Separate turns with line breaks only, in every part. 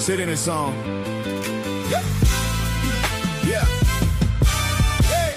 Sit in this song. Yeah. Yeah. Hey.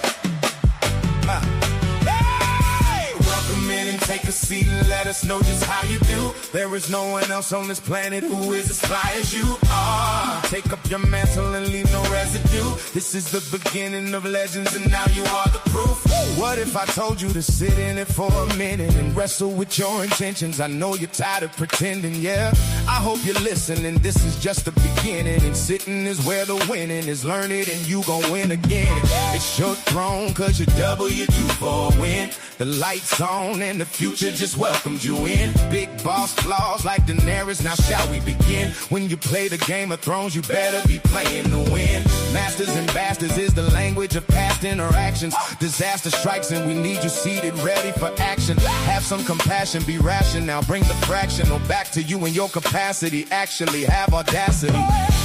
Hey. Welcome in and take a seat and let us know just how you do. There is no one else on this planet who is as fly as you are. Take up your mantle and leave no residue. This is the beginning of legends and now you are the proof. What if I told you to sit in it for a minute and wrestle with your intentions? I know you're tired of pretending, yeah. I hope you're listening, this is just the beginning. And sitting is where the winning is. Learn it and you gon' win again. It's your throne cause you're double, you're due for a win. The lights on and the future just welcomed you in. Big boss flaws like Daenerys, now shall we begin? When you play the Game of Thrones, you better be playing to win. Masters and bastards is the language of past interactions. Disaster strikes and we need you seated, ready for action. Have some compassion, be rational, bring the fractional back to you in your capacity. Actually have audacity.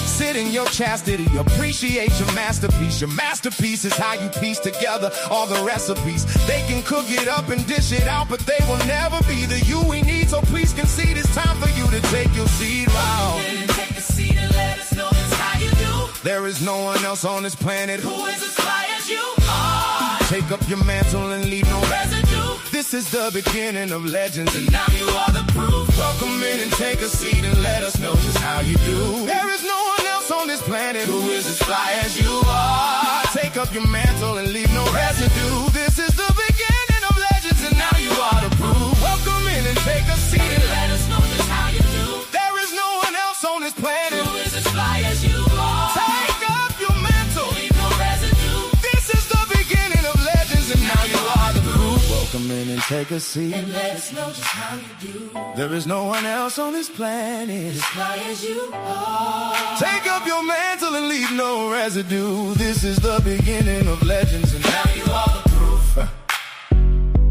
Sit in your chastity, appreciate your masterpiece. Your masterpiece is how you piece together all the recipes. They can cook it up and dish it out, but they will never be the you we need. So please concede, it's time for you to take your seat. Wow.
Take a seat and let us know just how you do.
There is no one else on this planet
who is as fly as you are.
Take up your mantle and leave no
residue.
This is the beginning of legends
and now you are the proof.
Welcome in and take a seat and let us know just how you do. There is no one else on this planet who is as fly as you are. Take up your mantle and leave no residue. This is the beginning of legends and now you are the proof. Welcome in and take a seat and
let us know just how you do.
There is no one else on this planet
who is as fly as you are.
Take up your mantle,
leave no residue.
This is the beginning of legends and now you are the proof. Welcome in and take a seat
and let us know just how you do.
There is no one else on this planet
as fly as you are.
Take up your mantle and leave no residue. This is the beginning of legends and now you are the proof.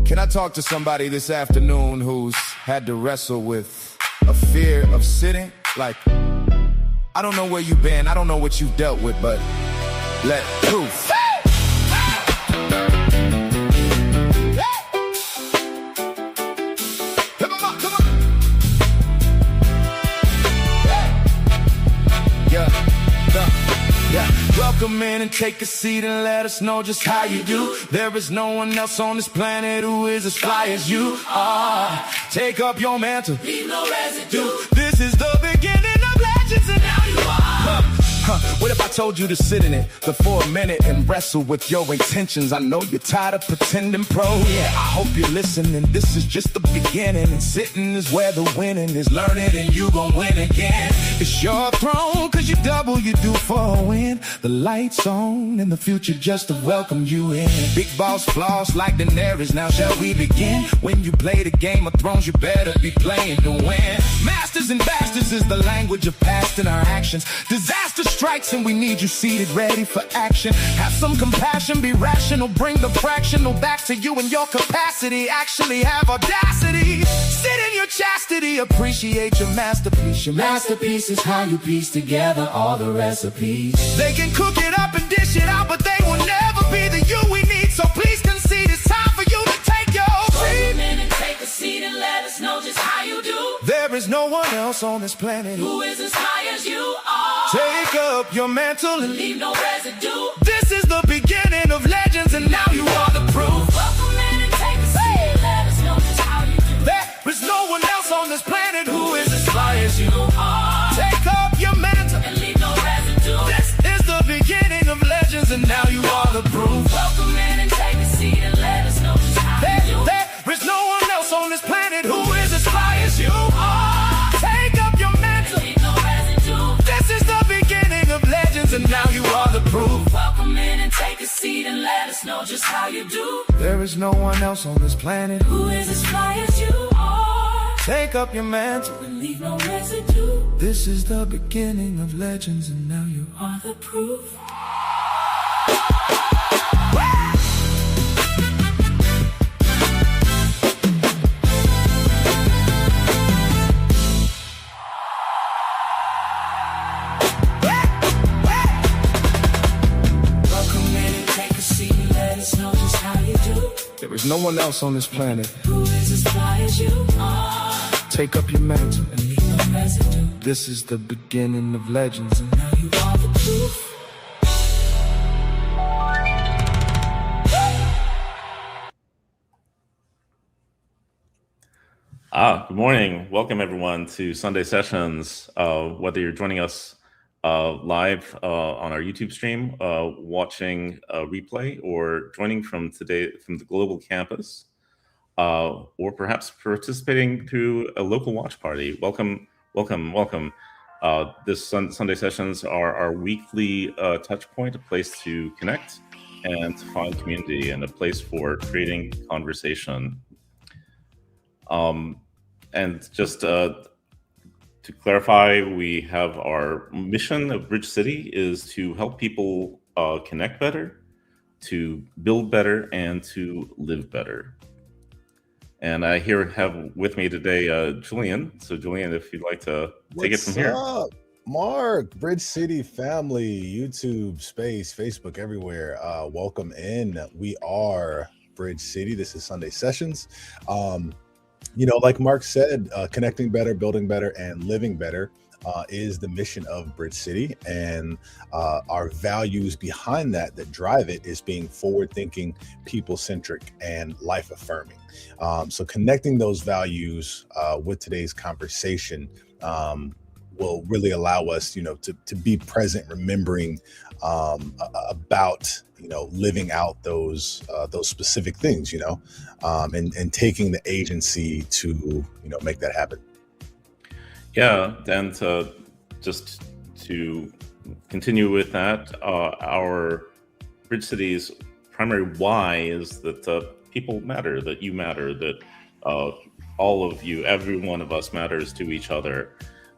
Can I talk to somebody this afternoon who's had to wrestle with a fear of sitting? Like, I don't know where you've been, I don't know what you've dealt with, but let proof. Welcome in and take a seat and let us know just how you do. There is no one else on this planet who is as fly as you are. Take up your mantle,
leave no residue.
This is the beginning of legends and now you are. What if I told you to sit in it for a minute and wrestle with your intentions? I know you're tired of pretending, pro. Yeah, I hope you're listening. This is just the beginning, and sitting is where the winning is. Learn it and you gon' win again. It's your throne, cause you double, you do for a win. The lights on and the future just to welcome you in. Big boss flaws like Daenerys, now shall we begin? When you play the Game of Thrones, you better be playing to win. Masters and bastards is the language of past in our actions. Disaster strikes and we need you seated, ready for action. Have some compassion, be rational, bring the fractional back to you in your capacity. Actually have audacity. Sit in your chastity, appreciate your masterpiece. Your masterpiece is how you piece together all the recipes. They can cook it up and dish it out, but they will never be the you we need. So please concede, it's time for you to take your seat.
Welcome in and take a seat and let us know just how you do.
There is no one else on this planet
who is as high as you are.
Take up your mantle and
leave no residue.
This is the beginning of legends and now you are the proof.
Welcome in and take a seat and let us know just how you do.
There is no one else on this planet who is as fly as you
are.
Take up your mantle
and leave no residue.
This is the beginning of legends and now you are the proof.
Welcome in and take a seat and let us know just how you do.
There is no one else on this planet who is as fly as you are. Take up your mantle
and leave no residue.
This is the beginning of legends and now you are the proof.
Welcome in and take a seat and let us know just how you do.
There is no one else on this planet
who is as fly as you are.
Take up your mantle
and leave no residue.
This is the beginning of legends and now you
are the proof.
There is no one else on this planet
who is as fly as you are.
Take up your mantle
and leave no residue.
This is the beginning of legends. And
Now you are the proof.
Good morning. Welcome everyone to Sunday Sessions. Whether you're joining us live on our YouTube stream, watching a replay, or joining from the global campus, or perhaps participating through a local watch party. Welcome, welcome, welcome. This Sunday Sessions are our weekly touch point, a place to connect and to find community, and a place for creating conversation. And just to clarify, we have our mission of Bridge City is to help people connect better, to build better, and to live better. And I have with me today Julian. So Julian, if you'd like to take it from here.
What's up, Mark? Bridge City family, YouTube, space, Facebook, everywhere. Welcome in. We are Bridge City. This is Sunday Sessions. Like Mark said, connecting better, building better, and living better is the mission of Bridge City. And our values behind that drive it is being forward-thinking, people-centric, and life-affirming. So connecting those values with today's conversation will really allow us, to be present, remembering about living out those specific things, and taking the agency to make that happen.
Yeah, and just to continue with that, our Bridge City's primary why is that people matter, that you matter, that all of you, every one of us matters to each other.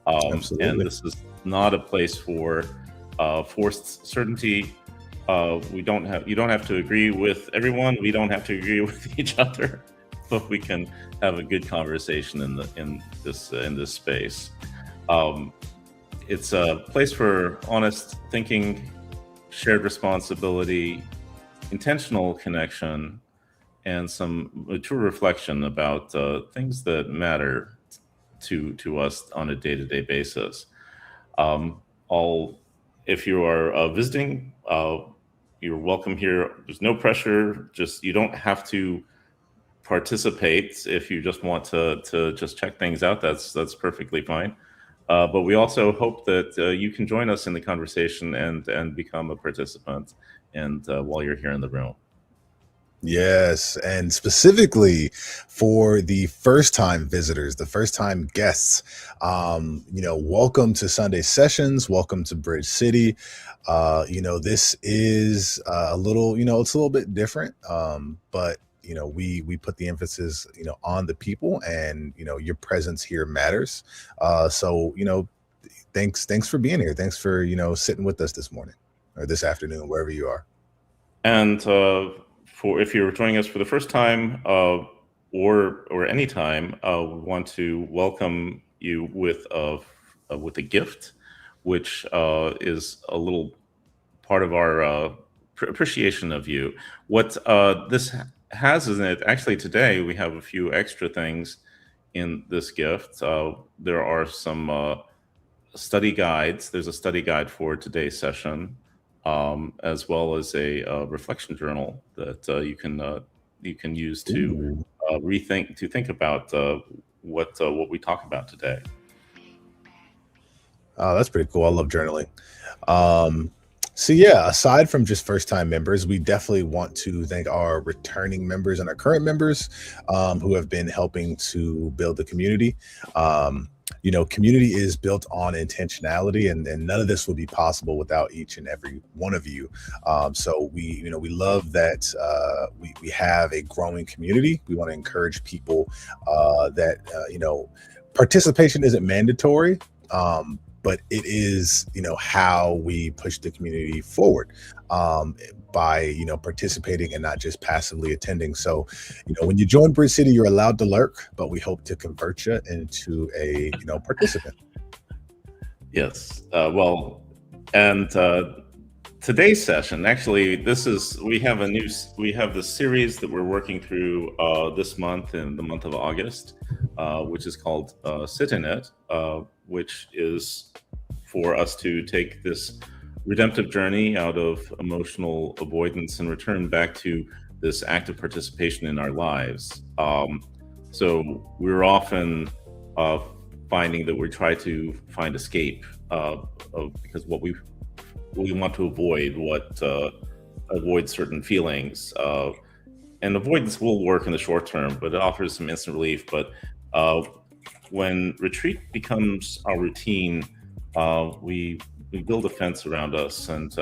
Absolutely.
And this is not a place for forced certainty. You don't have to agree with everyone. We don't have to agree with each other, but we can have a good conversation in this space. It's a place for honest thinking, shared responsibility, intentional connection, and some mature reflection about things that matter to us on a day-to-day basis. If you are visiting, you're welcome here. There's no pressure. You don't have to participate. If you just want to just check things out, that's perfectly fine. But we also hope that you can join us in the conversation and become a participant, and while you're here in the room.
Yes, and specifically for the first-time visitors, the first-time guests, welcome to Sunday Sessions. Welcome to Bridge City. This is a little, it's a little bit different, but we put the emphasis, on the people, and your presence here matters. So thanks for being here. Thanks for sitting with us this morning or this afternoon, wherever you are.
And if you're joining us for the first time or any time, we want to welcome you with a gift, which is a little part of our appreciation of you. What this has in it, actually today we have a few extra things in this gift. There are some study guides. There's a study guide for today's session, as well as a reflection journal that you can use to think about what we talk about today.
Oh, that's pretty cool. I love journaling. So yeah, aside from just first-time members, we definitely want to thank our returning members and our current members who have been helping to build the community. Community is built on intentionality, and none of this would be possible without each and every one of you. So we love that we have a growing community. We want to encourage people that participation isn't mandatory, but it is how we push the community forward by participating and not just passively attending. So when you join Bridge City, you're allowed to lurk, but we hope to convert you into a participant.
Yes. Today's session, actually, we have the series that we're working through this month, in the month of August, which is called Sit in It. which is for us to take this redemptive journey out of emotional avoidance and return back to this active participation in our lives. So we're often uh, finding that we try to find escape because what we want to avoid avoid certain feelings. And avoidance will work in the short term, but it offers some instant relief. But uh, when retreat becomes our routine, we build a fence around us, and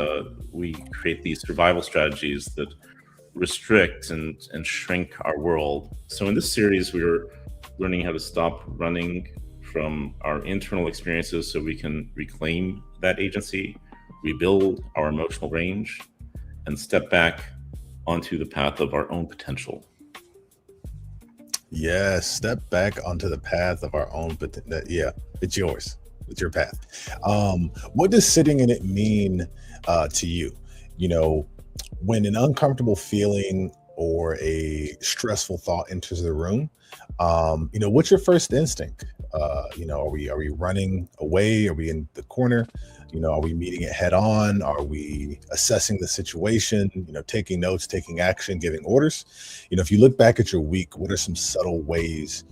we create these survival strategies that restrict and shrink our world. So in this series, we're learning how to stop running from our internal experiences so we can reclaim that agency, rebuild our emotional range, and step back onto the path of our own potential.
Yes, step back onto the path of our own, but yeah, it's yours. It's your path. What does sitting in it mean to you? You know, when an uncomfortable feeling or a stressful thought enters the room, what's your first instinct? Are we running away? Are we in the corner? Are we meeting it head on? Are we assessing the situation? Taking notes, taking action, giving orders? If you look back at your week, what are some subtle ways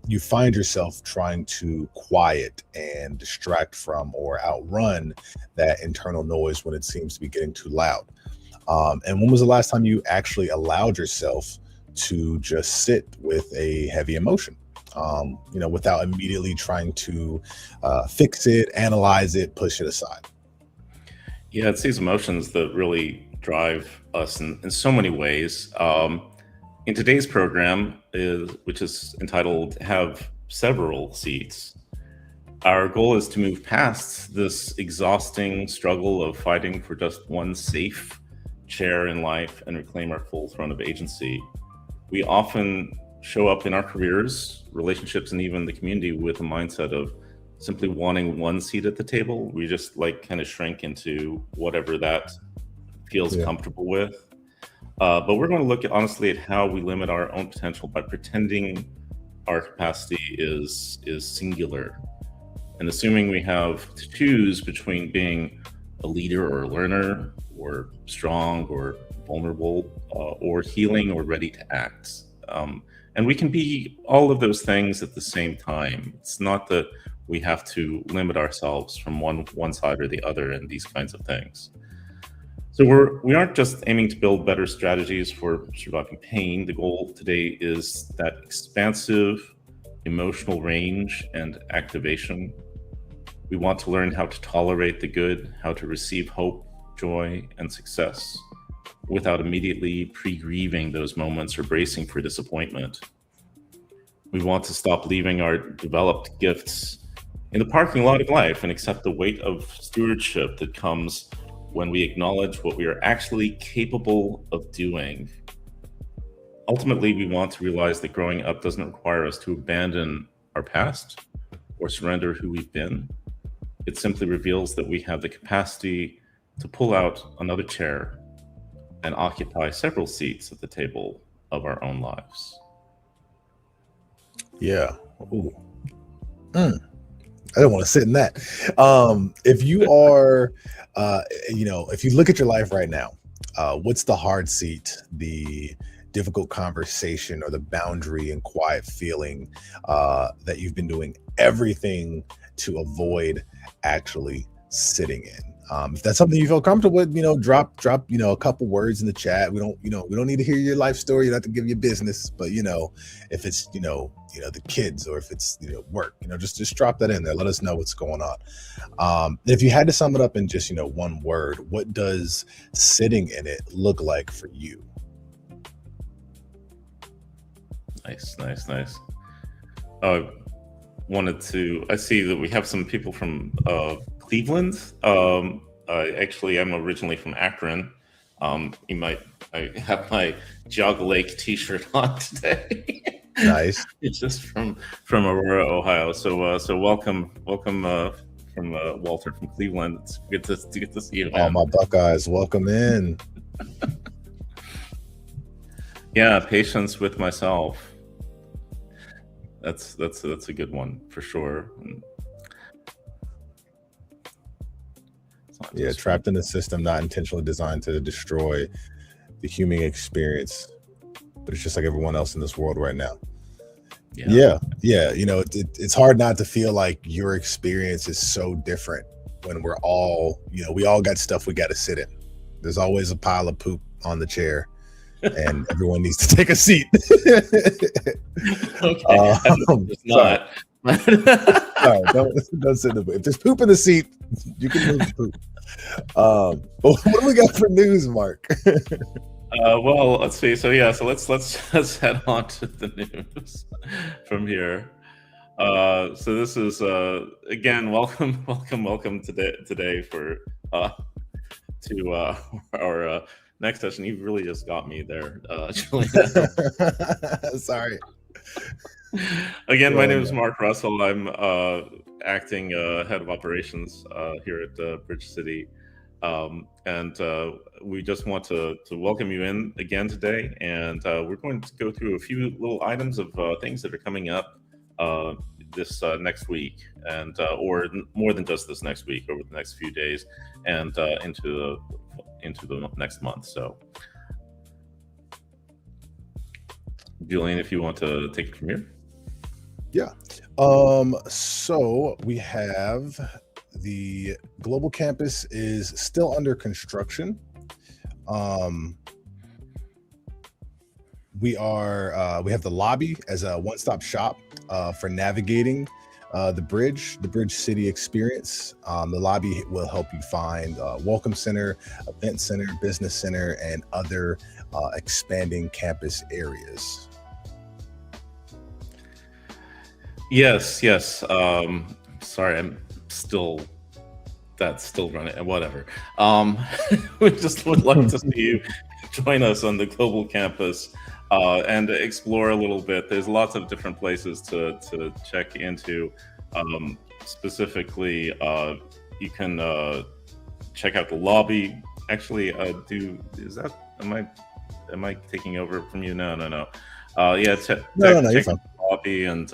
you find yourself trying to quiet and distract from or outrun that internal noise when it seems to be getting too loud? And when was the last time you actually allowed yourself to just sit with a heavy emotion, without immediately trying to fix it, analyze it, push it aside?
Yeah, it's these emotions that really drive us in so many ways. In today's program, which is entitled Have Several Seats, our goal is to move past this exhausting struggle of fighting for just one safe chair in life and reclaim our full throne of agency. We often show up in our careers, relationships, and even the community with a mindset of simply wanting one seat at the table. We just kind of shrink into whatever that feels
Yeah.
comfortable with. But we're going to look honestly at how we limit our own potential by pretending our capacity is singular, and assuming we have to choose between being a leader or a learner, or strong or vulnerable, or healing or ready to act. And we can be all of those things at the same time. It's not that we have to limit ourselves from one side or the other in these kinds of things. So we aren't just aiming to build better strategies for surviving pain. The goal today is that expansive emotional range and activation. We want to learn how to tolerate the good, how to receive hope, joy, and success without immediately pre-grieving those moments or bracing for disappointment. We want to stop leaving our developed gifts in the parking lot of life and accept the weight of stewardship that comes when we acknowledge what we are actually capable of doing. Ultimately, we want to realize that growing up doesn't require us to abandon our past or surrender who we've been. It simply reveals that we have the capacity to pull out another chair and occupy several seats at the table of our own lives.
Yeah. Ooh. I don't want to sit in that. If you are, if you look at your life right now, what's the hard seat, the difficult conversation, or the boundary and quiet feeling that you've been doing everything to avoid actually sitting in? If that's something you feel comfortable with, drop a couple words in the chat. We don't need to hear your life story. You don't have to give your business, but if it's the kids, or if it's work, just drop that in there. Let us know what's going on. If you had to sum it up in just one word, what does sitting in it look like for you?
Nice. I see that we have some people from Cleveland. Actually, I'm originally from Akron. I have my Jog Lake T-shirt on today.
Nice.
It's just from Aurora, Ohio. So welcome from Walter from Cleveland. It's good to see you, man.
All my Buckeyes, welcome in.
Yeah, patience with myself. That's a good one for sure.
Yeah, trapped in the system, not intentionally designed to destroy the human experience, but it's just like everyone else in this world right now.
Yeah.
Yeah. It's hard not to feel like your experience is so different when we're all, we all got stuff we got to sit in. There's always a pile of poop on the chair, and everyone needs to take a seat.
Okay. It's not.
Sorry, don't sit in the poop. If there's poop in the seat, you can move the poop. What do we got for news, Mark?
Well, let's see. So let's head on to the news from here. So this is again, welcome today for to our next session. You really just got me there, Julian.
Sorry.
Again, my name is Mark Russell. I'm acting head of operations here at Bridge City. And we just want to welcome you in again today. And we're going to go through a few little items of things that are coming up this next week, and or more than just this next week, over the next few days, and into the next month. So, Julian, if you want to take it from here.
Yeah. So we have the global campus is still under construction. We have the lobby as a one-stop shop for navigating the Bridge City experience. The lobby will help you find welcome center, event center, business center, and other expanding campus areas.
Yes. Sorry, I'm still running. Whatever. We just would like to see you join us on the global campus and explore a little bit. There's lots of different places to check into. Specifically, you can check out the lobby. Actually, am I taking over from you? No.
No,
Check
you're fine.
the lobby, and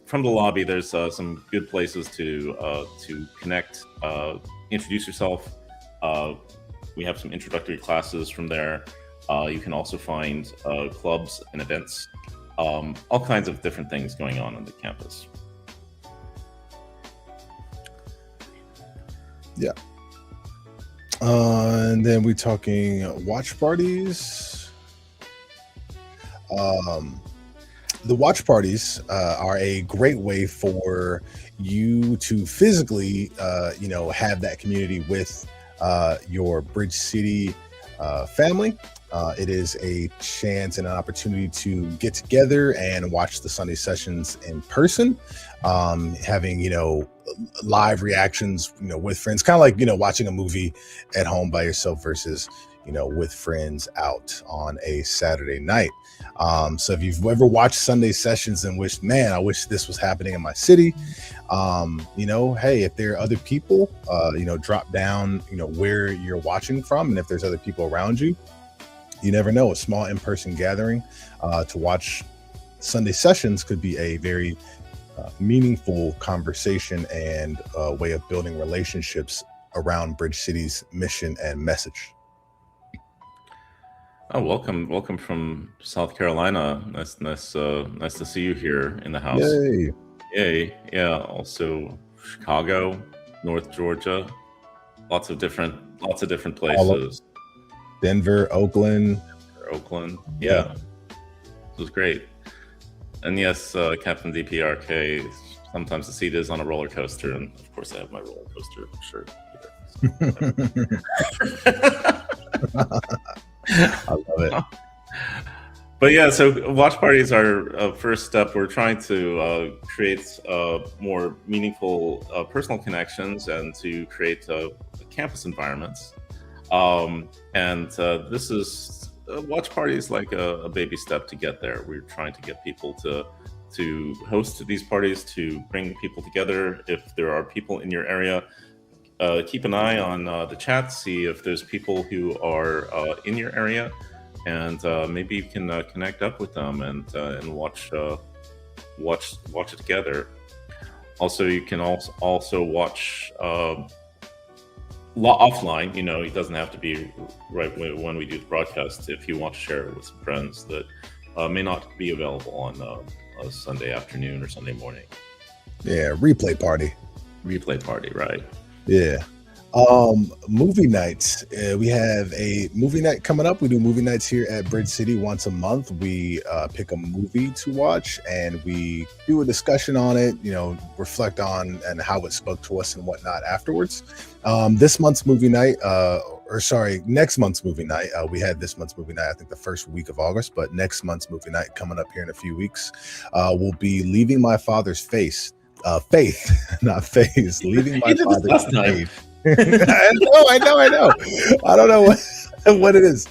from the lobby, there's some good places to connect, introduce yourself. We have some introductory classes from there. You can also find clubs and events, all kinds of different things going on the campus.
Yeah. And then we're talking watch parties. The watch parties are a great way for you to physically, have that community with your Bridge City family. It is a chance and an opportunity to get together and watch the Sunday sessions in person, having, live reactions, with friends, kind of like, watching a movie at home by yourself versus, with friends out on a Saturday night. So if you've ever watched Sunday sessions and wished, man, I wish this was happening in my city, hey, if there are other people, drop down, where you're watching from. And if there's other people around you, you never know, a small in-person gathering to watch Sunday sessions could be a very meaningful conversation and a way of building relationships around Bridge City's mission and message.
Oh, welcome from South Carolina. Nice to see you here in the house. Yay! Yeah. Also, Chicago, North Georgia, lots of different places.
Denver, Oakland.
Yeah, it was great. And yes, Captain DPRK. Sometimes the seat is on a roller coaster, and of course, I have my roller coaster shirt here.
I love it.
But yeah, so watch parties are a first step. We're trying to create more meaningful personal connections and to create campus environments. And this is watch parties like a baby step to get there. We're trying to get people to host these parties, to bring people together. If there are people in your area, keep an eye on the chat, see if there's people who are in your area, and maybe you can connect up with them and watch it together. Also, you can also watch offline. It doesn't have to be right when we do the broadcast. If you want to share it with some friends that may not be available on a Sunday afternoon or Sunday morning.
Yeah, replay party.
Replay party, right?
Yeah. Movie nights. We have a movie night coming up. We do movie nights here at Bridge City once a month. We pick a movie to watch and we do a discussion on it, reflect on and how it spoke to us and whatnot afterwards. Next month's movie night, we had this month's movie night, I think the first week of August, but next month's movie night coming up here in a few weeks, will be Leaving My Father's Faith, not face, Leaving My Father's Faith. I know. I don't know what it is.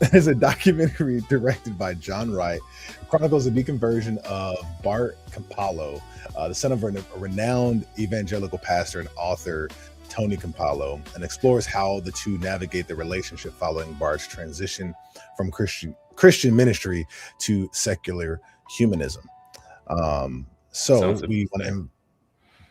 It's a documentary directed by John Wright. It chronicles the deconversion of Bart Campolo, the son of a renowned evangelical pastor and author, Tony Campolo, and explores how the two navigate the relationship following Bart's transition from Christian ministry to secular humanism. So we want to.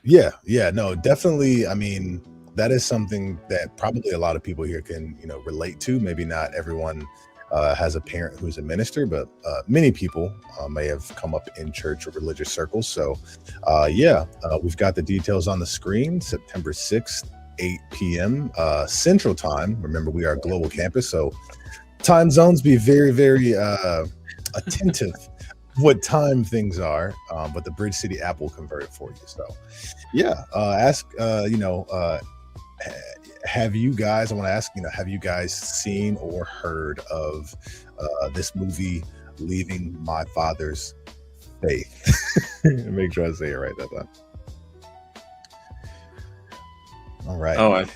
Yeah, no, definitely. I mean, that is something that probably a lot of people here can, relate to. Maybe not everyone has a parent who's a minister, but many people may have come up in church or religious circles. So, we've got the details on the screen. September 6th, 8 p.m. Central Time. Remember, we are a global campus, so time zones be very, very attentive what time things are, but the Bridge City app will convert it for you. So have you guys seen or heard of this movie, Leaving My Father's Faith? Make sure I say it right that time. All right.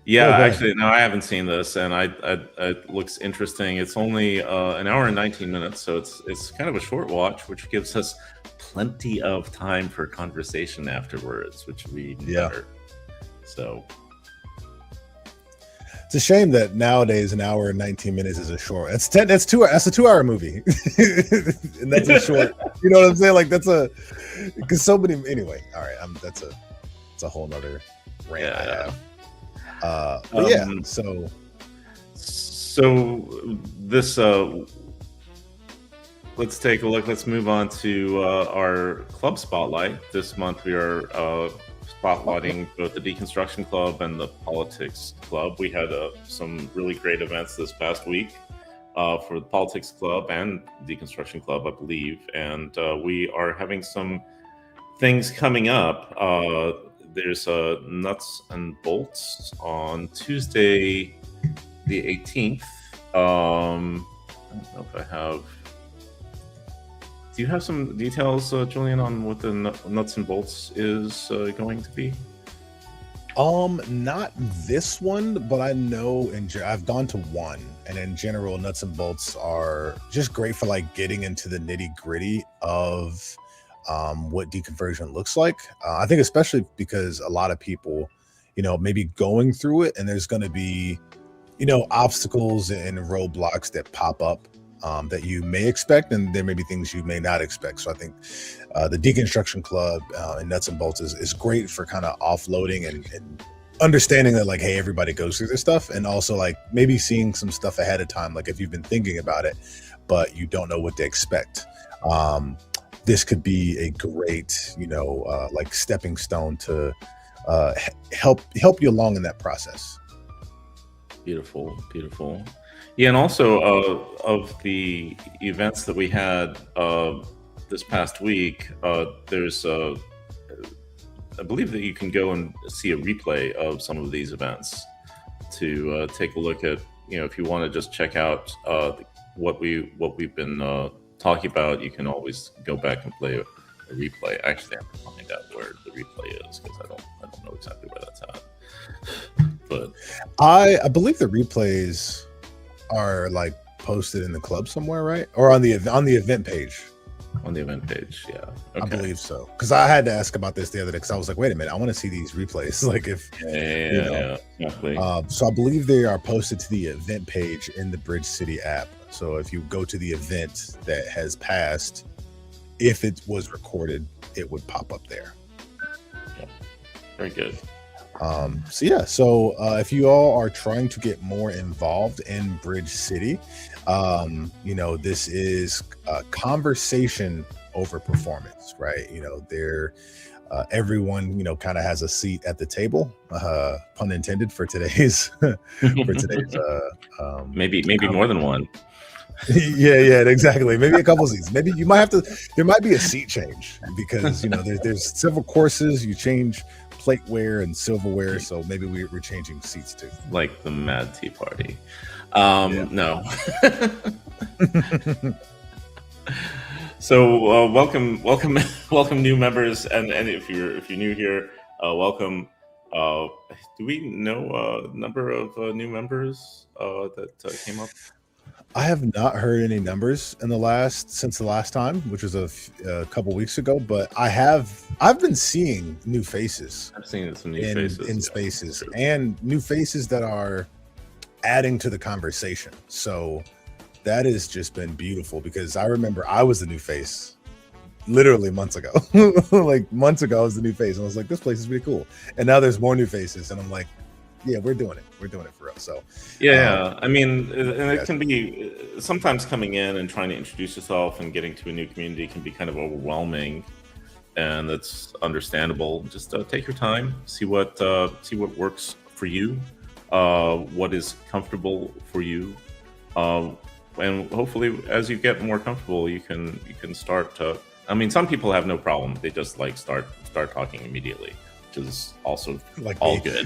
Actually, no, I haven't seen this, and it looks interesting. It's only an hour and 19 minutes, so it's kind of a short watch, which gives us plenty of time for conversation afterwards, which we better. So
it's a shame that nowadays an hour and 19 minutes is a short. That's a 2-hour movie, and that's a short. You know what I'm saying? Like because so many. Anyway, all right. It's a whole nother rant I have.
So this let's take a look. Let's move on to our club spotlight. This month we are spotlighting both the Deconstruction Club and the Politics Club. We had some really great events this past week for the Politics Club and Deconstruction Club, I believe, and we are having some things coming up. There's Nuts and Bolts on Tuesday, the 18th. I don't know if I have. Do you have some details, Julian, on what the Nuts and Bolts is going to be?
Not this one, but I know I've gone to one, and in general, Nuts and Bolts are just great for like getting into the nitty gritty of what deconversion looks like. I think especially because a lot of people, maybe going through it, and there's going to be, obstacles and roadblocks that pop up that you may expect, and there may be things you may not expect. So I think the Deconstruction Club and Nuts and Bolts is great for kind of offloading and understanding that, like, hey, everybody goes through this stuff, and also like maybe seeing some stuff ahead of time, like if you've been thinking about it but you don't know what to expect. This could be a great, like stepping stone to help you along in that process.
Beautiful. Yeah, and also of the events that we had this past week, there's I believe that you can go and see a replay of some of these events to take a look at. If you want to just check out what we've been talking about, you can always go back and play a replay. Actually, I have to find out where the replay is because I don't know exactly where that's at. But
I believe the replays are like posted in the club somewhere, right? Or on the event page.
On the event page, yeah. Okay.
I believe so. Because I had to ask about this the other day because I was like, wait a minute, I want to see these replays. Like if
yeah, exactly.
So I believe they are posted to the event page in the Bridge City app. So if you go to the event that has passed, if it was recorded, it would pop up there.
Yeah. Very good.
So if you all are trying to get more involved in Bridge City, this is conversation over performance, right? Everyone kind of has a seat at the table, pun intended, for today's
maybe more than one.
yeah, exactly. Maybe a couple seats. Maybe you might have to. There might be a seat change because there's several courses. You change plateware and silverware, so maybe we're changing seats too.
Like the Mad Tea Party. No. So welcome new members, and if you're new here, welcome. Do we know a number of new members that came up?
I have not heard any numbers since the last time, which was a couple weeks ago. But I've been seeing new faces.
I've seen some new faces
in spaces, and new faces that are adding to the conversation. So that has just been beautiful, because I remember I was the new face literally months ago. Like months ago, I was the new face, and I was like, "This place is really cool." And now there's more new faces, and I'm like, "Yeah, we're doing it. We're doing it for real." So
I mean, and it can be sometimes coming in and trying to introduce yourself and getting to a new community can be kind of overwhelming, and that's understandable. Just take your time, see what works for you, what is comfortable for you, and hopefully, as you get more comfortable, you can start to. I mean, some people have no problem; they just start talking immediately, which is also all good.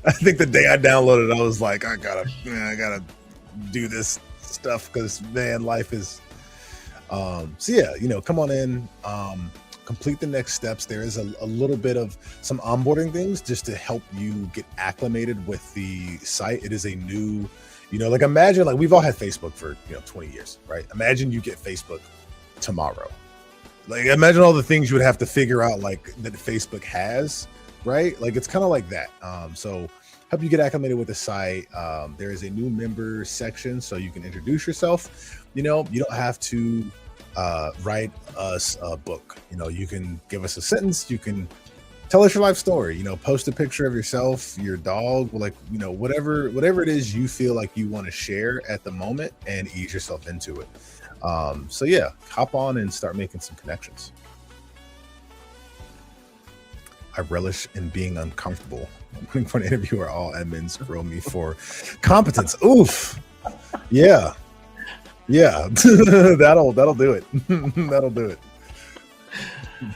I think the day I downloaded, I was like, I gotta do this stuff, because man, life is. Come on in, complete the next steps. There is a little bit of some onboarding things just to help you get acclimated with the site. It is a new, imagine we've all had Facebook for 20 years, right? Imagine you get Facebook tomorrow. Imagine all the things you would have to figure out that Facebook has, right? It's kind of like that. So help you get acclimated with the site. There is a new member section, so you can introduce yourself. You don't have to write us a book. You can give us a sentence. You can tell us your life story. Post a picture of yourself, your dog, whatever it is you feel like you want to share at the moment, and ease yourself into it. Hop on and start making some connections. I relish in being uncomfortable. I'm waiting for an interview where all admins grill me for competence. Oof. Yeah. That'll do it. That'll do it.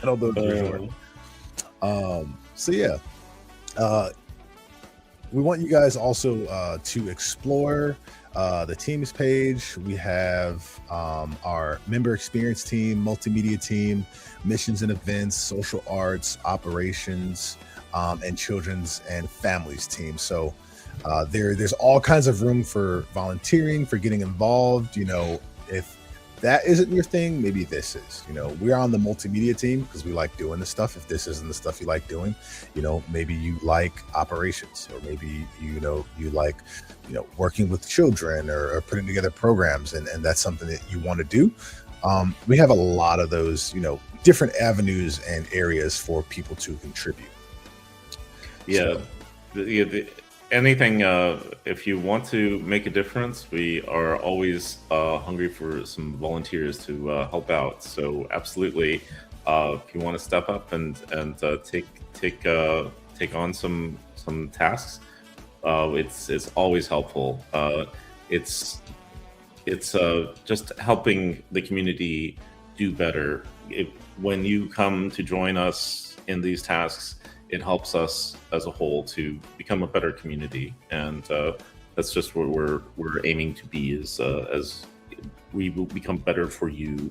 That'll do it for sure. We want you guys also to explore the teams page. We have our member experience team, multimedia team, missions and events, social arts, operations, and children's and families team. So there's all kinds of room for volunteering, for getting involved. If that isn't your thing, maybe this is. We're on the multimedia team because we like doing this stuff. If this isn't the stuff you like doing, maybe you like operations, or maybe you like working with children, or putting together programs, and that's something that you want to do. We have a lot of those different avenues and areas for people to contribute.
Anything, if you want to make a difference, we are always hungry for some volunteers to help out. So absolutely, if you want to step up and take on some tasks, it's always helpful. It's just helping the community do better. When you come to join us in these tasks, it helps us as a whole to become a better community, and that's just what we're aiming to be. As we will become better for you,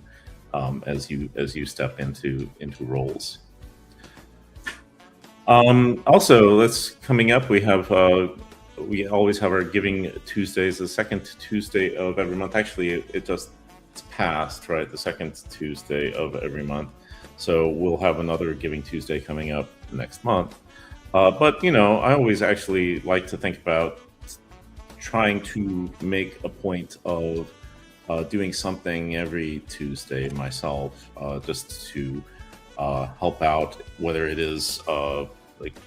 as you step into roles. Also, that's coming up. We always have our Giving Tuesdays, the second Tuesday of every month. Actually, it's passed, right? The second Tuesday of every month. So we'll have another Giving Tuesday coming up next month. But I always actually like to think about trying to make a point of doing something every Tuesday myself, just to help out, whether it is like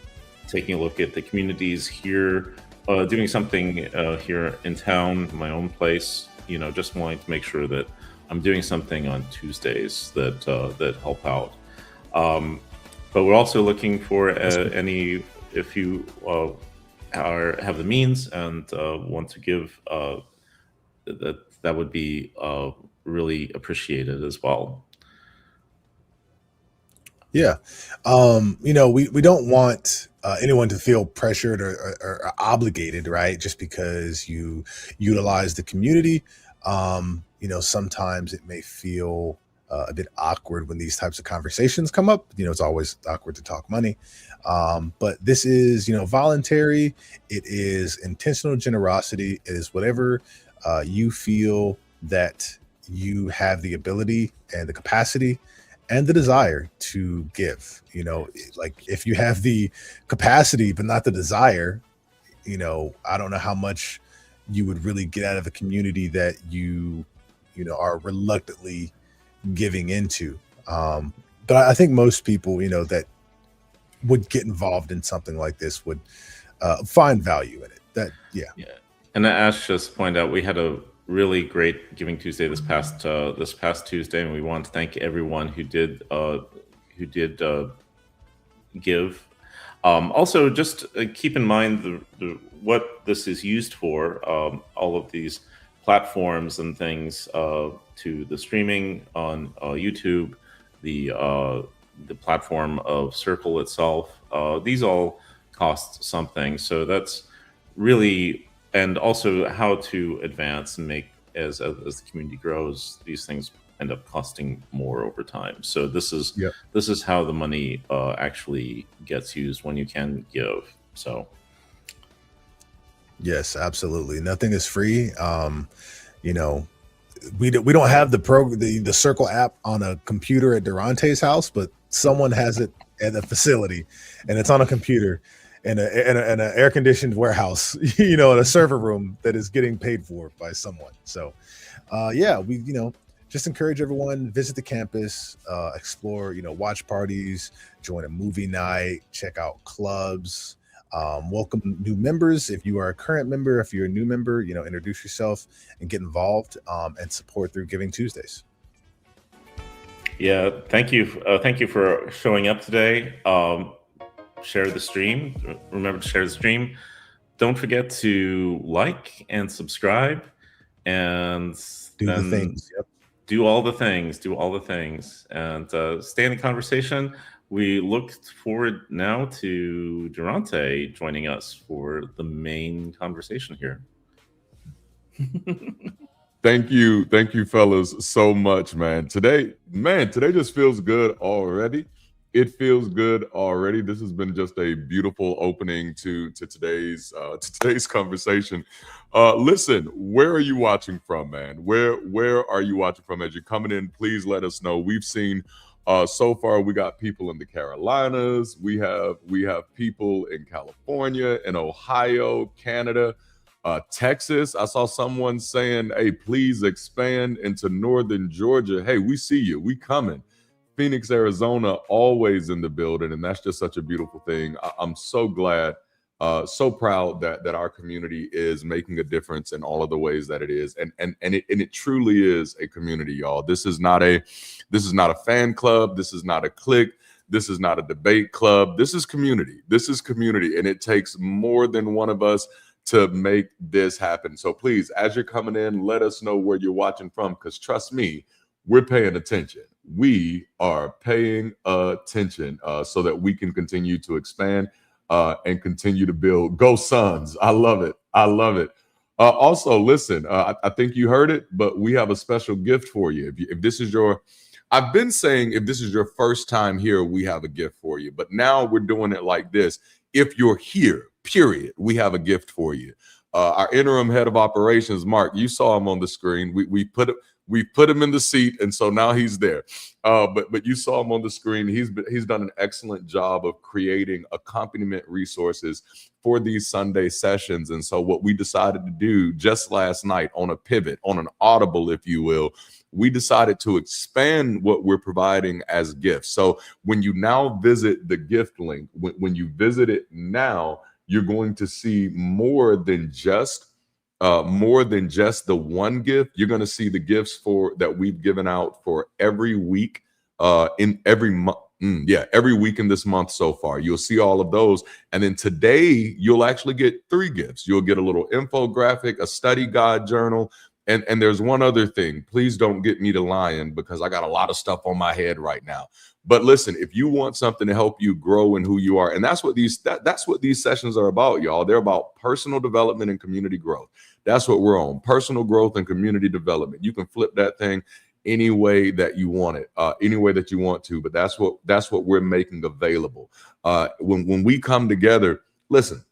taking a look at the communities here, doing something here in town, my own place, just wanting to make sure that I'm doing something on Tuesdays that help out. But we're also looking for any, if you have the means and want to give, that would be really appreciated as well.
Yeah. We don't want anyone to feel pressured or obligated, right? Just because you utilize the community. Sometimes it may feel a bit awkward when these types of conversations come up. It's always awkward to talk money. But this is, voluntary. It is intentional generosity. It is whatever you feel that you have the ability and the capacity and the desire to give. Like if you have the capacity but not the desire, I don't know how much you would really get out of a community that you are reluctantly giving into. But I think most people, that would get involved in something like this would find value in it. Yeah.
And Ash just pointed out we had a really great Giving Tuesday this past Tuesday, and we want to thank everyone who did give. Also, just keep in mind what this is used for. All of these platforms and things, to the streaming on YouTube, the platform of Circle itself. These all cost something, so that's really, and also how to advance and make as the community grows. These things end up costing more over time. So this is how the money actually gets used when you can give. So
yes, absolutely. Nothing is free. We don't have the Circle app on a computer at Darante's house, but someone has it at a facility, and it's on a computer in an air conditioned warehouse, in a server room that is getting paid for by someone. So, we just encourage everyone, visit the campus, explore, watch parties, join a movie night, check out clubs, welcome new members. If you are a current member, if you're a new member, introduce yourself and get involved, and support through Giving Tuesdays.
Yeah, thank you for showing up today. Share the stream. Remember to share the stream. Don't forget to like and subscribe, and
do the things. Yep.
Do all the things, and stay in the conversation. We look forward now to Darante joining us for the main conversation here.
Thank you, fellas, so much, man. Today just feels good already. It feels good already. This has been just a beautiful opening to today's conversation. Listen, where are you watching from, man? Where are you watching from? As you're coming in, please let us know. We've seen so far we got people in the Carolinas. We have people in California, in Ohio, Canada, Texas. I saw someone saying, "Hey, please expand into northern Georgia." Hey, we see you. We coming. Phoenix, Arizona, always in the building, and that's just such a beautiful thing. I'm so glad, so proud that our community is making a difference in all of the ways that it is, and it truly is a community, y'all. This is not a fan club. This is not a clique. This is not a debate club. This is community. And it takes more than one of us to make this happen. So please, as you're coming in, let us know where you're watching from, because trust me, we're paying attention. We are paying attention, so that we can continue to expand and continue to build. Go Suns. I love it. Also, listen, I think you heard it, but we have a special gift for you. If this is your, I've been saying, if this is your first time here, we have a gift for you. But now we're doing it like this. If you're here, period, we have a gift for you. Our interim head of operations, Mark, you saw him on the screen. We We put him in the seat, and so now he's there. But you saw him on the screen. He's done an excellent job of creating accompaniment resources for these Sunday sessions. And so what we decided to do just last night on a pivot, on an audible, if you will, we decided to expand what we're providing as gifts. So when you now visit the gift link, when you visit it now, you're going to see more than just the one gift. You're going to see the gifts that we've given out for every week, in every month. Every week in this month so far. You'll see all of those. And then today, you'll actually get 3 gifts. You'll get a little infographic, a study guide journal, and there's one other thing. Please don't get me to lying, because I got a lot of stuff on my head right now. But listen, if you want something to help you grow in who you are, and that's what these sessions are about, y'all. They're about personal development and community growth. That's what we're on, personal growth and community development. You can flip that thing any way that you want it, any way that you want to, but that's what we're making available. When we come together, listen,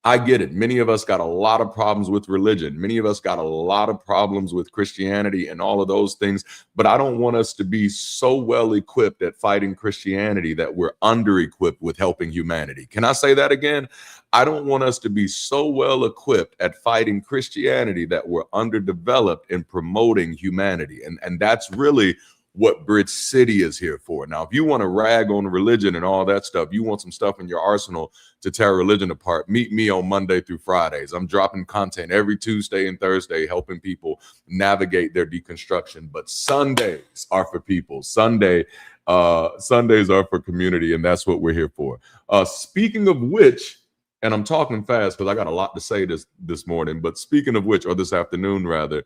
I get it. Many of us got a lot of problems with religion. Many of us got a lot of problems with Christianity and all of those things. But I don't want us to be so well equipped at fighting Christianity that we're under equipped with helping humanity. Can I say that again? I don't want us to be so well equipped at fighting Christianity that we're underdeveloped in promoting humanity. And that's really what Bridge City is here for. Now, if you want to rag on religion and all that stuff, you want some stuff in your arsenal to tear religion apart, meet me on Monday through Fridays. I'm dropping content every Tuesday and Thursday, helping people navigate their deconstruction. But Sundays are for people. Sundays are for community, and that's what we're here for. Speaking of which, and I'm talking fast because I got a lot to say this morning, but speaking of which, or this afternoon rather,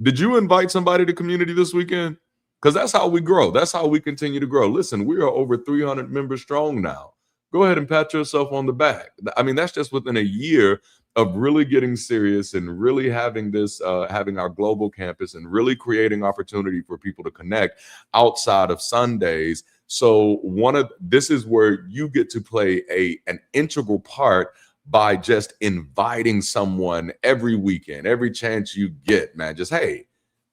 did you invite somebody to community this weekend? Because that's how we grow. That's how we continue to grow. Listen, we are over 300 members strong now. Go ahead and pat yourself on the back. I mean, that's just within a year of really getting serious and really having having our global campus and really creating opportunity for people to connect outside of Sundays. So this is where you get to play an integral part by just inviting someone every weekend, every chance you get, man. Just, hey,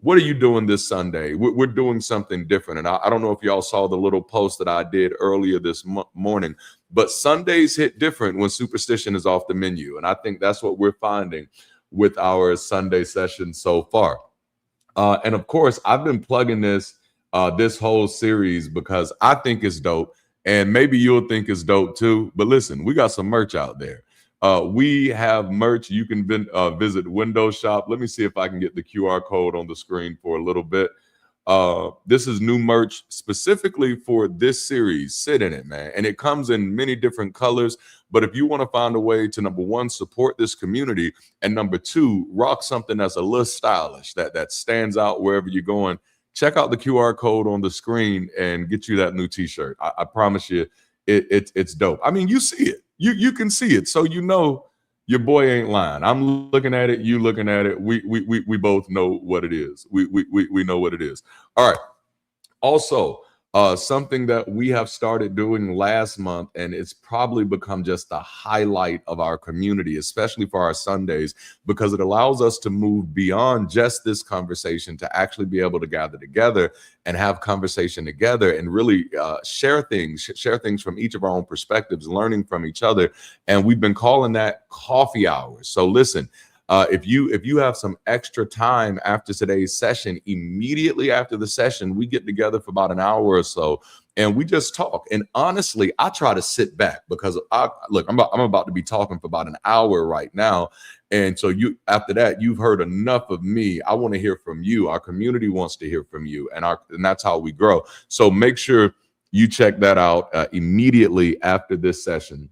what are you doing this Sunday? We're doing something different. And I don't know if y'all saw the little post that I did earlier this morning, but Sundays hit different when superstition is off the menu. And I think that's what we're finding with our Sunday session so far. And of course, I've been plugging this whole series because I think it's dope. And maybe you'll think it's dope too. But listen, we got some merch out there. We have merch. You can visit Window Shop. Let me see if I can get the QR code on the screen for a little bit. This is new merch specifically for this series. Sit in it, man. And it comes in many different colors. But if you want to find a way to, number one, support this community, and number two, rock something that's a little stylish, that stands out wherever you're going, check out the QR code on the screen and get you that new t-shirt. I promise you, it's dope. I mean, you see it. You can see it, so you know your boy ain't lying. I'm looking at it, you looking at it. We both know what it is. We know what it is. All right. Also, something that we have started doing last month, and it's probably become just the highlight of our community, especially for our Sundays, because it allows us to move beyond just this conversation to actually be able to gather together and have conversation together and really share things from each of our own perspectives, learning from each other. And we've been calling that coffee hours. So listen, if you have some extra time after today's session, immediately after the session, we get together for about an hour or so and we just talk. And honestly, I try to sit back because I'm about to be talking for about an hour right now. And so after that, you've heard enough of me. I want to hear from you. Our community wants to hear from you, and that's how we grow. So make sure you check that out immediately after this session.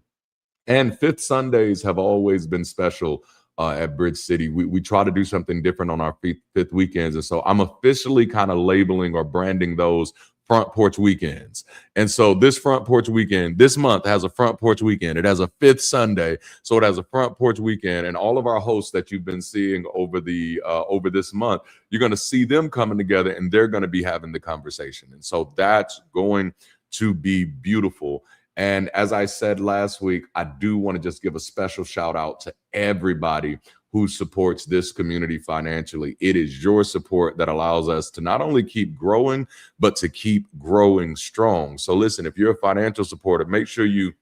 And Fifth Sundays have always been special at Bridge City. We try to do something different on our fifth weekends. And so I'm officially kind of labeling or branding those front porch weekends. And so this front porch weekend, this month has a front porch weekend. It has a fifth Sunday. So it has a front porch weekend. And all of our hosts that you've been seeing over this month, you're going to see them coming together and they're going to be having the conversation. And so that's going to be beautiful. And as I said last week, I do want to just give a special shout out to everybody who supports this community financially. It is your support that allows us to not only keep growing, but to keep growing strong. So listen, if you're a financial supporter, make sure you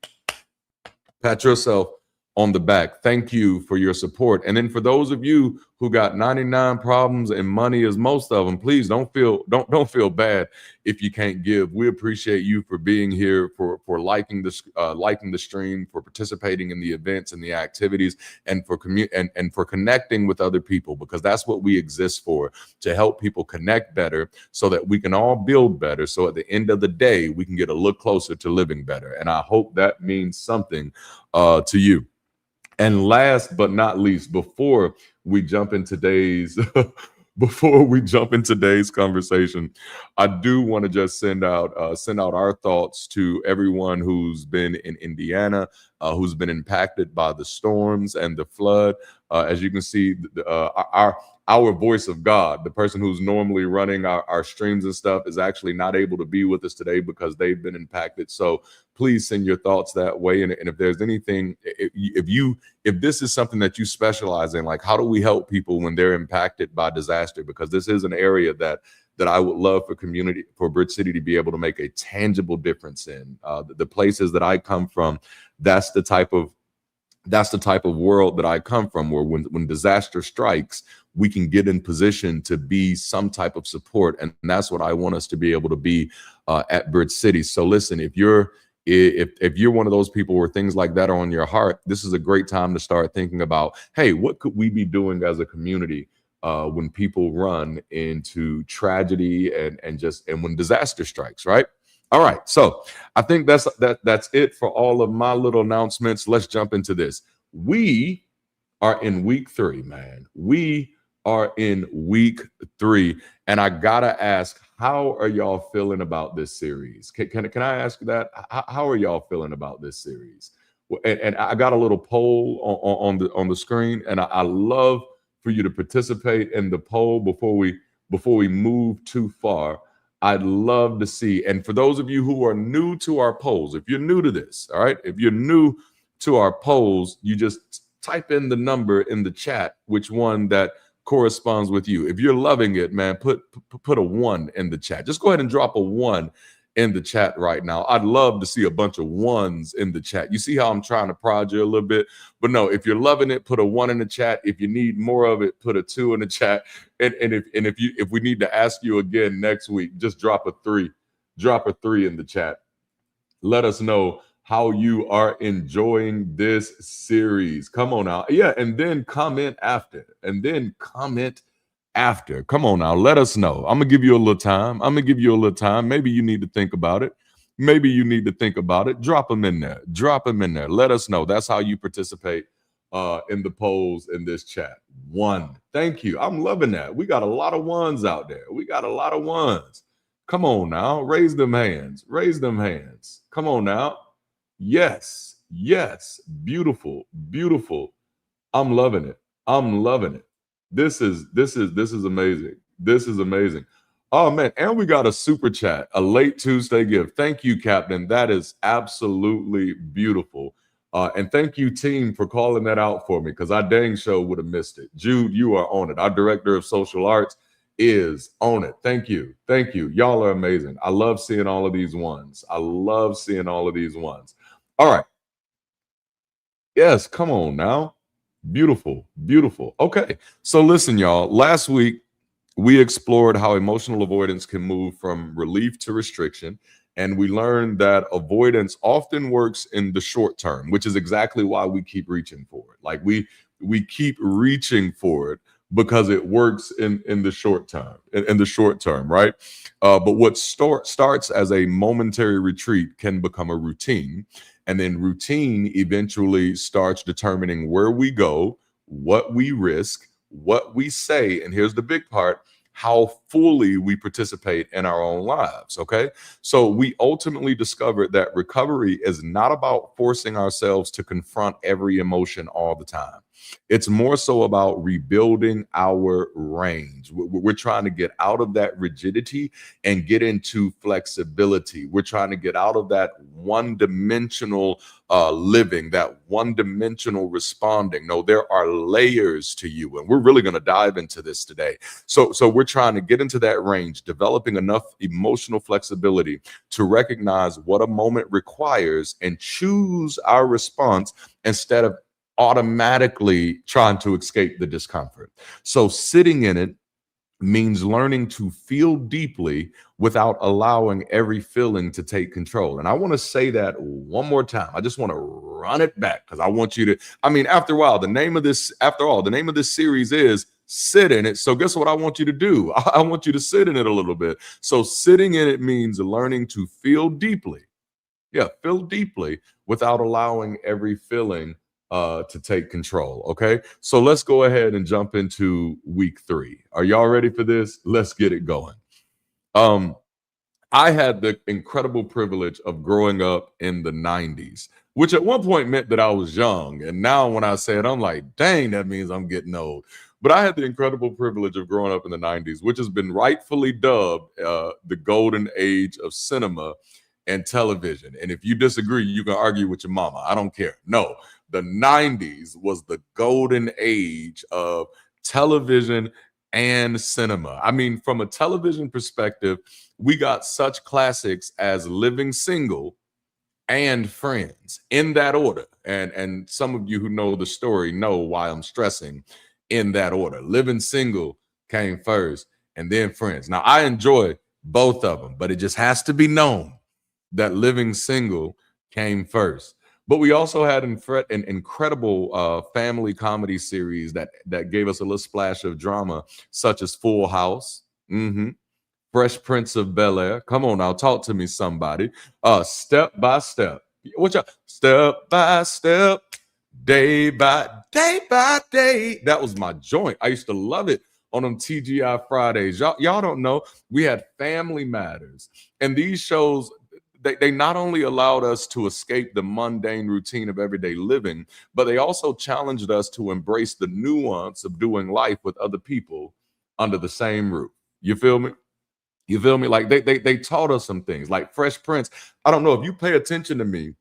pat yourself on the back. Thank you for your support. And then for those of you who got 99 problems and money is most of them, please don't feel bad if you can't give. We appreciate you for being here, for liking the stream, for participating in the events and the activities, and for and for connecting with other people, because that's what we exist for, to help people connect better so that we can all build better. So at the end of the day, we can get a look closer to living better. And I hope that means something to you. And last but not least, before we jump in today's conversation, I do want to just send out our thoughts to everyone who's been in Indiana, who's been impacted by the storms and the flood. As you can see, our voice of God, the person who's normally running our streams and stuff, is actually not able to be with us today because they've been impacted. So please send your thoughts that way. And if there's anything, if this is something that you specialize in, like how do we help people when they're impacted by disaster? Because this is an area that I would love for Bridge City to be able to make a tangible difference in. The places that I come from, that's the type of world that I come from, where when disaster strikes, we can get in position to be some type of support. And that's what I want us to be able to be at Bridge City. So listen, if you're one of those people where things like that are on your heart, this is a great time to start thinking about, hey, what could we be doing as a community when people run into tragedy and when disaster strikes, right? All right, so I think that's it for all of my little announcements. Let's jump into this. We are in week 3, man. We are in week 3, and I gotta ask, how are y'all feeling about this series? Can I ask that? How are y'all feeling about this series? And I got a little poll on the screen, and I love for you to participate in the poll before we move too far. I'd love to see. And for those of you who are new to our polls, if you're new to this, all right, if you're new to our polls, you just type in the number in the chat, which one that corresponds with you. If you're loving it, man, put a 1 in the chat. Just go ahead and drop a 1 in the chat right now. I'd love to see a bunch of 1s in the chat. You see how I'm trying to prod you a little bit? But no, if you're loving it, put a 1 in the chat. If you need more of it, put a 2 in the chat. And if we need to ask you again next week, just drop a 3. Drop a 3 in the chat. Let us know how you are enjoying this series. Come on now. Yeah, and then comment after. Come on now, let us know. I'm gonna give you a little time. Maybe you need to think about it. Drop them in there. Let us know. That's how you participate in the polls in this chat. 1. Thank you. I'm loving that. We got a lot of 1s out there. Come on now. Raise them hands. Come on now. Yes. Beautiful. I'm loving it. This is amazing. Oh man, and we got a super chat, a late Tuesday gift. Thank you, Captain. That is absolutely beautiful. And thank you, team, for calling that out for me, because I dang sure would have missed it. Jude, you are on it. Our director of social arts is on it. Thank you. Y'all are amazing. I love seeing all of these 1s. All right. Yes, come on now. Beautiful. Okay, so listen, y'all. Last week, we explored how emotional avoidance can move from relief to restriction, and we learned that avoidance often works in the short term, which is exactly why we keep reaching for it. Like we keep reaching for it because it works in the short term, right? But what starts as a momentary retreat can become a routine. And then routine eventually starts determining where we go, what we risk, what we say, and here's the big part, how fully we participate in our own lives, okay? So we ultimately discovered that recovery is not about forcing ourselves to confront every emotion all the time. It's more so about rebuilding our range. We're trying to get out of that rigidity and get into flexibility. We're trying to get out of that one-dimensional living, that one-dimensional responding. No, there are layers to you, and we're really going to dive into this today. So we're trying to get into that range, developing enough emotional flexibility to recognize what a moment requires and choose our response instead of automatically trying to escape the discomfort. So sitting in it means learning to feel deeply without allowing every feeling to take control. And I want to say that one more time. I just want to run it back because I want you to, I mean, after all, the name of this series is Sit in It. So guess what I want you to do? I want you to sit in it a little bit. So sitting in it means learning to feel deeply. Yeah, feel deeply without allowing every feeling to take control. Okay, so let's go ahead and jump into week 3. Are y'all ready for this? Let's get it going. I had the incredible privilege of growing up in the 90s, which at one point meant that I was young. And now when I say it, I'm like, dang, that means I'm getting old. But I had the incredible privilege of growing up in the 90s, which has been rightfully dubbed the golden age of cinema and television. And if you disagree, you can argue with your mama. I don't care. No, the 90s was the golden age of television and cinema. I mean, from a television perspective, we got such classics as Living Single and Friends in that order. And some of you who know the story know why I'm stressing in that order. Living Single came first and then Friends. Now, I enjoy both of them, but it just has to be known that Living Single came first. But we also had an incredible family comedy series that gave us a little splash of drama, such as Full House, Fresh Prince of Bel-Air. Come on now, talk to me, somebody. Step by Step. What y'all? Step by Step, day by day. That was my joint. I used to love it on them TGI Fridays. Y'all don't know. We had Family Matters, and these shows. They not only allowed us to escape the mundane routine of everyday living, but they also challenged us to embrace the nuance of doing life with other people under the same roof. You feel me? You feel me? Like they taught us some things, like Fresh Prince. I don't know if you pay attention to me,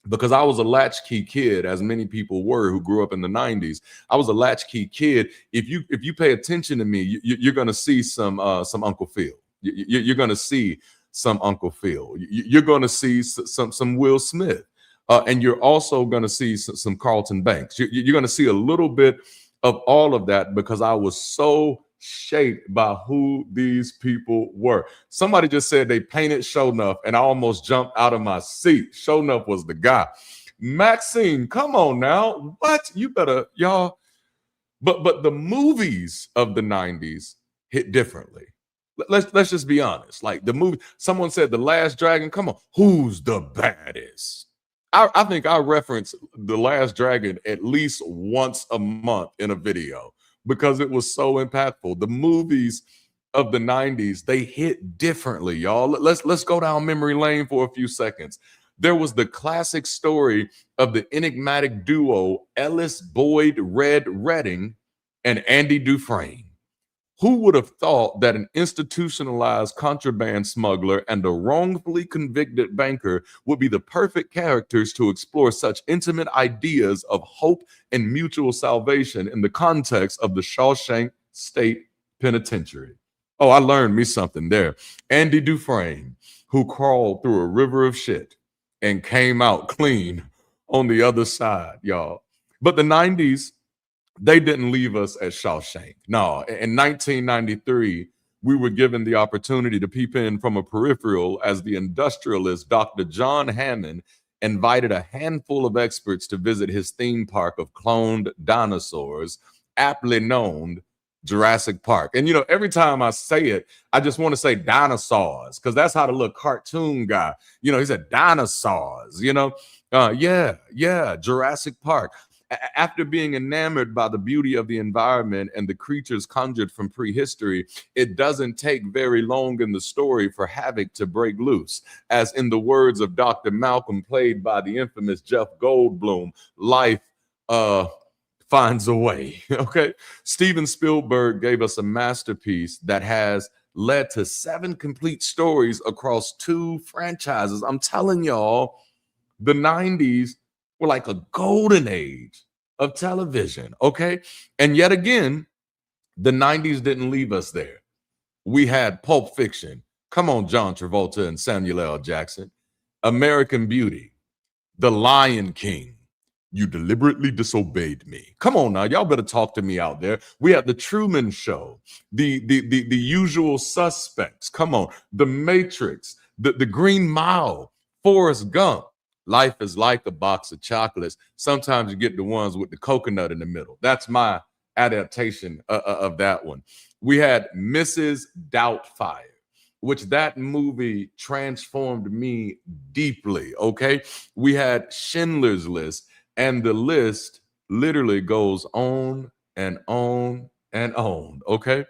because I was a latchkey kid, as many people were who grew up in the 90s. I was a latchkey kid. If you pay attention to me, you're going to see some Uncle Phil. You're going to see some Uncle Phil. You're going to see some Will Smith. And you're also going to see some Carlton Banks. You're going to see a little bit of all of that because I was so shaped by who these people were. Somebody just said they painted Shownuff, and I almost jumped out of my seat. Shownuff was the guy. Maxine, come on now. What? You better, y'all. But the movies of the 90s hit differently. Let's just be honest. Like the movie, someone said The Last Dragon. Come on, who's the baddest? I think I reference The Last Dragon at least once a month in a video because it was so impactful. The movies of the 90s, they hit differently, y'all. Let's go down memory lane for a few seconds. There was the classic story of the enigmatic duo Ellis Boyd Red Redding and Andy Dufresne. Who would have thought that an institutionalized contraband smuggler and a wrongfully convicted banker would be the perfect characters to explore such intimate ideas of hope and mutual salvation in the context of the Shawshank State Penitentiary? Oh, I learned me something there. Andy Dufresne, who crawled through a river of shit and came out clean on the other side, y'all. But the 90s, they didn't leave us at Shawshank. No, in 1993, we were given the opportunity to peep in from a peripheral as the industrialist Dr. John Hammond invited a handful of experts to visit his theme park of cloned dinosaurs, aptly known Jurassic Park. And, you know, every time I say it, I just want to say dinosaurs because that's how the little cartoon guy, you know, he said dinosaurs, you know. Jurassic Park. After being enamored by the beauty of the environment and the creatures conjured from prehistory, it doesn't take very long in the story for havoc to break loose. As in the words of Dr. Malcolm, played by the infamous Jeff Goldblum, life finds a way. Okay. Steven Spielberg gave us a masterpiece that has led to 7 complete stories across 2 franchises. I'm telling y'all, the 90s were like a golden age of television. Okay. And yet again, the 90s didn't leave us there. We had Pulp Fiction. Come on, John Travolta and Samuel L. Jackson. American Beauty. The Lion King. You deliberately disobeyed me. Come on now, y'all better talk to me out there. We had the Truman Show, the Usual Suspects. Come on, The Matrix, the Green Mile, Forrest Gump. Life is like a box of chocolates. Sometimes you get the ones with the coconut in the middle. That's my adaptation of that one. We had Mrs. Doubtfire, which that movie transformed me deeply. Okay, we had Schindler's List. And the list literally goes on and on and on, okay?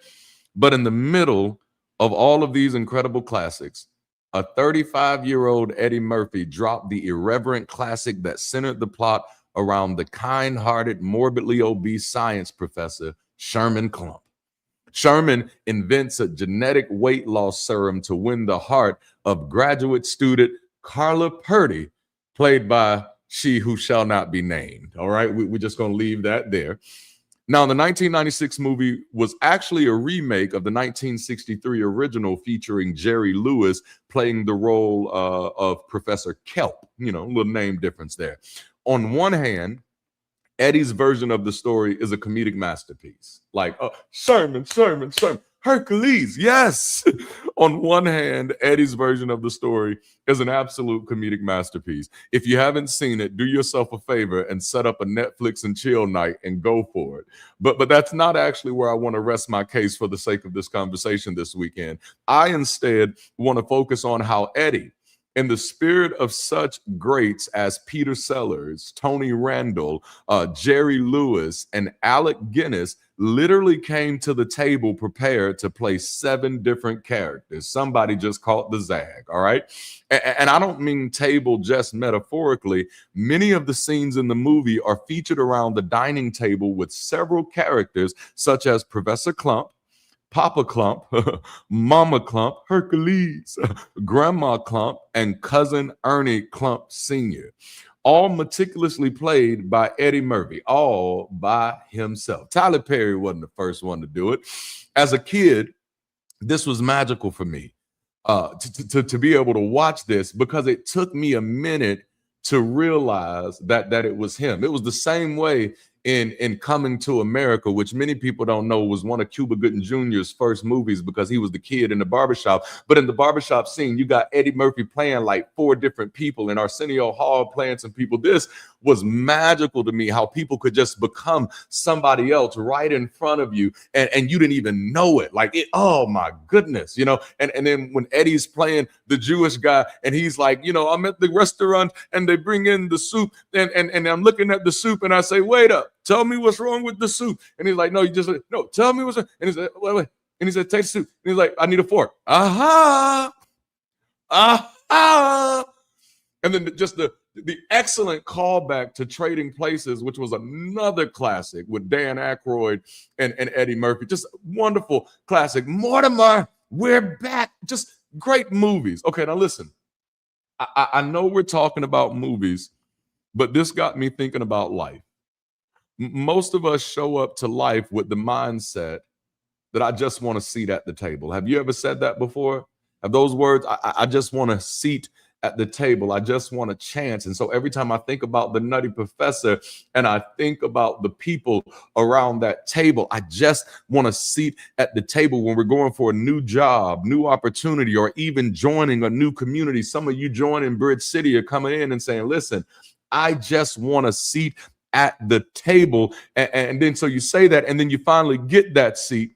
But in the middle of all of these incredible classics, a 35-year-old Eddie Murphy dropped the irreverent classic that centered the plot around the kind-hearted, morbidly obese science professor, Sherman Klump. Sherman invents a genetic weight loss serum to win the heart of graduate student Carla Purdy, played by she who shall not be named. All right, we're just going to leave that there. Now, the 1996 movie was actually a remake of the 1963 original featuring Jerry Lewis playing the role of Professor Kelp. You know, a little name difference there. On one hand, Eddie's version of the story is a comedic masterpiece. Like, Sherman, Hercules, yes. On one hand, Eddie's version of the story is an absolute comedic masterpiece. If you haven't seen it, do yourself a favor and set up a Netflix and chill night and go for it. But that's not actually where I want to rest my case for the sake of this conversation this weekend. I instead want to focus on how Eddie, in the spirit of such greats as Peter Sellers, Tony Randall, Jerry Lewis, and Alec Guinness, literally came to the table prepared to play 7 different characters. Somebody just caught the zag, all right? And I don't mean table just metaphorically. Many of the scenes in the movie are featured around the dining table with several characters, such as Professor Klump, Papa Klump, Mama Klump, Hercules, Grandma Klump, and Cousin Ernie Klump Sr., all meticulously played by Eddie Murphy, all by himself. Tyler Perry wasn't the first one to do it. As a kid, this was magical for me to be able to watch this, because it took me a minute to realize that it was him. It was the same way in Coming to America, which many people don't know was one of Cuba Gooding Jr.'s first movies, because he was the kid in the barbershop. But in the barbershop scene, you got Eddie Murphy playing like 4 different people, and Arsenio Hall playing some people. This was magical to me, how people could just become somebody else right in front of you, and you didn't even know it. Like, oh my goodness, you know. And then when Eddie's playing the Jewish guy, and he's like, you know, I'm at the restaurant and they bring in the soup, and I'm looking at the soup, and I say, wait up, tell me what's wrong with the soup. And he's like, no, tell me what's wrong. And he said, wait. And he said, take the soup. And he's like, I need a fork. Aha. And then just the excellent callback to Trading Places, which was another classic with Dan Aykroyd and Eddie Murphy. Just wonderful classic. Mortimer, we're back. Just great movies. Okay, now listen. I know we're talking about movies, but this got me thinking about life. Most of us show up to life with the mindset that I just want a seat at the table. Have you ever said that before? Have those words? I just want a seat at the table. I just want a chance. And so every time I think about the Nutty Professor and I think about the people around that table, I just want a seat at the table when we're going for a new job, new opportunity, or even joining a new community. Some of you joining Bridge City are coming in and saying, listen, I just want a seat at the table. And then so you say that, and then you finally get that seat.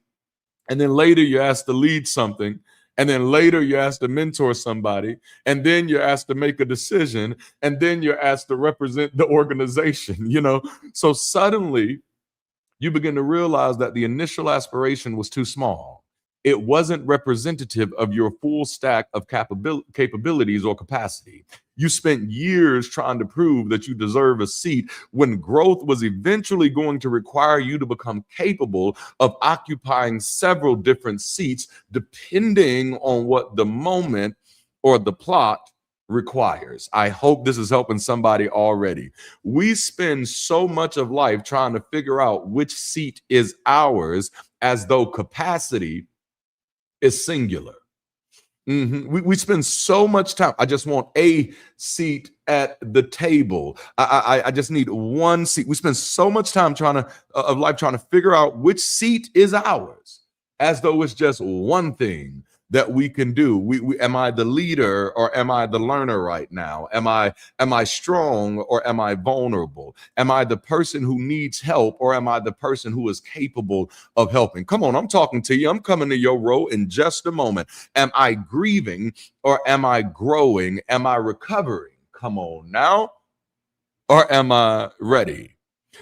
And then later you're asked to lead something. And then later you're asked to mentor somebody. And then you're asked to make a decision. And then you're asked to represent the organization, you know. So suddenly you begin to realize that the initial aspiration was too small. It wasn't representative of your full stack of capabilities or capacity. You spent years trying to prove that you deserve a seat when growth was eventually going to require you to become capable of occupying several different seats depending on what the moment or the plot requires. I hope this is helping somebody already. We spend so much of life trying to figure out which seat is ours as though capacity is singular. We spend so much time. I just want a seat at the table. I just need one seat. We spend so much time trying to figure out which seat is ours, as though it's just one thing that we can do. Am I the leader or am I the learner right now? Am I strong or am I vulnerable? Am I the person who needs help or am I the person who is capable of helping? Come on, I'm talking to you. I'm coming to your row in just a moment. Am I grieving or am I growing? Am I recovering? Come on now. Or am I ready?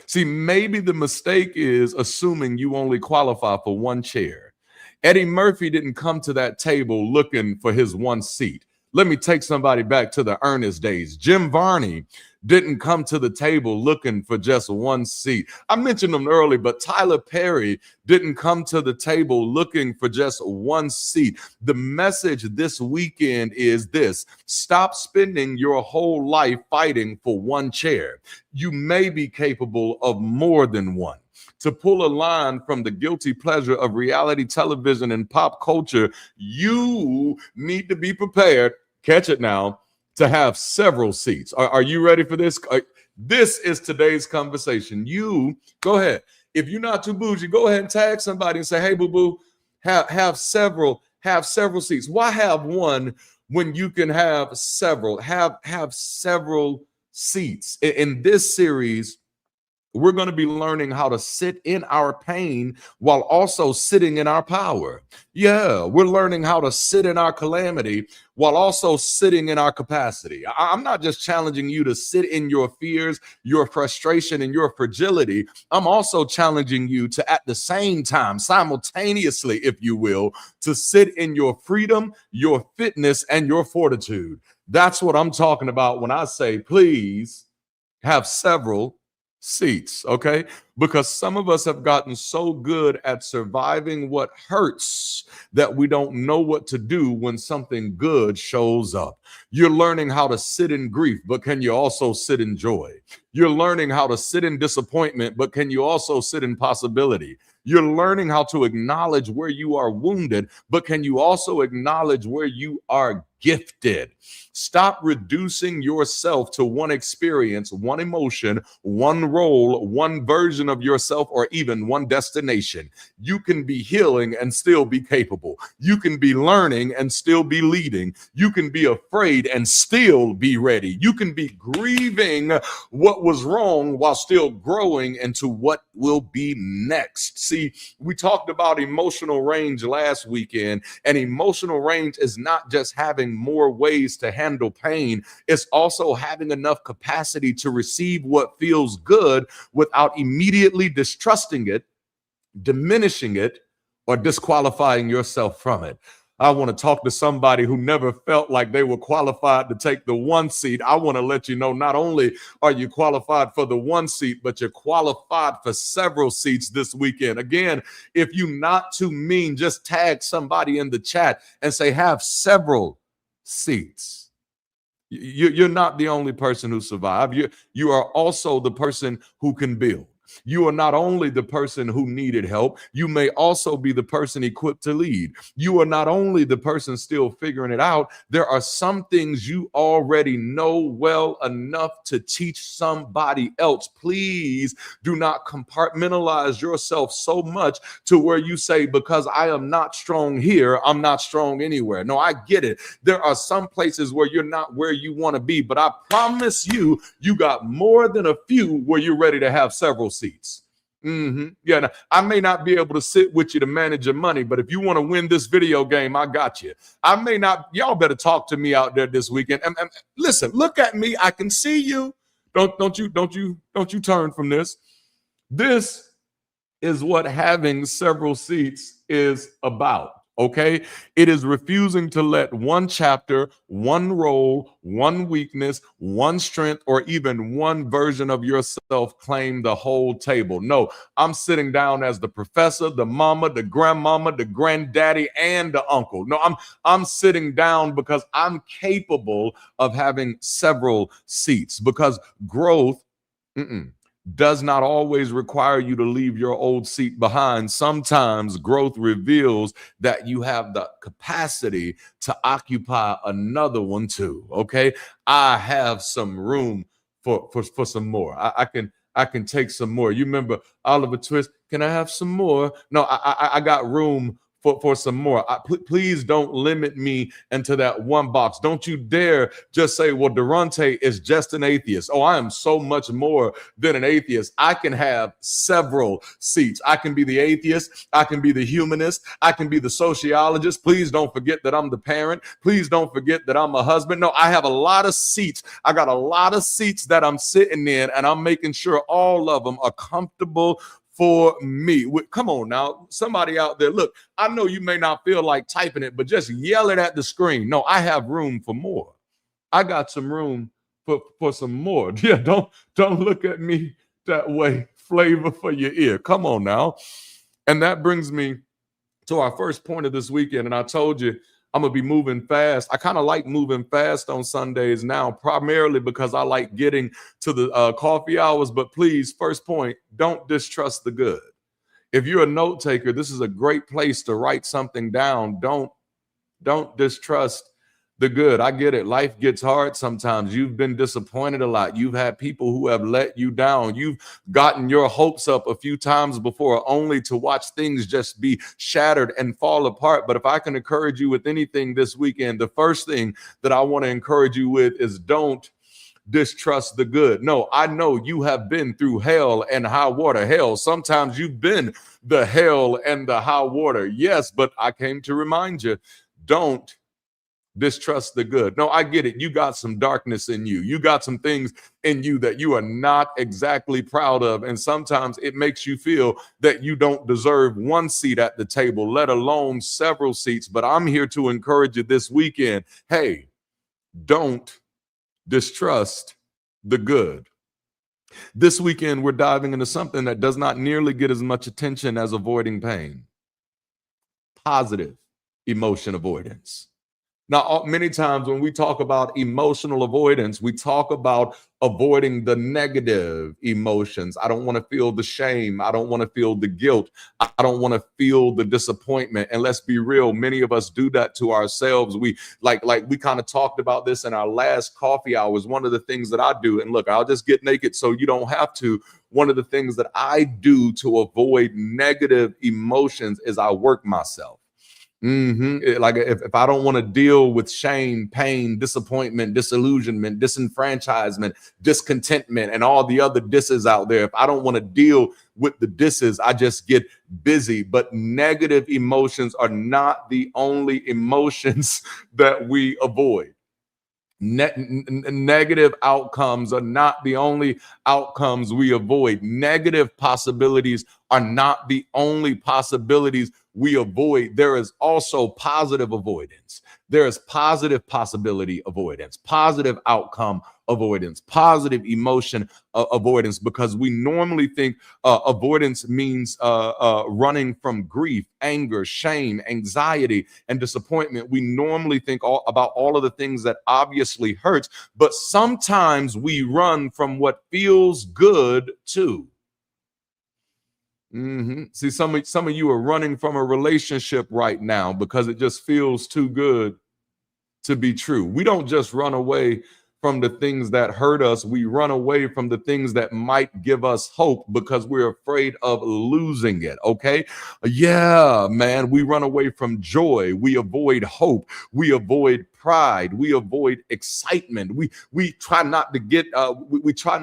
See, maybe the mistake is assuming you only qualify for one chair. Eddie Murphy didn't come to that table looking for his one seat. Let me take somebody back to the Ernest days. Jim Varney didn't come to the table looking for just one seat. I mentioned them early, but Tyler Perry didn't come to the table looking for just one seat. The message this weekend is this: stop spending your whole life fighting for one chair. You may be capable of more than one. To pull a line from the guilty pleasure of reality television and pop culture, you need to be prepared, catch it now, to have several seats. Are you ready for this? This is today's conversation. You, go ahead. If you're not too bougie, go ahead and tag somebody and say, hey, boo-boo, have several seats. Why have one when you can have several? Have several seats. In this series, we're going to be learning how to sit in our pain while also sitting in our power. Yeah, we're learning how to sit in our calamity while also sitting in our capacity. I'm not just challenging you to sit in your fears, your frustration, and your fragility. I'm also challenging you to, at the same time, simultaneously, if you will, to sit in your freedom, your fitness, and your fortitude. That's what I'm talking about when I say, please have several seats, okay? Because some of us have gotten so good at surviving what hurts that we don't know what to do when something good shows up. You're learning how to sit in grief, but can you also sit in joy? You're learning how to sit in disappointment, but can you also sit in possibility? You're learning how to acknowledge where you are wounded, but can you also acknowledge where you are gifted? Stop reducing yourself to one experience, one emotion, one role, one version of yourself, or even one destination. You can be healing and still be capable. You can be learning and still be leading. You can be afraid and still be ready. You can be grieving what was wrong while still growing into what will be next. See, we talked about emotional range last weekend, and emotional range is not just having more ways to handle pain. It's also having enough capacity to receive what feels good without immediately distrusting it, diminishing it, or disqualifying yourself from it. I want to talk to somebody who never felt like they were qualified to take the one seat. I want to let you know, not only are you qualified for the one seat, but you're qualified for several seats this weekend. Again, if you're not too mean, just tag somebody in the chat and say, have several seats. You're not the only person who survived. You are also the person who can build. You are not only the person who needed help, you may also be the person equipped to lead. You are not only the person still figuring it out, there are some things you already know well enough to teach somebody else. Please do not compartmentalize yourself so much to where you say, because I am not strong here, I'm not strong anywhere. No, I get it. There are some places where you're not where you want to be, but I promise you, you got more than a few where you're ready to have several seats. Yeah, now, I may not be able to sit with you to manage your money, but if you want to win this video game, I got you. I may not. Y'all better talk to me out there this weekend. And listen, look at me. I can see you. Don't you turn from this. This is what having several seats is about. Okay, it is refusing to let one chapter, one role, one weakness, one strength, or even one version of yourself claim the whole table. No, I'm sitting down as the professor, the mama, the grandmama, the granddaddy, and the uncle. No, I'm sitting down because I'm capable of having several seats, because growth does not always require you to leave your old seat behind. Sometimes growth reveals that you have the capacity to occupy another one too. Okay, I have some room for some more. I can take some more. You remember Oliver Twist? Can I have some more? No, I got room for some more. Please don't limit me into that one box. Don't you dare just say, well, Darante is just an atheist. Oh, I am so much more than an atheist. I can have several seats. I can be the atheist. I can be the humanist. I can be the sociologist. Please don't forget that I'm the parent. Please don't forget that I'm a husband. No, I have a lot of seats. I got a lot of seats that I'm sitting in, and I'm making sure all of them are comfortable for me. Come on now, somebody out there, look, I know you may not feel like typing it, but just yell it at the screen. No, I have room for more. I got some room for some more. Yeah, don't look at me that way. Flavor for your ear. Come on now. And that brings me to our first point of this weekend. And I told you I'm going to be moving fast. I kind of like moving fast on Sundays now, primarily because I like getting to the coffee hours. But please, first point, don't distrust the good. If you're a note taker, this is a great place to write something down. Don't distrust the good. I get it. Life gets hard sometimes. You've been disappointed a lot. You've had people who have let you down. You've gotten your hopes up a few times before, only to watch things just be shattered and fall apart. But if I can encourage you with anything this weekend, the first thing that I want to encourage you with is don't distrust the good. No, I know you have been through hell and high water. Hell, sometimes you've been the hell and the high water. Yes, but I came to remind you, don't distrust the good. No, I get it. You got some darkness in you. You got some things in you that you are not exactly proud of. And sometimes it makes you feel that you don't deserve one seat at the table, let alone several seats. But I'm here to encourage you this weekend. Hey, don't distrust the good. This weekend, we're diving into something that does not nearly get as much attention as avoiding pain. Positive emotion avoidance. Now, many times when we talk about emotional avoidance, we talk about avoiding the negative emotions. I don't want to feel the shame. I don't want to feel the guilt. I don't want to feel the disappointment. And let's be real, many of us do that to ourselves. We we kind of talked about this in our last coffee hours. One of the things that I do, and look, I'll just get naked so you don't have to. One of the things that I do to avoid negative emotions is I work myself. Like if I don't want to deal with shame, pain, disappointment, disillusionment, disenfranchisement, discontentment, and all the other disses out there, if I don't want to deal with the disses, I just get busy. But negative emotions are not the only emotions that we avoid. Negative outcomes are not the only outcomes we avoid. Negative possibilities are not the only possibilities we avoid. There is also positive avoidance. There is positive possibility avoidance, positive outcome avoidance, positive emotion avoidance, because we normally think avoidance means running from grief, anger, shame, anxiety, and disappointment. We normally think about all of the things that obviously hurts, but sometimes we run from what feels good too. See, some of you are running from a relationship right now because it just feels too good to be true. We don't just run away from the things that hurt us. We run away from the things that might give us hope because we're afraid of losing it. Okay. Yeah, man. We run away from joy. We avoid hope. We avoid pride. We avoid excitement. We try not to get, we try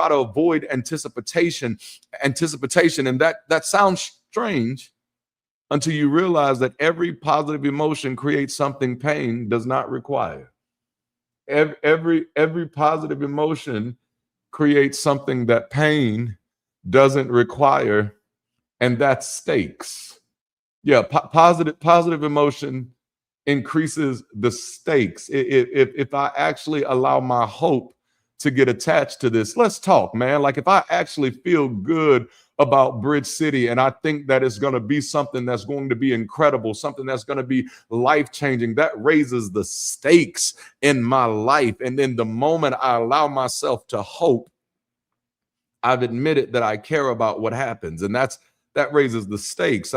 to avoid anticipation. And that sounds strange until you realize that every positive emotion creates something pain does not require. Every positive emotion creates something that pain doesn't require, and that's stakes. Yeah, positive emotion increases the stakes. If I actually allow my hope to get attached to this, let's talk, man. Like if I actually feel good about Bridge City and I think that it's going to be something that's going to be incredible, something that's going to be life changing, that raises the stakes in my life. And then the moment I allow myself to hope, I've admitted that I care about what happens, and that raises the stakes.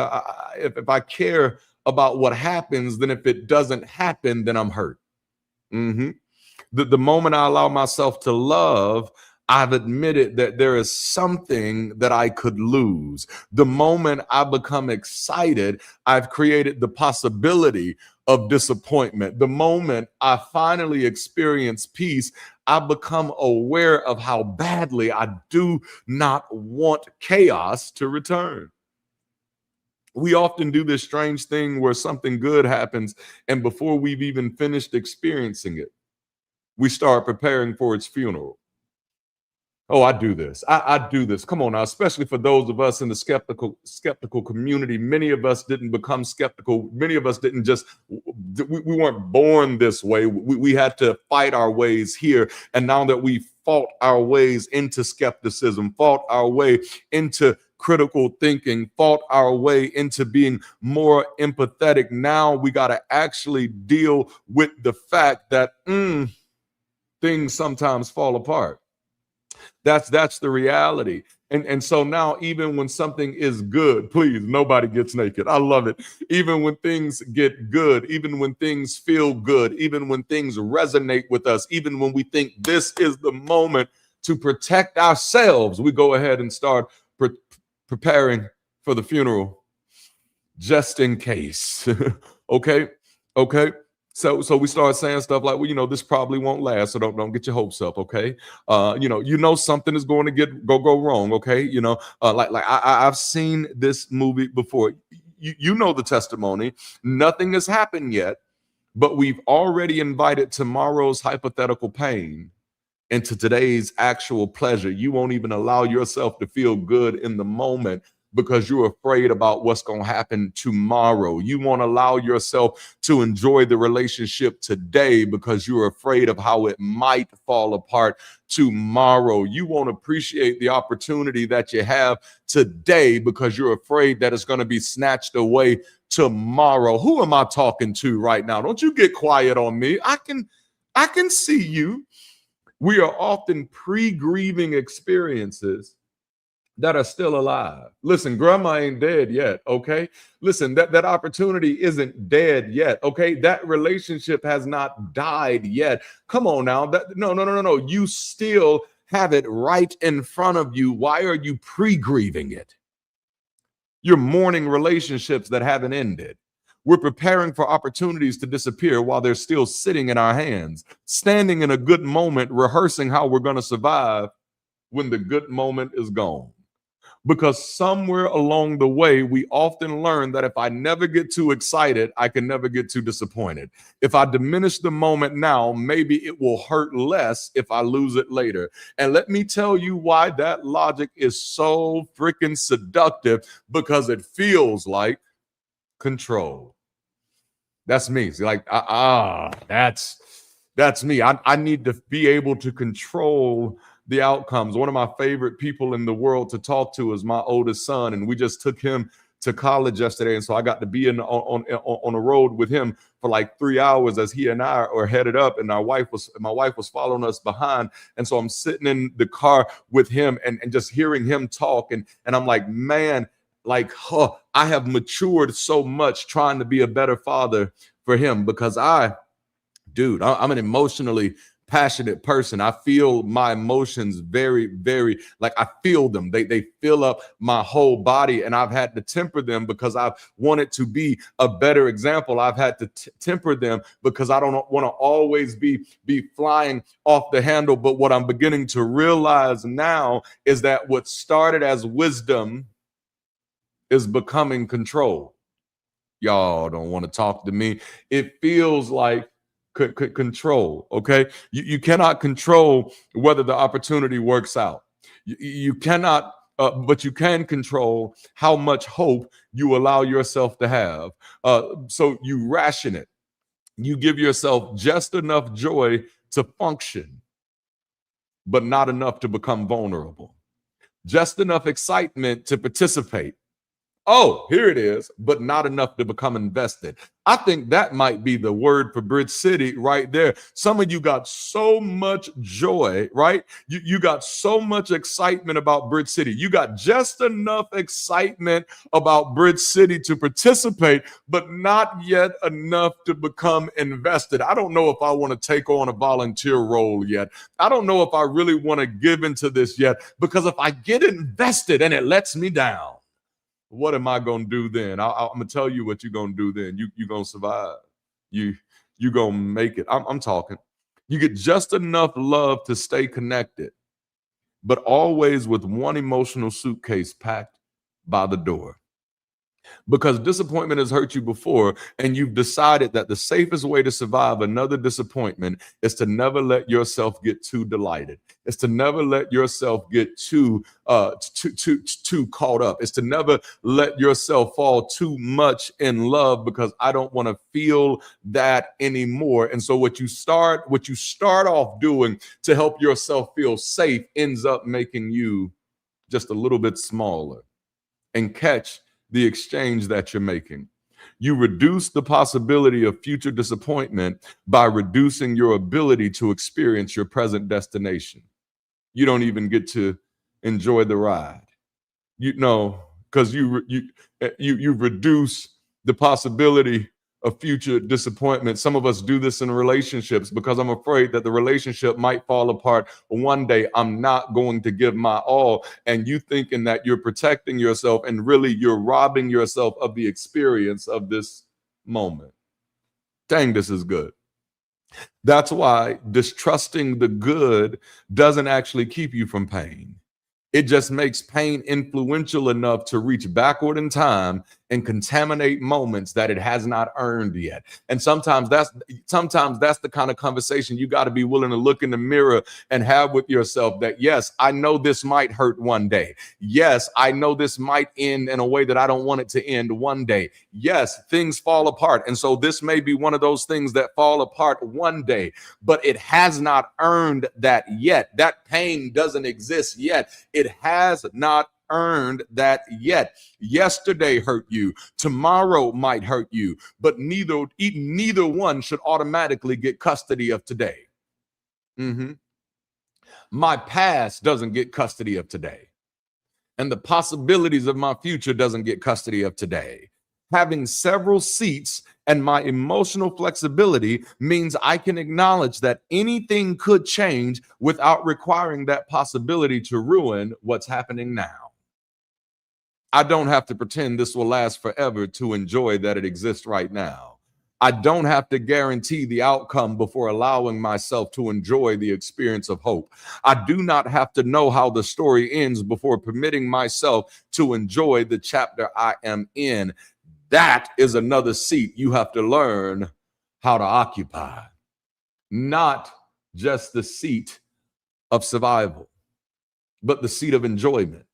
If I care about what happens, then if it doesn't happen, then I'm hurt. Mhm. The moment I allow myself to love, I've admitted that there is something that I could lose. The moment I become excited, I've created the possibility of disappointment. The moment I finally experience peace, I become aware of how badly I do not want chaos to return. We often do this strange thing where something good happens, and before we've even finished experiencing it, we start preparing for its funeral. Oh, I do this. I do this. Come on now, especially for those of us in the skeptical community. Many of us didn't become skeptical. Many of us didn't just, we weren't born this way. We had to fight our ways here. And now that we fought our ways into skepticism, fought our way into critical thinking, fought our way into being more empathetic, now we got to actually deal with the fact that things sometimes fall apart. That's the reality. And so now, even when something is good, please, nobody gets naked. I love it. Even when things get good, even when things feel good, even when things resonate with us, even when we think this is the moment to protect ourselves, we go ahead and start preparing for the funeral just in case. Okay. So we start saying stuff like, well, this probably won't last, so don't get your hopes up, okay? Something is going to go wrong, okay? I've seen this movie before. You know the testimony. Nothing has happened yet, but we've already invited tomorrow's hypothetical pain into today's actual pleasure. You won't even allow yourself to feel good in the moment because you're afraid about what's going to happen tomorrow. You won't allow yourself to enjoy the relationship today because you're afraid of how it might fall apart tomorrow. You won't appreciate the opportunity that you have today because you're afraid that it's going to be snatched away tomorrow. Who am I talking to right now? Don't you get quiet on me. I can see you. We are often pre-grieving experiences that are still alive. Listen, grandma ain't dead yet, okay? Listen, that opportunity isn't dead yet, okay? That relationship has not died yet. Come on now. No. You still have it right in front of you. Why are you pre-grieving it? You're mourning relationships that haven't ended. We're preparing for opportunities to disappear while they're still sitting in our hands, standing in a good moment, rehearsing how we're going to survive when the good moment is gone. Because somewhere along the way, we often learn that if I never get too excited, I can never get too disappointed. If I diminish the moment now, maybe it will hurt less if I lose it later. And let me tell you why that logic is so freaking seductive, because it feels like control. That's me. See, like, that's me. I need to be able to control the outcomes. One of my favorite people in the world to talk to is my oldest son, and we just took him to college yesterday, and so I got to be on a road with him for like 3 hours as he and I are headed up, and my wife was following us behind, and so I'm sitting in the car with him and just hearing him talk, and I'm like, man, like, I have matured so much trying to be a better father for him, because I'm an emotionally passionate person. I feel my emotions very, very, like, I feel them. They fill up my whole body, and I've had to temper them because I've wanted to be a better example. I've had to temper them because I don't want to always be flying off the handle. But what I'm beginning to realize now is that what started as wisdom is becoming control. Y'all don't want to talk to me. It feels like control. Okay. You cannot control whether the opportunity works out. You cannot but you can control how much hope you allow yourself to have. So you ration it. You give yourself just enough joy to function, but not enough to become vulnerable. Just enough excitement to participate. Oh, here it is, but not enough to become invested. I think that might be the word for Bridge City right there. Some of you got so much joy, right? You got so much excitement about Bridge City. You got just enough excitement about Bridge City to participate, but not yet enough to become invested. I don't know if I want to take on a volunteer role yet. I don't know if I really want to give into this yet, because if I get invested and it lets me down, what am I going to do then? I'm going to tell you what you're going to do then. You're going to survive. You're going to make it. I'm talking. You get just enough love to stay connected, but always with one emotional suitcase packed by the door. Because disappointment has hurt you before, and you've decided that the safest way to survive another disappointment is to never let yourself get too delighted. It's to never let yourself get too caught up. It's to never let yourself fall too much in love, because I don't want to feel that anymore. And so what you start off doing to help yourself feel safe ends up making you just a little bit smaller. And catch the exchange that you're making. You reduce the possibility of future disappointment by reducing your ability to experience your present destination. You don't even get to enjoy the ride. You know, because you reduce the possibility of future disappointment. Some of us do this in relationships because I'm afraid that the relationship might fall apart one day. I'm not going to give my all. And you thinking that you're protecting yourself, and really you're robbing yourself of the experience of this moment. Dang, this is good. That's why distrusting the good doesn't actually keep you from pain. It just makes pain influential enough to reach backward in time and contaminate moments that it has not earned yet. And sometimes that's the kind of conversation you got to be willing to look in the mirror and have with yourself, that yes, I know this might hurt one day. Yes, I know this might end in a way that I don't want it to end one day. Yes, things fall apart. And so this may be one of those things that fall apart one day, but it has not earned that yet. That pain doesn't exist yet. It has not earned that yet. Yesterday hurt you. Tomorrow might hurt you, but neither one should automatically get custody of today. My past doesn't get custody of today, and the possibilities of my future doesn't get custody of today. Having several seats and my emotional flexibility means I can acknowledge that anything could change without requiring that possibility to ruin what's happening now. I don't have to pretend this will last forever to enjoy that it exists right now. I don't have to guarantee the outcome before allowing myself to enjoy the experience of hope. I do not have to know how the story ends before permitting myself to enjoy the chapter I am in. That is another seat you have to learn how to occupy. Not just the seat of survival, but the seat of enjoyment.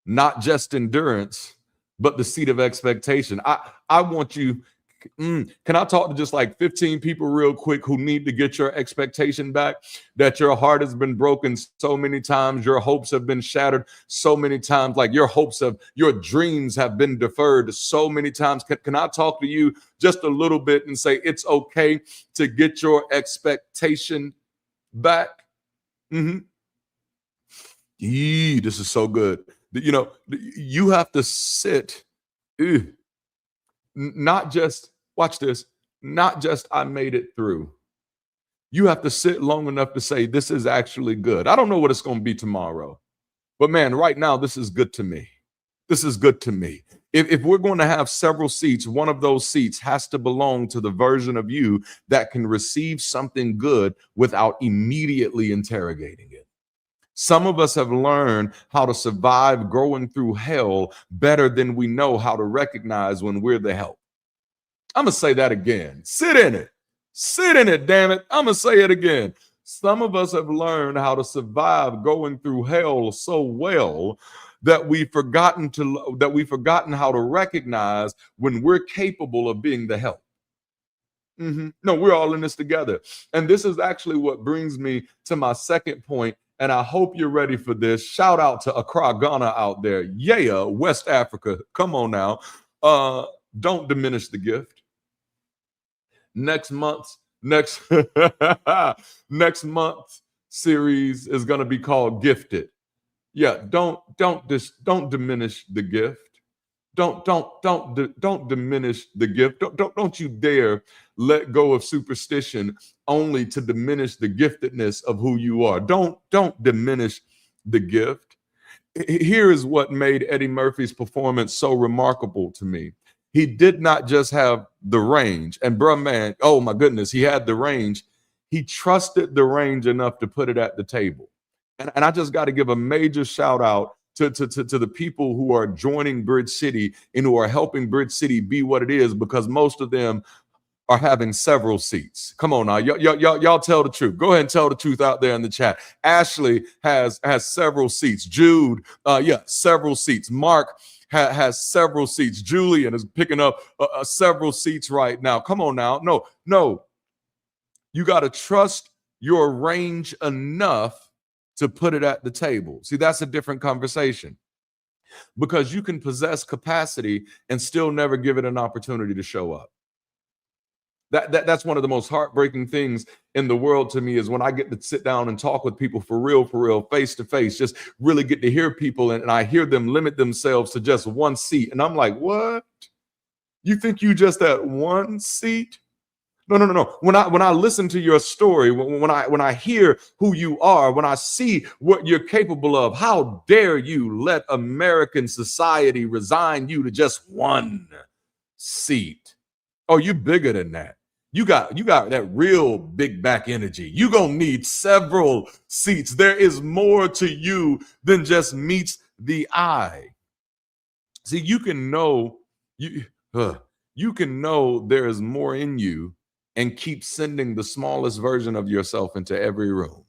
Not just endurance, but the seat of expectation. I want you, can I talk to just like 15 people real quick who need to get your expectation back? That your heart has been broken so many times, your hopes have been shattered so many times, like your dreams have been deferred so many times. Can I talk to you just a little bit and say it's okay to get your expectation back? This is so good. You know, you have to sit, not just, watch this, not just I made it through. You have to sit long enough to say, this is actually good. I don't know what it's going to be tomorrow, but man, right now, this is good to me. This is good to me. If we're going to have several seats, one of those seats has to belong to the version of you that can receive something good without immediately interrogating it. Some of us have learned how to survive going through hell better than we know how to recognize when we're the help. I'm going to say that again. Sit in it. Sit in it, damn it. I'm going to say it again. Some of us have learned how to survive going through hell so well that we've forgotten how to recognize when we're capable of being the help. No, we're all in this together. And this is actually what brings me to my second point. And I hope you're ready for this. Shout out to Accra, Ghana out there. Yeah, West Africa. Come on now. Don't diminish the gift. Next month's next month's series is going to be called Gifted. Yeah, don't diminish the gift. Don't diminish the gift. Don't you dare let go of superstition only to diminish the giftedness of who you are. Don't diminish the gift. Here is what made Eddie Murphy's performance so remarkable to me. He did not just have the range, and bruh, man, oh my goodness, he had the range. He trusted the range enough to put it at the table. And I just got to give a major shout out to the people who are joining Bridge City and who are helping Bridge City be what it is, because most of them are having several seats. Come on now, y'all tell the truth. Go ahead and tell the truth out there in the chat. Ashley has several seats. Jude, several seats. Mark has several seats. Julian is picking up several seats right now. Come on now. No. You got to trust your range enough to put it at the table. See, that's a different conversation, because you can possess capacity and still never give it an opportunity to show up. That's one of the most heartbreaking things in the world to me, is when I get to sit down and talk with people for real, face to face, just really get to hear people, and I hear them limit themselves to just one seat. And I'm like, what? You think you just at one seat? No. When I listen to your story, when I hear who you are, when I see what you're capable of, how dare you let American society resign you to just one seat? Oh, you're bigger than that. You got that real big back energy. You're gonna need several seats. There is more to you than just meets the eye. See, you can know there is more in you and keep sending the smallest version of yourself into every room.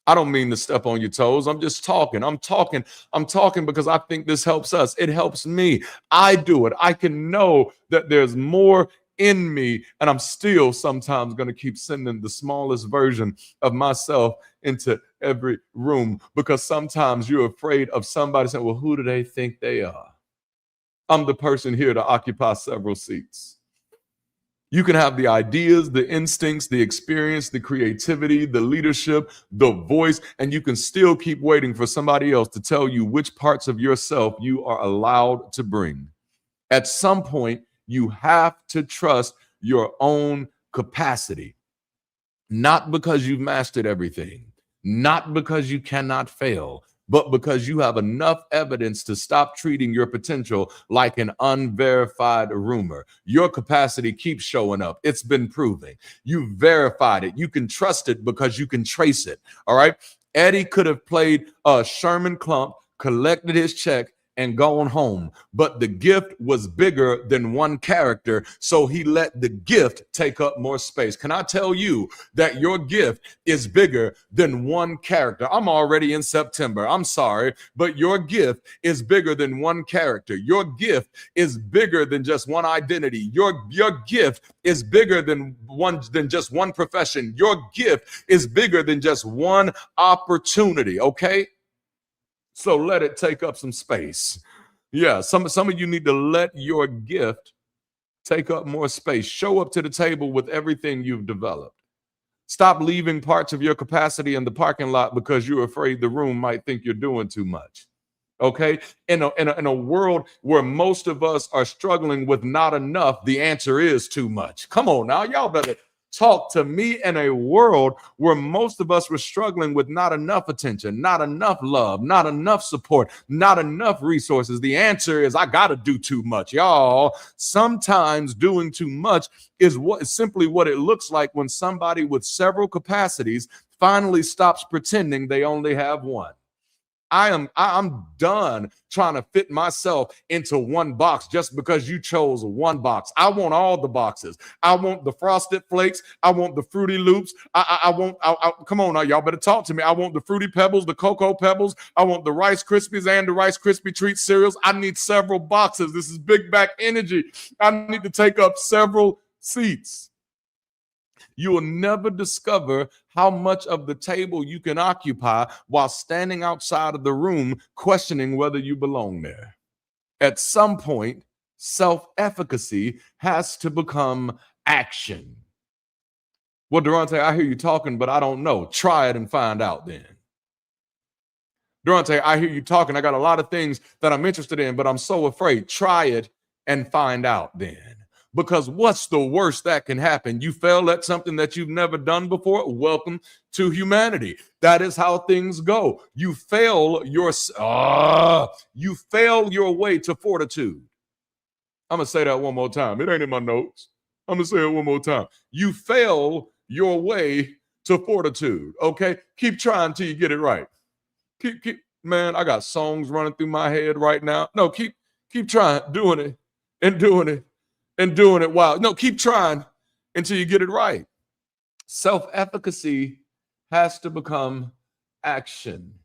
I don't mean to step on your toes. I'm just talking. I'm talking because I think this helps us. It helps me. I do it. I can know that there's more in me, and I'm still sometimes going to keep sending the smallest version of myself into every room, because sometimes you're afraid of somebody saying, well, who do they think they are? I'm the person here to occupy several seats. You can have the ideas, the instincts, the experience, the creativity, the leadership, the voice, and you can still keep waiting for somebody else to tell you which parts of yourself you are allowed to bring. At some point, you have to trust your own capacity, not because you've mastered everything, not because you cannot fail, but because you have enough evidence to stop treating your potential like an unverified rumor. Your capacity keeps showing up. It's been proven. You verified it. You can trust it because you can trace it. All right. Eddie could have played Sherman Klump, collected his check, and gone home. But the gift was bigger than one character, so he let the gift take up more space. Can I tell you that your gift is bigger than one character? I'm already in September. I'm sorry, but your gift is bigger than one character. Your gift is bigger than just one identity. Your gift is bigger than just one profession. Your gift is bigger than just one opportunity, okay? So let it take up some space. Yeah, some of you need to let your gift take up more space. Show up to the table with everything you've developed. Stop leaving parts of your capacity in the parking lot because you're afraid the room might think you're doing too much. Okay? In a world where most of us are struggling with not enough, the answer is too much. Come on now, y'all better talk to me. In a world where most of us were struggling with not enough attention, not enough love, not enough support, not enough resources, the answer is I gotta do too much. Y'all, sometimes doing too much is simply what it looks like when somebody with several capacities finally stops pretending they only have one. I'm done trying to fit myself into one box just because you chose one box. I want all the boxes. I want the Frosted Flakes. I want the Fruity Loops. Come on now, y'all better talk to me. I want the Fruity Pebbles, the Cocoa Pebbles. I want the Rice Krispies and the Rice Krispie Treat cereals. I need several boxes. This is big back energy. I need to take up several seats. You will never discover how much of the table you can occupy while standing outside of the room questioning whether you belong there. At some point, self-efficacy has to become action. Well, Darante, I hear you talking, but I don't know. Try it and find out then. Darante, I hear you talking. I got a lot of things that I'm interested in, but I'm so afraid. Try it and find out then. Because what's the worst that can happen? You fail at something that you've never done before. Welcome to humanity. That is how things go. You fail your way to fortitude. I'm gonna say that one more time. It ain't in my notes. I'm gonna say it one more time. You fail your way to fortitude. Okay, keep trying till you get it right. Keep. Man, I got songs running through my head right now. No, keep trying, doing it and doing it. And doing it while, no, keep trying until you get it right. Self-efficacy has to become action.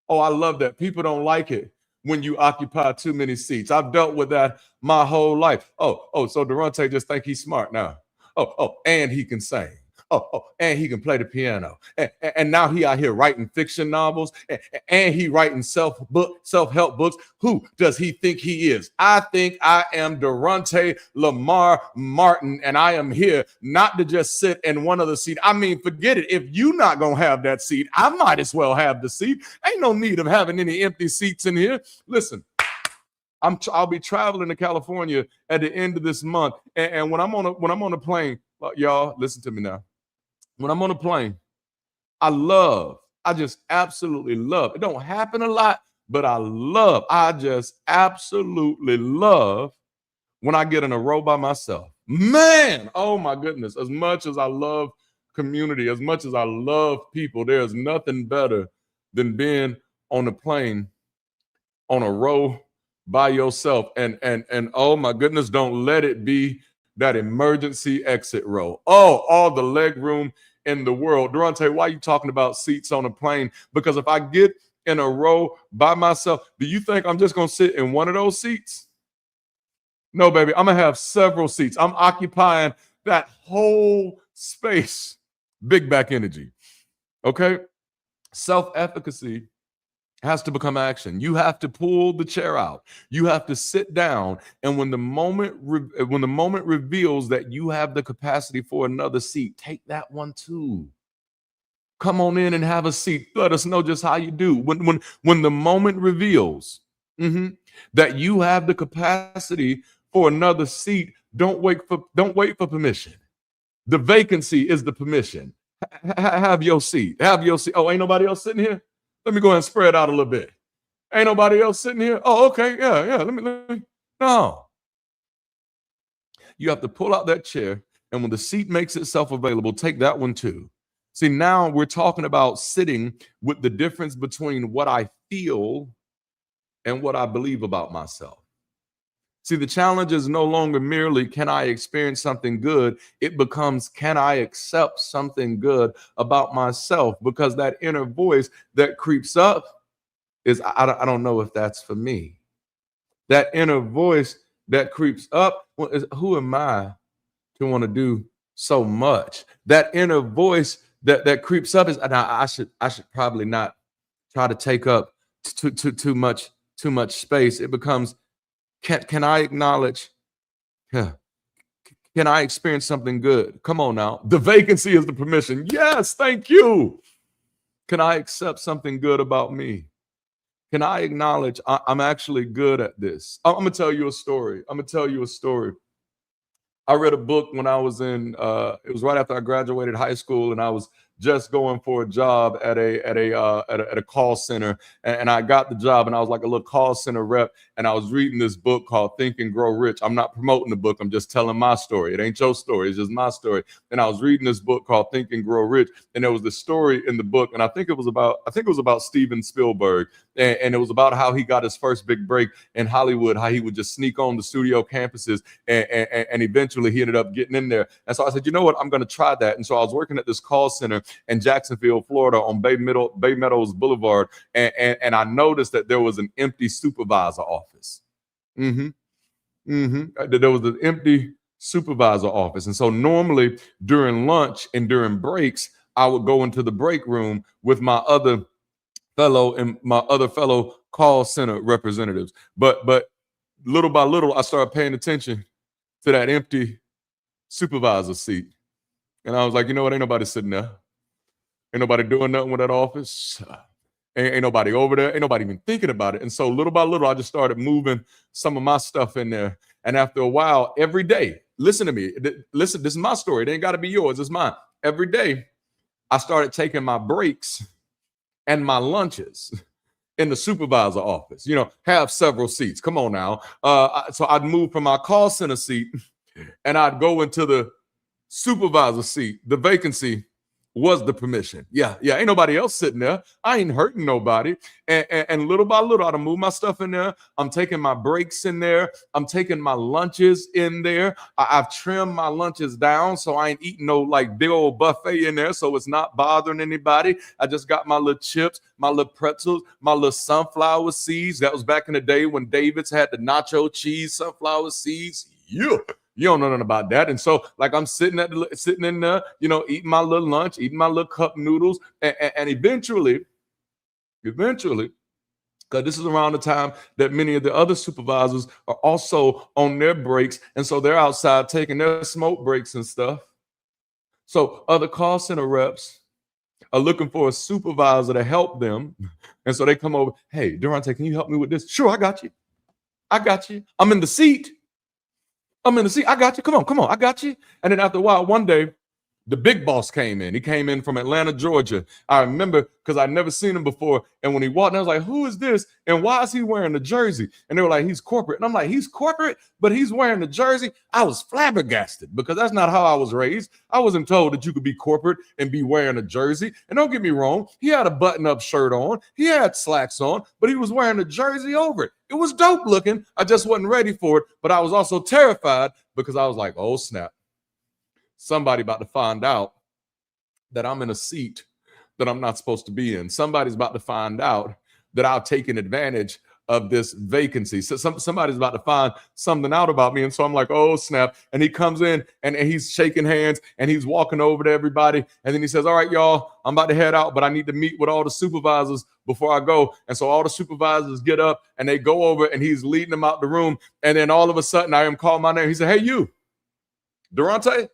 Oh, I love that. People don't like it when you occupy too many seats. I've dealt with that my whole life. Oh, so Darante just think he's smart now. Oh, and he can sing. Oh, and he can play the piano. And now he out here writing fiction novels, and he writing self-help books. Who does he think he is? I think I am Darante Lamar Martin, and I am here not to just sit in one of the seats. I mean, forget it. If you're not going to have that seat, I might as well have the seat. Ain't no need of having any empty seats in here. Listen, I'll be traveling to California at the end of this month, and when I'm on a plane, y'all, listen to me now. When I'm on a plane, I just absolutely love. It don't happen a lot, but I just absolutely love when I get in a row by myself. Man, oh my goodness. As much as I love community, as much as I love people, there's nothing better than being on a plane on a row by yourself. And oh my goodness, don't let it be that emergency exit row. Oh, all the leg room in the world. Darante, why are you talking about seats on a plane? Because if I get in a row by myself, do you think I'm just going to sit in one of those seats? No, baby, I'm going to have several seats. I'm occupying that whole space. Big back energy. Okay? Self-efficacy has to become action. You have to pull the chair out. You have to sit down, and when the moment reveals that you have the capacity for another seat, take that one too. Come on in and have a seat. Let us know just how you do. When the moment reveals that you have the capacity for another seat, don't wait for permission. The vacancy is the permission. Have your seat. Have your seat. Oh, ain't nobody else sitting here? Let me go ahead and spread out a little bit. Ain't nobody else sitting here? Oh, okay. Yeah. Let me. No. You have to pull out that chair, and when the seat makes itself available, take that one too. See, now we're talking about sitting with the difference between what I feel and what I believe about myself. See, the challenge is no longer merely, can I experience something good? It becomes, can I accept something good about myself? Because that inner voice that creeps up is, I don't know if that's for me. That inner voice that creeps up, is, who am I to want to do so much? That inner voice that creeps up is, I should probably not try to take up too much space. It becomes, can I acknowledge? Can I experience something good? Come on now. The vacancy is the permission. Yes, thank you. Can I accept something good about me? Can I acknowledge I'm actually good at this? I'm going to tell you a story. I read a book when I was in, it was right after I graduated high school, and I was just going for a job at a call center, and I got the job, and I was like a little call center rep, and I was reading this book called Think and Grow Rich. I'm not promoting the book. I'm just telling my story. It ain't your story. It's just my story. And I was reading this book called Think and Grow Rich, and there was the story in the book, and I think it was about Steven Spielberg, and it was about how he got his first big break in Hollywood, how he would just sneak on the studio campuses, and eventually he ended up getting in there. And so I said, you know what, I'm going to try that. And so I was working at this call center in Jacksonville, Florida, on Bay Meadows Boulevard, and I noticed that there was an empty supervisor office. There was an empty supervisor office. And so normally during lunch and during breaks, I would go into the break room with my other fellow call center representatives. But little by little, I started paying attention to that empty supervisor seat. And I was like, you know what? Ain't nobody sitting there. Ain't nobody doing nothing with that office. Ain't nobody over there. Ain't nobody even thinking about it. And so little by little, I just started moving some of my stuff in there. And after a while, every day, listen to me. Listen, this is my story. It ain't got to be yours. It's mine. Every day, I started taking my breaks and my lunches in the supervisor office. You know, have several seats. Come on now. So I'd move from my call center seat and I'd go into the supervisor seat. The vacancy was the permission. Yeah. Ain't nobody else sitting there. I ain't hurting nobody. And little by little, I'd move my stuff in there. I'm taking my breaks in there. I'm taking my lunches in there. I've trimmed my lunches down, so I ain't eating no like big old buffet in there, so it's not bothering anybody. I just got my little chips, my little pretzels, my little sunflower seeds. That was back in the day when David's had the nacho cheese sunflower seeds. Yeah. You don't know nothing about that. And so, like, I'm sitting in there, you know, eating my little lunch, eating my little cup noodles. And eventually, because this is around the time that many of the other supervisors are also on their breaks. And so they're outside taking their smoke breaks and stuff. So other call center reps are looking for a supervisor to help them. And so they come over, hey, Darante, can you help me with this? Sure, I got you. I'm in the seat. I got you. Come on. I got you. And then after a while, one day, the big boss came in. He came in from Atlanta, Georgia. I remember because I'd never seen him before. And when he walked in, I was like, who is this? And why is he wearing the jersey? And they were like, he's corporate. And I'm like, he's corporate, but he's wearing the jersey. I was flabbergasted because that's not how I was raised. I wasn't told that you could be corporate and be wearing a jersey. And don't get me wrong, he had a button-up shirt on. He had slacks on, but he was wearing a jersey over it. It was dope looking. I just wasn't ready for it. But I was also terrified because I was like, oh, snap. Somebody about to find out that I'm in a seat that I'm not supposed to be in. Somebody's about to find out that I've taken advantage of this vacancy. So somebody's about to find something out about me. And so I'm like, oh, snap. And he comes in and he's shaking hands and he's walking over to everybody. And then he says, all right, y'all, I'm about to head out, but I need to meet with all the supervisors before I go. And so all the supervisors get up and they go over and he's leading them out the room. And then all of a sudden I am called my name. He said, hey, you, Darante?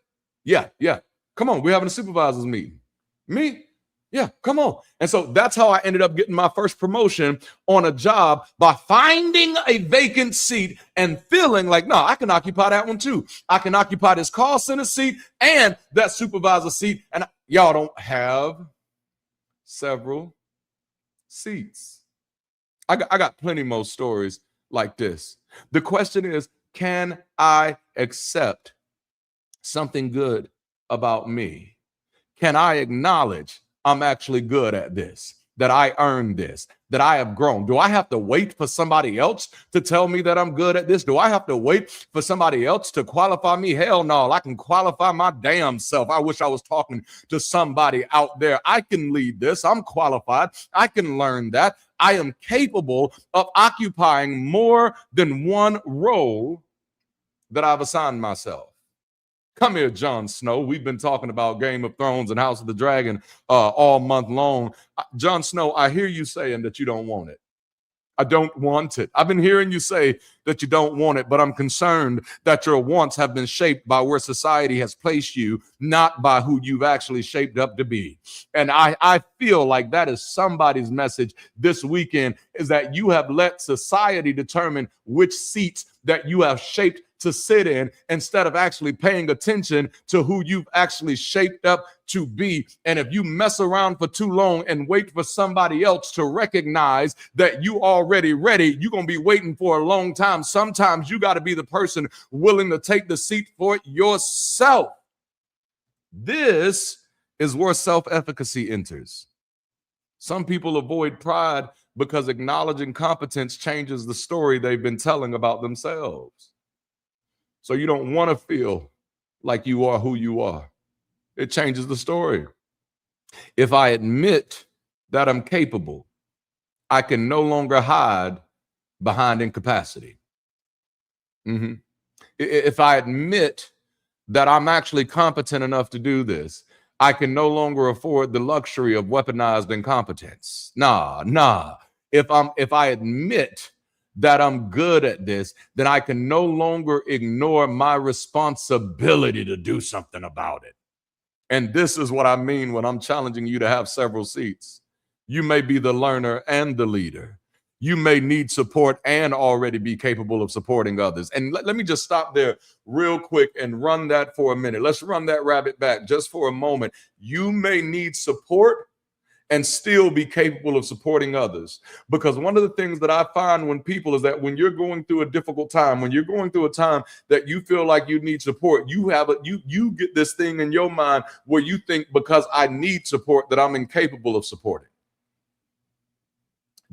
Yeah. Come on, we're having a supervisors meeting. Me? Yeah, come on. And so that's how I ended up getting my first promotion on a job, by finding a vacant seat and feeling like, no, I can occupy that one too. I can occupy this call center seat and that supervisor seat. And y'all don't have several seats. I got plenty more stories like this. The question is, can I accept something good about me? Can I acknowledge I'm actually good at this, that I earned this, that I have grown? Do I have to wait for somebody else to tell me that I'm good at this? Do I have to wait for somebody else to qualify me? Hell no, I can qualify my damn self. I wish I was talking to somebody out there. I can lead this. I'm qualified. I can learn that. I am capable of occupying more than one role that I've assigned myself. Come here, Jon Snow. We've been talking about Game of Thrones and House of the Dragon all month long. Jon Snow, I hear you saying that you don't want it. I don't want it. I've been hearing you say that you don't want it, but I'm concerned that your wants have been shaped by where society has placed you, not by who you've actually shaped up to be. And I feel like that is somebody's message this weekend, is that you have let society determine which seats that you have shaped to sit in, instead of actually paying attention to who you've actually shaped up to be. And if you mess around for too long and wait for somebody else to recognize that you already ready, you're going to be waiting for a long time. Sometimes you got to be the person willing to take the seat for yourself. This is where self-efficacy enters. Some people avoid pride because acknowledging competence changes the story they've been telling about themselves. So you don't want to feel like you are who you are. It changes the story. If I admit that I'm capable, I can no longer hide behind incapacity. If I admit that I'm actually competent enough to do this, I can no longer afford the luxury of weaponized incompetence. Nah. If I admit that I'm good at this, then I can no longer ignore my responsibility to do something about it. And this is what I mean when I'm challenging you to have several seats. You may be the learner and the leader. You may need support and already be capable of supporting others. And let me just stop there real quick and run that for a minute. Let's run that rabbit back just for a moment. You may need support and still be capable of supporting others. Because one of the things that I find when people is that when you're going through a difficult time, when you're going through a time that you feel like you need support, you get this thing in your mind where you think because I need support that I'm incapable of supporting.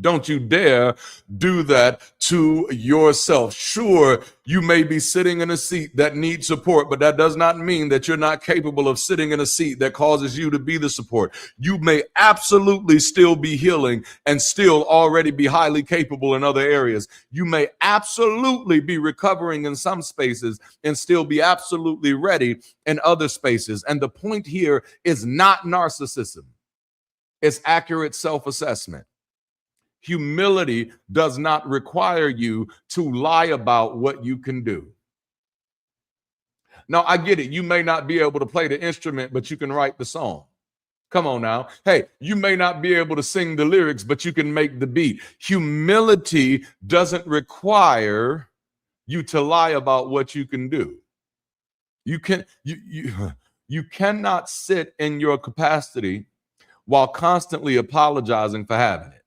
Don't you dare do that to yourself. Sure, you may be sitting in a seat that needs support, but that does not mean that you're not capable of sitting in a seat that causes you to be the support. You may absolutely still be healing and still already be highly capable in other areas. You may absolutely be recovering in some spaces and still be absolutely ready in other spaces. And the point here is not narcissism. It's accurate self-assessment. Humility does not require you to lie about what you can do. Now, I get it. You may not be able to play the instrument, but you can write the song. Come on now. Hey, you may not be able to sing the lyrics, but you can make the beat. Humility doesn't require you to lie about what you can do. You cannot sit in your capacity while constantly apologizing for having it.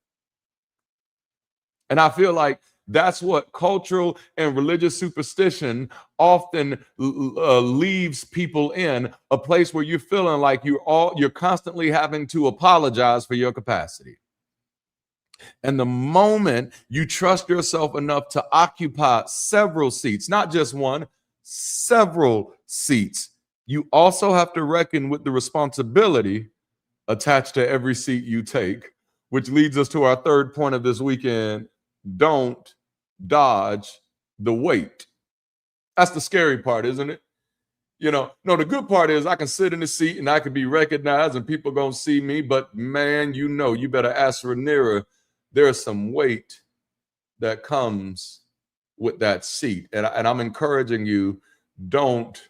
And I feel like that's what cultural and religious superstition often leaves people in, a place where you're feeling like you're constantly having to apologize for your capacity. And the moment you trust yourself enough to occupy several seats, not just one, several seats, you also have to reckon with the responsibility attached to every seat you take, which leads us to our third point of this weekend. Don't dodge the weight. That's the scary part, isn't it? No, the good part is I can sit in the seat and I can be recognized and people gonna see me. But man, you better ask Rhaenyra. There's some weight that comes with that seat. And I'm encouraging you, don't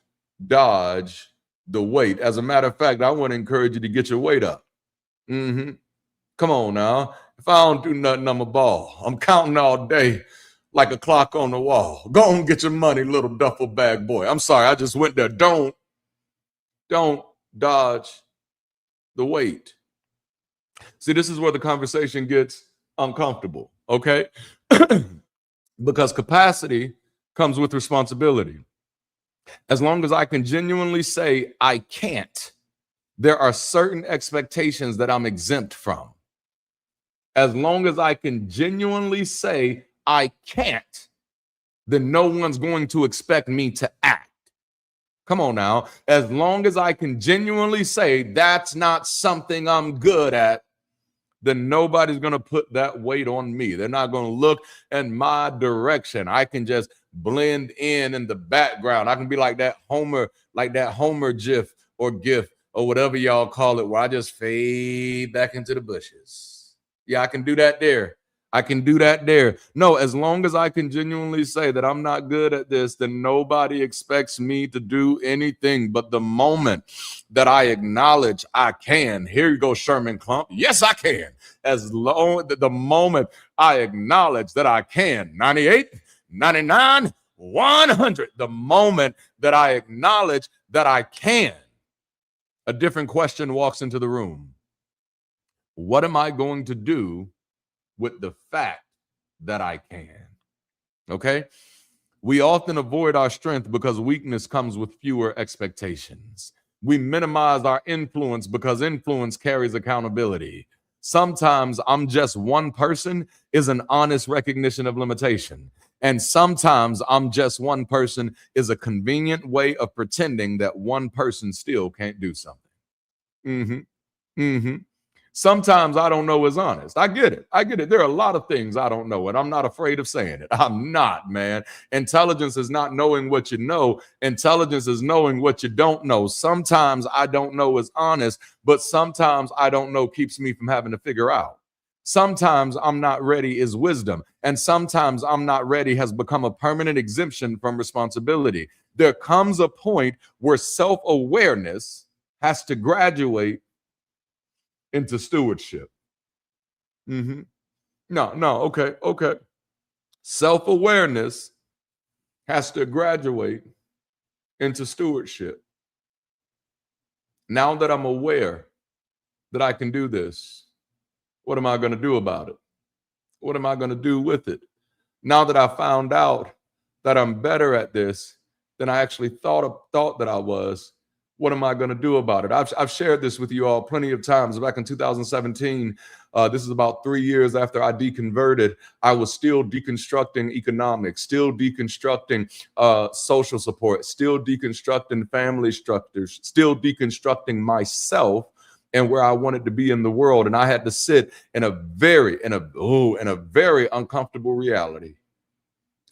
dodge the weight. As a matter of fact, I want to encourage you to get your weight up. Come on now. If I don't do nothing, I'm a ball. I'm counting all day like a clock on the wall. Go and get your money, little duffel bag boy. I'm sorry, I just went there. Don't dodge the weight. See, this is where the conversation gets uncomfortable, okay? Because capacity comes with responsibility. As long as I can genuinely say I can't, there are certain expectations that I'm exempt from. As long as I can genuinely say I can't, then no one's going to expect me to act. Come on now. As long as I can genuinely say that's not something I'm good at, then nobody's going to put that weight on me. They're not going to look in my direction. I can just blend in the background. I can be like that Homer GIF or GIF or whatever y'all call it, where I just fade back into the bushes. Yeah, I can do that there. No, as long as I can genuinely say that I'm not good at this, then nobody expects me to do anything. But the moment that I acknowledge I can, here you go, Sherman Clump. Yes, I can. The moment I acknowledge that I can, 98, 99, 100, the moment that I acknowledge that I can, a different question walks into the room. What am I going to do with the fact that I can? Okay? We often avoid our strength because weakness comes with fewer expectations. We minimize our influence because influence carries accountability. Sometimes I'm just one person is an honest recognition of limitation. And sometimes I'm just one person is a convenient way of pretending that one person still can't do something. Sometimes I don't know is honest. I get it. I get it. There are a lot of things I don't know, and I'm not afraid of saying it. I'm not, man. Intelligence is not knowing what you know. Intelligence is knowing what you don't know. Sometimes I don't know is honest, but sometimes I don't know keeps me from having to figure out. Sometimes I'm not ready is wisdom, and sometimes I'm not ready has become a permanent exemption from responsibility. There comes a point where self-awareness has to graduate into stewardship. Okay. Self-awareness has to graduate into stewardship. Now that I'm aware that I can do this, what am I going to do about it? What am I going to do with it? Now that I found out that I'm better at this than I actually thought that I was, what am I going to do about it? I've shared this with you all plenty of times. Back in 2017, this is about 3 years after I deconverted, I was still deconstructing economics, still deconstructing social support, still deconstructing family structures, still deconstructing myself and where I wanted to be in the world. And I had to sit in a very uncomfortable reality.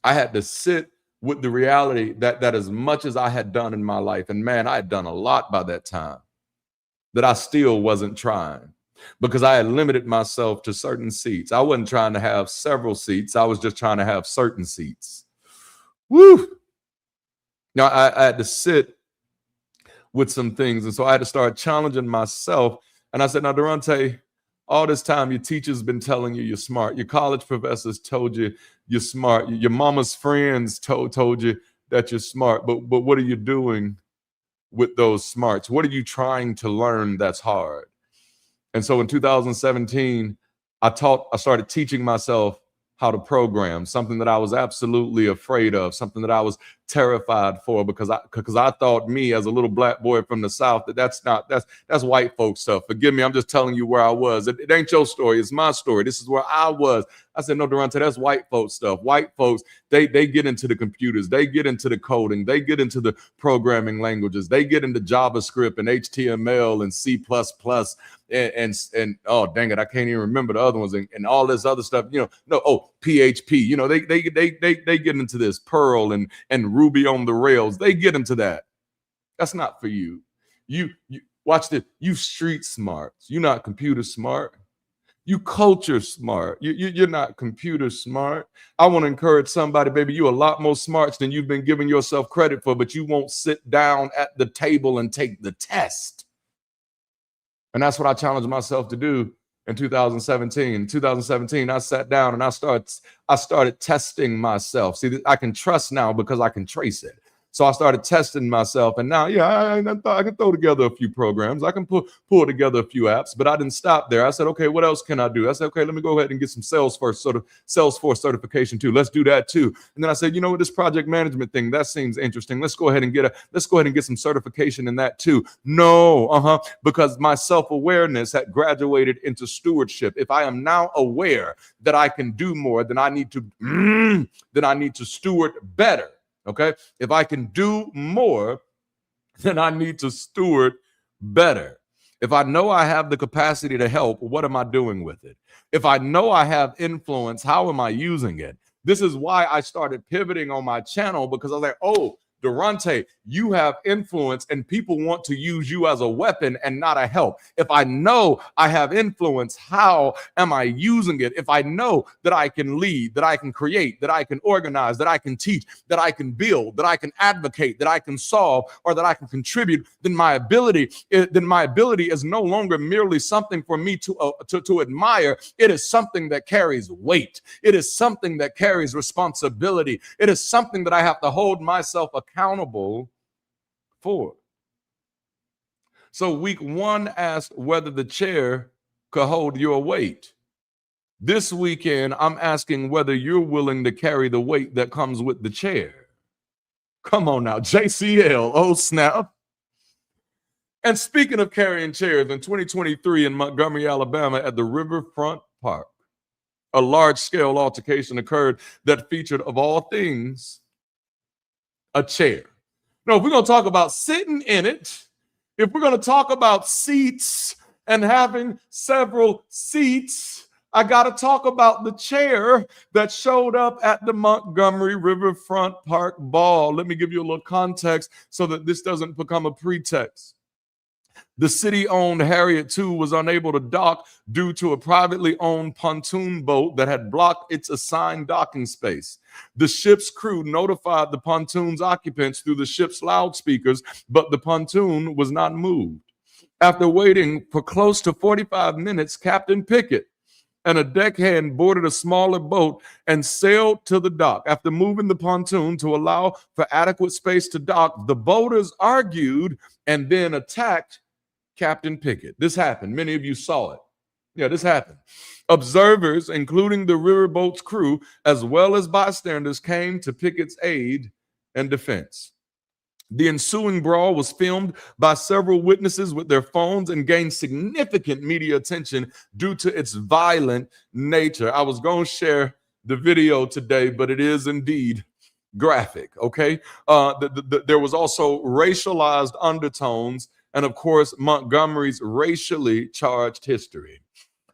I had to sit with the reality that as much as I had done in my life, and man, I had done a lot by that time, that I still wasn't trying, because I had limited myself to certain seats. I wasn't trying to have several seats. I was just trying to have certain seats. Woo! Now I had to sit with some things. And so I had to start challenging myself. And I said, now, Darante, all this time, your teacher's been telling you you're smart. Your college professors told you you're smart. Your mama's friends told you that you're smart. But what are you doing with those smarts? What are you trying to learn that's hard? And so in 2017, I started teaching myself how to program, something that I was absolutely afraid of, something that I was terrified for, because I thought, me as a little black boy from the South, that's white folk stuff. Forgive me, I'm just telling you where I was. It ain't your story, it's my story. This is where I was. I said, no, Darante, that's white folk stuff. White folks, they get into the computers, they get into the coding, they get into the programming languages, they get into JavaScript and HTML and C++ and oh dang it, I can't even remember the other ones and all this other stuff. PHP. They get into this Perl and Ruby on the Rails. They get into that. That's not for you. You watch this. You street smart. You're not computer smart. You culture smart. You're not computer smart. I want to encourage somebody, baby, you a lot more smarts than you've been giving yourself credit for, but you won't sit down at the table and take the test. And that's what I challenged myself to do in 2017. In 2017, I sat down and I started testing myself. See, I can trust now because I can trace it. So I started testing myself, and now, I can throw together a few programs. I can pull together a few apps, but I didn't stop there. I said, okay, what else can I do? I said, okay, let me go ahead and get some Salesforce certification too. Let's do that too. And then I said, you know what, this project management thing, that seems interesting. Let's go ahead and get some certification in that too. No, because my self-awareness had graduated into stewardship. If I am now aware that I can do more, then I need to steward better. Okay, if I can do more, then I need to steward better. If I know I have the capacity to help, what am I doing with it? If I know I have influence, how am I using it? This is why I started pivoting on my channel, because I was like, oh, Darante, you have influence and people want to use you as a weapon and not a help. If I know I have influence, how am I using it? If I know that I can lead, that I can create, that I can organize, that I can teach, that I can build, that I can advocate, that I can solve, or that I can contribute, then my ability is no longer merely something for me to admire. It is something that carries weight. It is something that carries responsibility. It is something that I have to hold myself accountable for. So week 1 asked whether the chair could hold your weight. This weekend, I'm asking whether you're willing to carry the weight that comes with the chair. Come on now, JCL, oh snap. And speaking of carrying chairs, in 2023 in Montgomery, Alabama, at the Riverfront Park, a large-scale altercation occurred that featured, of all things, a chair. Now, if we're going to talk about sitting in it, if we're going to talk about seats and having several seats, I got to talk about the chair that showed up at the Montgomery Riverfront Park Ball. Let me give you a little context so that this doesn't become a pretext. The city-owned Harriet II was unable to dock due to a privately owned pontoon boat that had blocked its assigned docking space. The ship's crew notified the pontoon's occupants through the ship's loudspeakers, but the pontoon was not moved. After waiting for close to 45 minutes, Captain Pickett and a deckhand boarded a smaller boat and sailed to the dock. After moving the pontoon to allow for adequate space to dock, the boaters argued and then attacked Captain Pickett. This happened. Many of you saw it. Yeah, this happened. Observers, including the riverboat's crew, as well as bystanders, came to Pickett's aid and defense. The ensuing brawl was filmed by several witnesses with their phones and gained significant media attention due to its violent nature. I was going to share the video today, but it is indeed graphic, okay? There was also racialized undertones and, of course, Montgomery's racially charged history.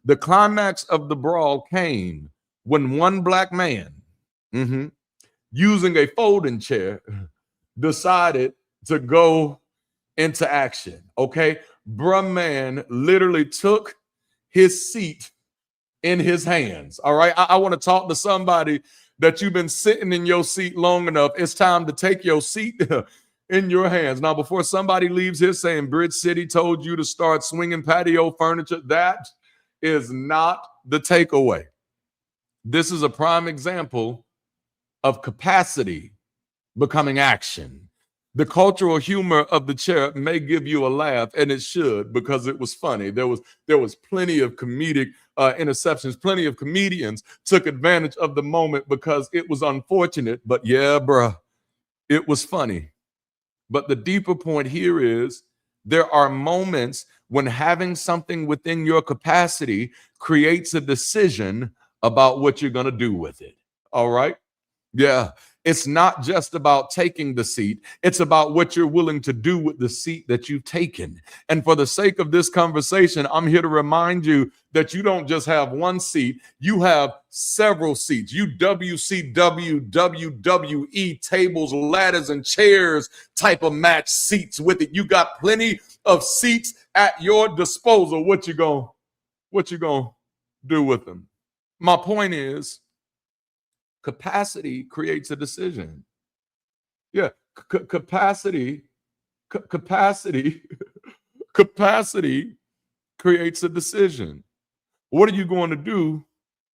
The climax of the brawl came when one black man, using a folding chair, decided to go into action, okay? Bruh man literally took his seat in his hands, all right? I want to talk to somebody that you've been sitting in your seat long enough. It's time to take your seat in your hands. Now, before somebody leaves here saying Bridge City told you to start swinging patio furniture, that is not the takeaway. This is a prime example of capacity becoming action. The cultural humor of the chair may give you a laugh, and it should, because it was funny. There was plenty of comedic interceptions. Plenty of comedians took advantage of the moment because it was unfortunate. But yeah, bruh, it was funny. But the deeper point here is there are moments when having something within your capacity creates a decision about what you're going to do with it. All right? Yeah. It's not just about taking the seat. It's about what you're willing to do with the seat that you've taken. And for the sake of this conversation, I'm here to remind you that you don't just have one seat. You have several seats. You WCW, WWE tables, ladders, and chairs type of match seats with it. You got plenty of seats at your disposal. What you gonna do with them? My point is, capacity creates a decision. Yeah, capacity creates a decision. What are you going to do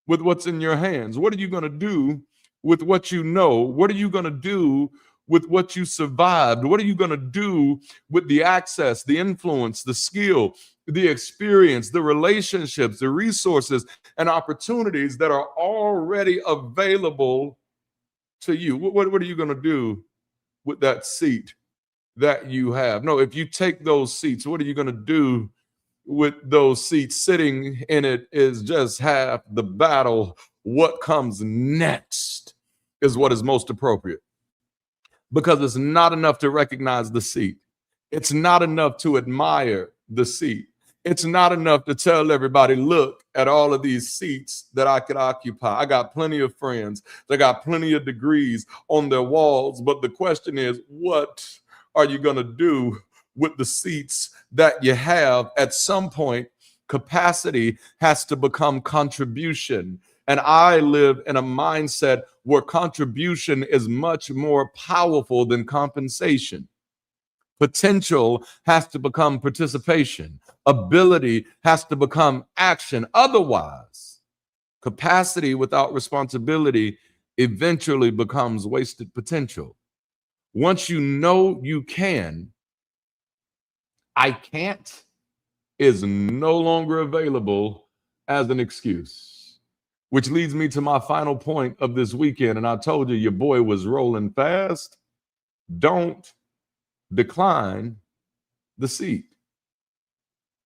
with what's in your hands? What are you going to do with what you know? What are you going to do with what you survived? What are you going to do with the access, the influence, the skill, the experience, the relationships, the resources, and opportunities that are already available to you? What are you going to do with that seat that you have? No, if you take those seats, what are you going to do with those seats? Sitting in it is just half the battle. What comes next is what is most appropriate. Because it's not enough to recognize the seat. It's not enough to admire the seat. It's not enough to tell everybody, look at all of these seats that I could occupy. I got plenty of friends. They got plenty of degrees on their walls. But the question is, what are you going to do with the seats that you have? At some point, capacity has to become contribution. And I live in a mindset where contribution is much more powerful than compensation. Potential has to become participation. Ability has to become action. Otherwise, capacity without responsibility eventually becomes wasted potential. Once you know you can, I can't is no longer available as an excuse. Which leads me to my final point of this weekend. And I told you your boy was rolling fast. Don't decline the seat.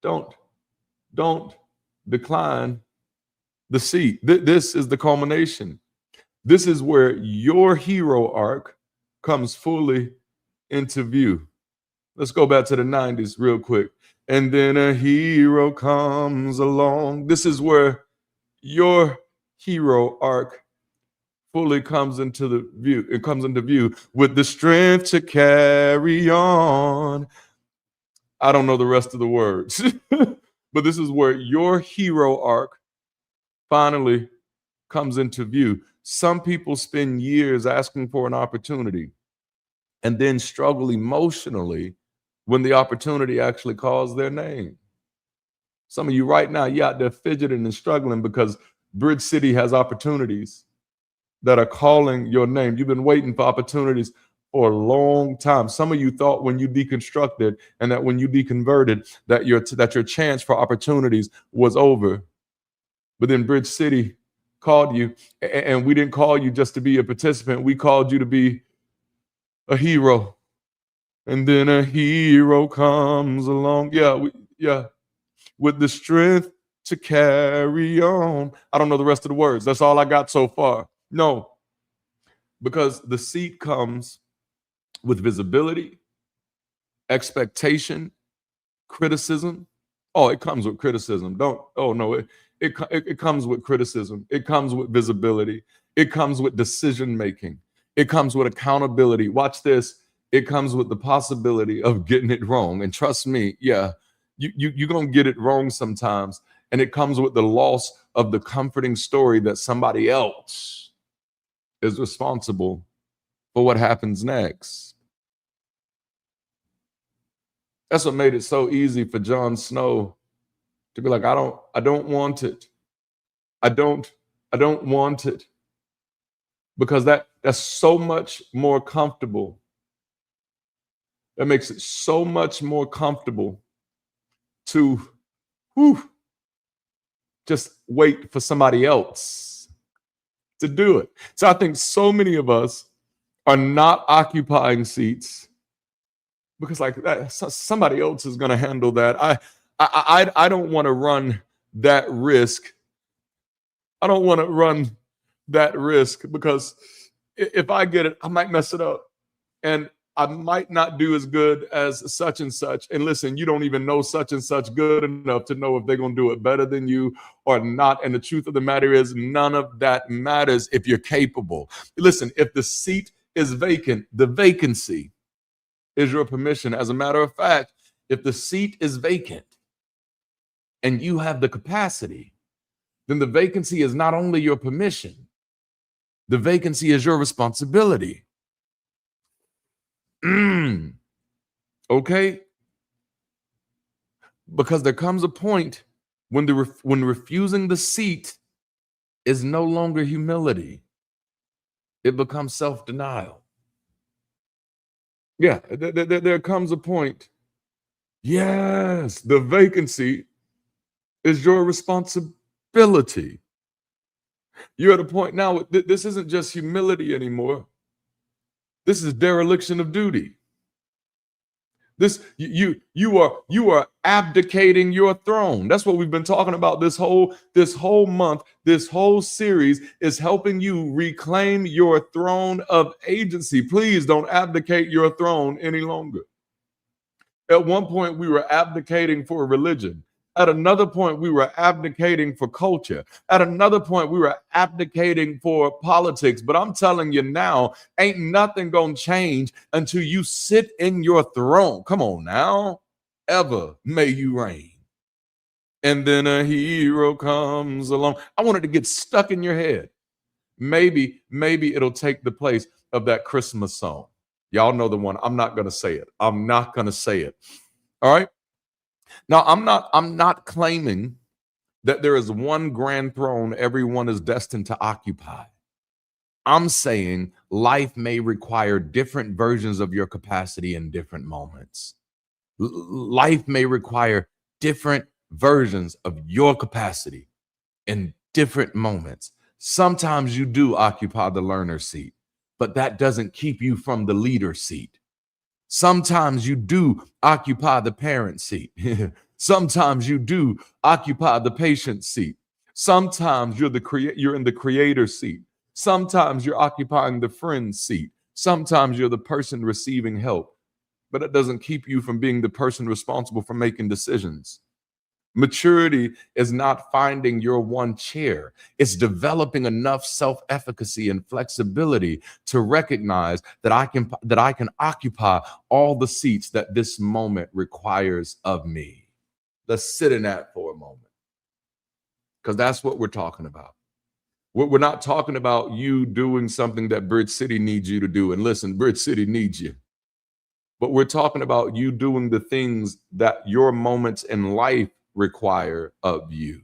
Don't decline the seat. This is the culmination. This is where your hero arc comes fully into view. Let's go back to the 90s real quick. And then a hero comes along. This is where your hero arc fully comes into the view. It comes into view with the strength to carry on. I don't know the rest of the words, but this is where your hero arc finally comes into view. Some people spend years asking for an opportunity and then struggle emotionally when the opportunity actually calls their name. Some of you right now, you're out there fidgeting and struggling because Bridge City has opportunities that are calling your name. You've been waiting for opportunities for a long time. Some of you thought when you deconstructed and that when you deconverted that your chance for opportunities was over. But then Bridge City called you, and we didn't call you just to be a participant. We called you to be a hero. And then a hero comes along. With the strength to carry on. I don't know the rest of the words. That's all I got so far. No, because the seat comes with visibility, expectation, criticism. Oh, it comes with criticism. It comes with criticism. It comes with visibility. It comes with decision making. It comes with accountability. Watch this. It comes with the possibility of getting it wrong. And trust me, you're going to get it wrong sometimes. And it comes with the loss of the comforting story that somebody else is responsible for what happens next. That's what made it so easy for Jon Snow to be like, I don't want it. I don't want it. Because that's so much more comfortable. That makes it so much more comfortable to just wait for somebody else to do it. So I think so many of us are not occupying seats because like that, somebody else is going to handle that. I don't want to run that risk. I don't want to run that risk because if I get it, I might mess it up. And I might not do as good as such and such. And listen, you don't even know such and such good enough to know if they're going to do it better than you or not. And the truth of the matter is none of that matters if you're capable. Listen, if the seat is vacant, the vacancy is your permission. As a matter of fact, if the seat is vacant and you have the capacity, then the vacancy is not only your permission, the vacancy is your responsibility. Okay? Because there comes a point when when refusing the seat is no longer humility. It becomes self-denial. Yeah, there comes a point. Yes, the vacancy is your responsibility. You're at a point now, this isn't just humility anymore. This is dereliction of duty. This you are abdicating your throne. That's what we've been talking about this whole month. This whole series is helping you reclaim your throne of agency. Please don't abdicate your throne any longer. At one point, we were abdicating for religion. At another point, we were abdicating for culture. At another point, we were abdicating for politics. But I'm telling you now, ain't nothing gonna change until you sit in your throne. Come on now. Ever may you reign. And then a hero comes along. I want it to get stuck in your head. Maybe it'll take the place of that Christmas song. Y'all know the one. I'm not gonna say it. I'm not gonna say it. All right. Now, I'm not claiming that there is one grand throne everyone is destined to occupy. I'm saying life may require different versions of your capacity in different moments. Life may require different versions of your capacity in different moments. Sometimes you do occupy the learner seat, but that doesn't keep you from the leader seat. Sometimes you do occupy the parent seat. Sometimes you do occupy the patient seat. Sometimes you're in the creator seat. Sometimes you're occupying the friend seat. Sometimes you're the person receiving help. But it doesn't keep you from being the person responsible for making decisions. Maturity is not finding your one chair. It's developing enough self-efficacy and flexibility to recognize that I can occupy all the seats that this moment requires of me. Let's sit in that for a moment, because that's what we're talking about. We're not talking about you doing something that Bridge City needs you to do. And listen, Bridge City needs you. But we're talking about you doing the things that your moments in life require of you.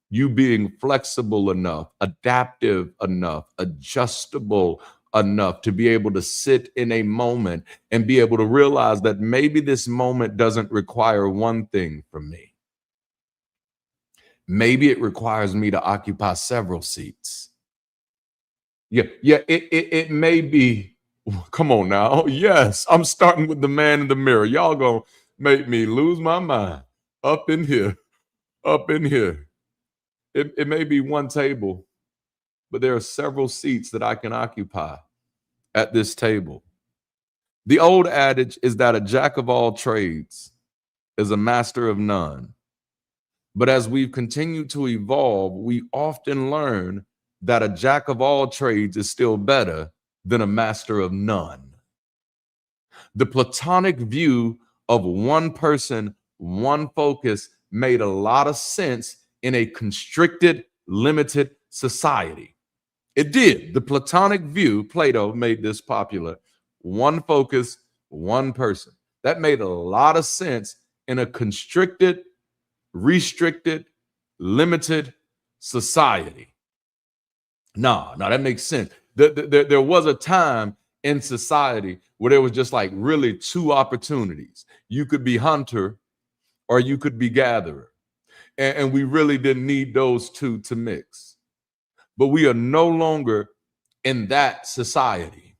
You being flexible enough, adaptive enough, adjustable enough to be able to sit in a moment and be able to realize that maybe this moment doesn't require one thing from me. Maybe it requires me to occupy several seats. It may be. Come on now. Yes, I'm starting with the man in the mirror. Y'all gonna make me lose my mind up in here. It may be one table, but there are several seats that I can occupy at this table. The old adage is that a jack of all trades is a master of none. But as we've continued to evolve, we often learn that a jack of all trades is still better than a master of none. The Platonic view of one person, one focus made a lot of sense in a constricted, limited society. It did. The Platonic view, Plato made this popular. One focus, one person. That made a lot of sense in a constricted, restricted, limited society. No, that makes sense. There was a time in society where there was just like really two opportunities. You could be hunter or you could be gatherer. And we really didn't need those two to mix. But we are no longer in that society.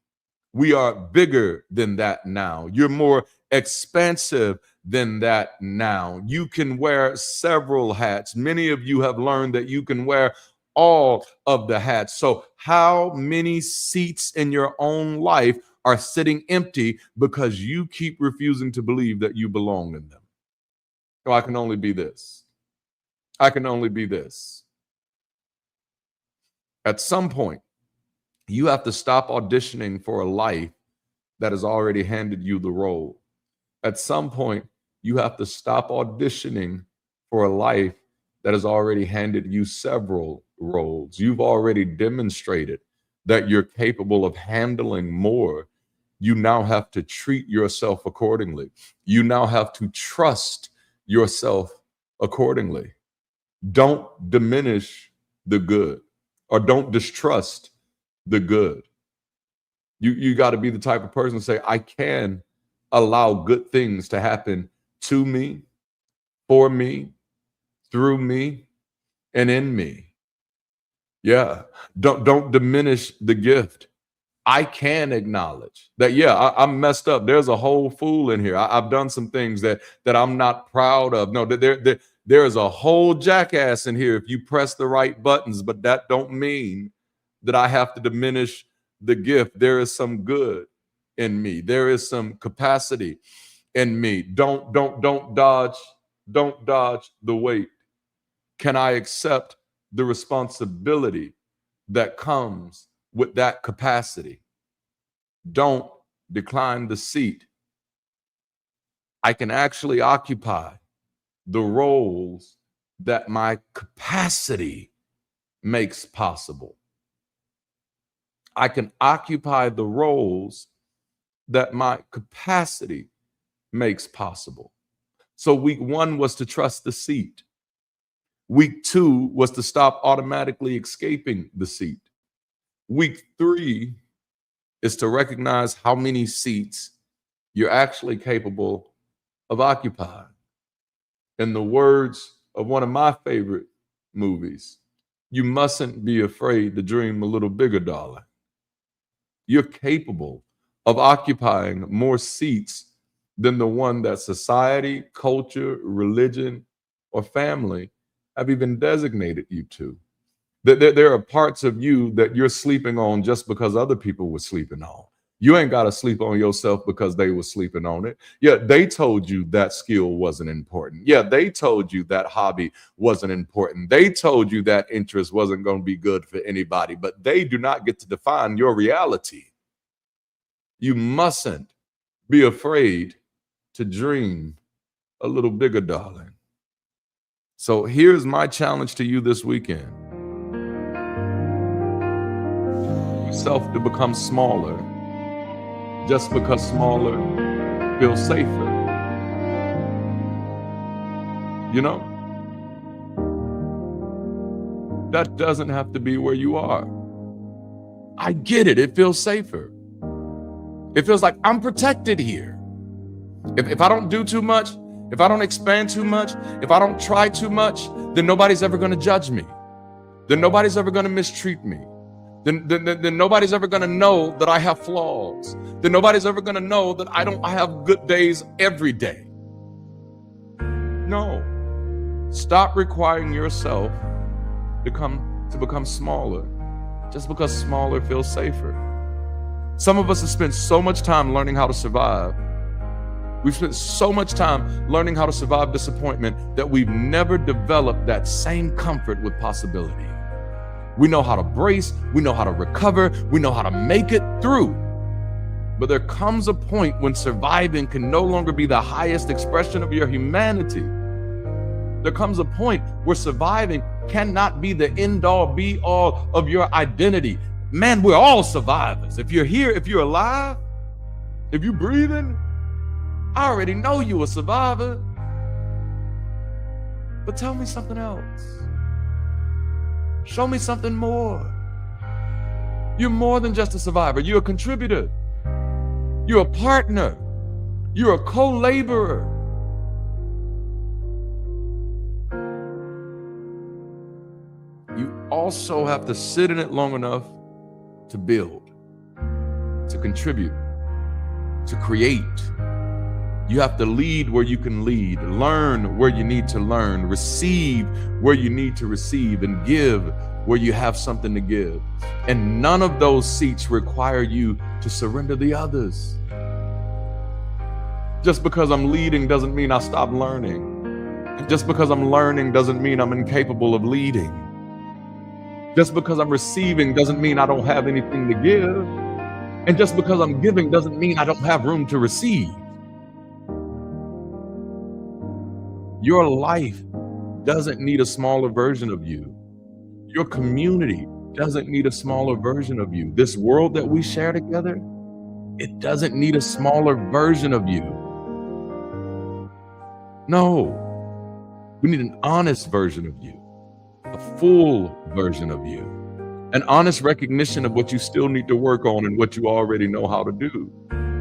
We are bigger than that now. You're more expansive than that now. You can wear several hats. Many of you have learned that you can wear all of the hats. So how many seats in your own life are sitting empty because you keep refusing to believe that you belong in them? Oh, I can only be this. I can only be this. At some point, you have to stop auditioning for a life that has already handed you the role. At some point, you have to stop auditioning for a life that has already handed you several roles. You've already demonstrated that you're capable of handling more. You now have to treat yourself accordingly. You now have to trust yourself accordingly. Don't diminish the good, or don't distrust the good. You got to be the type of person to say, I can allow good things to happen to me, for me, through me, and in me. Yeah. Don't diminish the gift. I can acknowledge that, yeah, I'm messed up. There's a whole fool in here. I've done some things that I'm not proud of. No, there is a whole jackass in here if you press the right buttons, but that don't mean that I have to diminish the gift. There is some good in me. There is some capacity in me. Don't dodge the weight. Can I accept the responsibility that comes with that capacity? Don't decline the seat. I can actually occupy the roles that my capacity makes possible. I can occupy the roles that my capacity makes possible. So week 1 was to trust the seat. Week 2 was to stop automatically escaping the seat. Week 3 is to recognize how many seats you're actually capable of occupying. In the words of one of my favorite movies, you mustn't be afraid to dream a little bigger, darling. You're capable of occupying more seats than the one that society, culture, religion, or family have even designated you to. There are parts of you that you're sleeping on just because other people were sleeping on. You ain't got to sleep on yourself because they were sleeping on it. Yeah, they told you that skill wasn't important. Yeah, they told you that hobby wasn't important. They told you that interest wasn't going to be good for anybody, but they do not get to define your reality. You mustn't be afraid to dream a little bigger, darling. So here's my challenge to you this weekend. Yourself to become smaller just because smaller feels safer. You know, that doesn't have to be where you are. I get it. It feels safer. It feels like I'm protected here. If I don't do too much, if I don't expand too much, if I don't try too much, then nobody's ever going to judge me. Then nobody's ever going to mistreat me. Then nobody's ever going to know that I have flaws. Then nobody's ever going to know that I have good days every day. No. Stop requiring yourself to become smaller just because smaller feels safer. Some of us have spent so much time learning how to survive. We've spent so much time learning how to survive disappointment that we've never developed that same comfort with possibility. We know how to brace, we know how to recover, we know how to make it through. But there comes a point when surviving can no longer be the highest expression of your humanity. There comes a point where surviving cannot be the end-all, be-all of your identity. Man, we're all survivors. If you're here, if you're alive, if you're breathing, I already know you're a survivor. But tell me something else. Show me something more. You're more than just a survivor. You're a contributor. You're a partner. You're a co-laborer. You also have to sit in it long enough to build, to contribute, to create. You have to lead where you can lead, learn where you need to learn, receive where you need to receive, and give where you have something to give. And none of those seats require you to surrender the others. Just because I'm leading doesn't mean I stop learning. And just because I'm learning doesn't mean I'm incapable of leading. Just because I'm receiving doesn't mean I don't have anything to give. And just because I'm giving doesn't mean I don't have room to receive. Your life doesn't need a smaller version of you. Your community doesn't need a smaller version of you. This world that we share together, it doesn't need a smaller version of you. No, we need an honest version of you, a full version of you, an honest recognition of what you still need to work on and what you already know how to do,